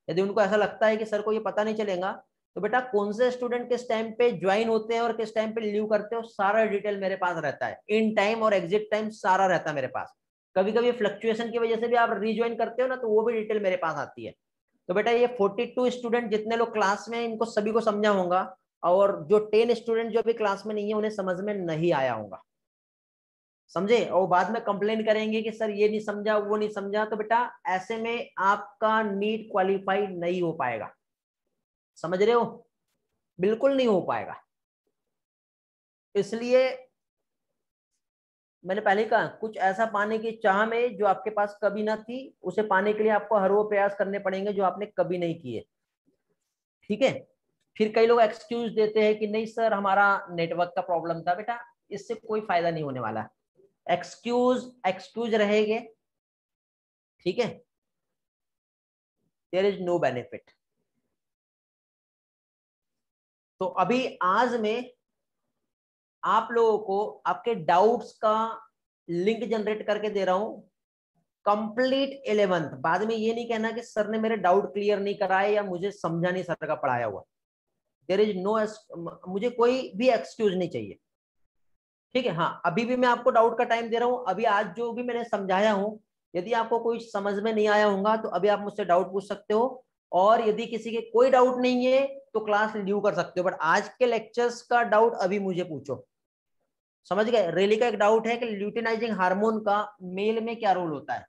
A: यदि उनको ऐसा लगता है कि सर को ये पता नहीं चलेगा, तो बेटा कौन से स्टूडेंट किस टाइम पे ज्वाइन होते हैं और किस टाइम पे लीव करते हो, सारा डिटेल मेरे पास रहता है, इन टाइम और एग्जिट टाइम सारा रहता है मेरे पास। कभी कभी फ्लक्चुएशन की वजह से भी आप रीज्वाइन करते हो ना, तो वो भी डिटेल मेरे पास आती है। तो बेटा ये 42 स्टूडेंट जितने लोग क्लास में, इनको सभी को समझा होगा, और जो 10 स्टूडेंट जो अभी क्लास में नहीं है उन्हें समझ में नहीं आया होगा, समझे, और बाद में कंप्लेन करेंगे कि सर ये नहीं समझा वो नहीं समझा, तो बेटा ऐसे में आपका नीट क्वालिफाई नहीं हो पाएगा, समझ रहे हो, बिल्कुल नहीं हो पाएगा। इसलिए मैंने पहले कहा, कुछ ऐसा पाने की चाह में जो आपके पास कभी ना थी, उसे पाने के लिए आपको हर वो प्रयास करने पड़ेंगे जो आपने कभी नहीं किए, ठीक है। फिर कई लोग एक्सक्यूज देते हैं कि नहीं सर हमारा नेटवर्क का प्रॉब्लम था, बेटा इससे कोई फायदा नहीं होने वाला, एक्सक्यूज एक्सक्यूज रहेंगे, ठीक है, देयर इज नो बेनिफिट। तो अभी आज में आप लोगों को आपके डाउट्स का लिंक जनरेट करके दे रहा हूं, कंप्लीट 11th। बाद में ये नहीं कहना कि सर ने मेरे डाउट क्लियर नहीं कराए या मुझे समझा नहीं सर का पढ़ाया हुआ, देयर इज नो, मुझे कोई भी एक्सक्यूज नहीं चाहिए, ठीक है। हाँ अभी भी मैं आपको डाउट का टाइम दे रहा हूं, अभी आज जो भी मैंने समझाया हूं, यदि आपको कोई समझ में नहीं आया होगा तो अभी आप मुझसे डाउट पूछ सकते हो, और यदि किसी के कोई डाउट नहीं है तो क्लास लीव कर सकते हो, बट आज के लेक्चर्स का डाउट अभी मुझे पूछो, समझ गए। रेली का एक डाउट है कि ल्यूटिनाइजिंग हार्मोन का मेल में क्या रोल होता है।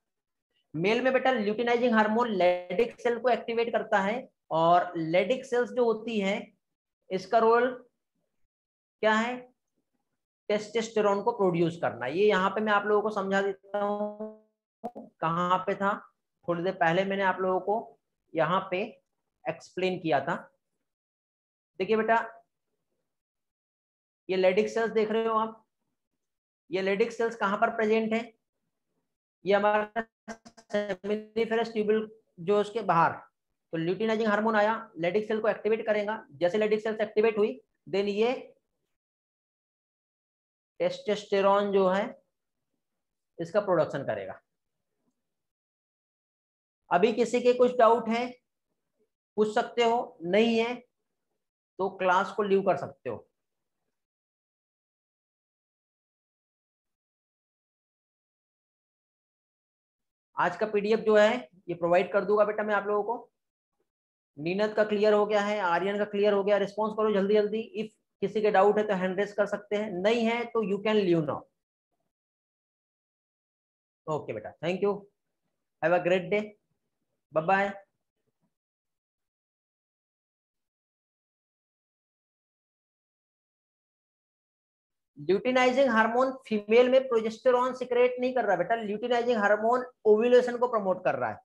A: मेल में बेटा ल्यूटिनाइजिंग हार्मोन लेडिक सेल को एक्टिवेट करता है, और लेडिक सेल्स जो होती है इसका रोल क्या है, टेस्टोस्टेरोन को प्रोड्यूस करना। ये यहाँ पे मैं आप लोगों को समझा देता हूँ, कहाँ पे था, थोड़ी देर पहले मैंने आप लोगों को यहाँ पे एक्सप्लेन किया था। देखिए बेटा ये लेडिक सेल्स देख रहे हो आप, ये लेडिक सेल्स कहाँ पर प्रेजेंट है, ये हमारा सेमिनिफेरस ट्यूबुल जो उसके बाहर। तो ल्यूटिनाइजिंग हार्मोन आया, लेडिक सेल को एक्टिवेट करेगा, जैसे लेडिक सेल्स एक्टिवेट हुई देन ये टेस्टोस्टेरोन जो है इसका प्रोडक्शन करेगा। अभी किसी के कुछ डाउट है पूछ सकते हो, नहीं है तो क्लास को लीव कर सकते हो। आज का पीडीएफ जो है ये प्रोवाइड कर दूंगा बेटा मैं आप लोगों को। नीनत का क्लियर हो गया है, आर्यन का क्लियर हो गया, रिस्पॉन्स करो जल्दी जल्दी। इफ किसी के डाउट है तो हैंड रेस कर सकते हैं, नहीं है तो you can leave now. Okay बेटा, thank you, have a great day, bye bye. Luteinising hormone female में प्रोजेस्टेरॉन सिक्रेट नहीं कर रहा बेटा, ल्यूटिनाइजिंग हार्मोन ओव्यूलेशन को प्रमोट कर रहा है,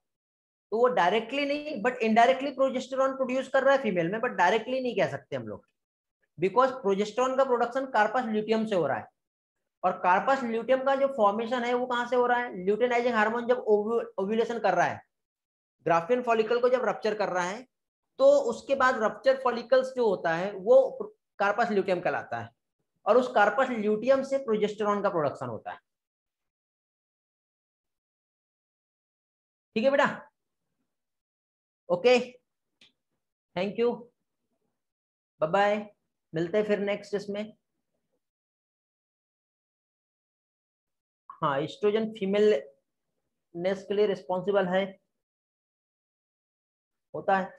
A: तो वो डायरेक्टली नहीं बट इनडायरेक्टली प्रोजेस्टेरॉन प्रोड्यूस कर रहा है फीमेल में, बट डायरेक्टली नहीं कह सकते हम लोग, बिकॉज प्रोजेस्टेरॉन का प्रोडक्शन कार्पस ल्यूटियम से हो रहा है, और कार्पस ल्यूटियम का जो फॉर्मेशन है वो कहां से हो रहा है, ल्यूटिनाइजिंग हार्मोन जब ओव्यूलेशन कर रहा है, ग्राफियन फॉलिकल को जब रप्चर कर रहा है, तो उसके बाद रप्चर फॉलिकल्स जो होता है वो कार्पस ल्यूटियम कहलाता है, और उस कार्पस ल्यूटियम से प्रोजेस्टेरॉन का प्रोडक्शन होता है, ठीक है बेटा, okay, thank you, bye bye, मिलते हैं फिर नेक्स्ट इसमें। हाँ एस्ट्रोजन फीमेल नेस के लिए रिस्पॉन्सिबल है, होता है।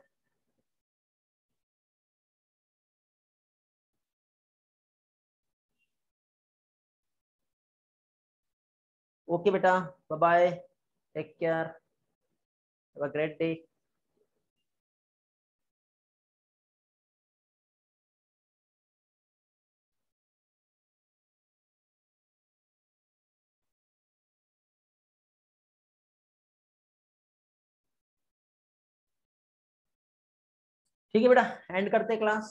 A: ओके बेटा, bye bye, take care, have a great day. ठीक है बेटा, एंड करते क्लास।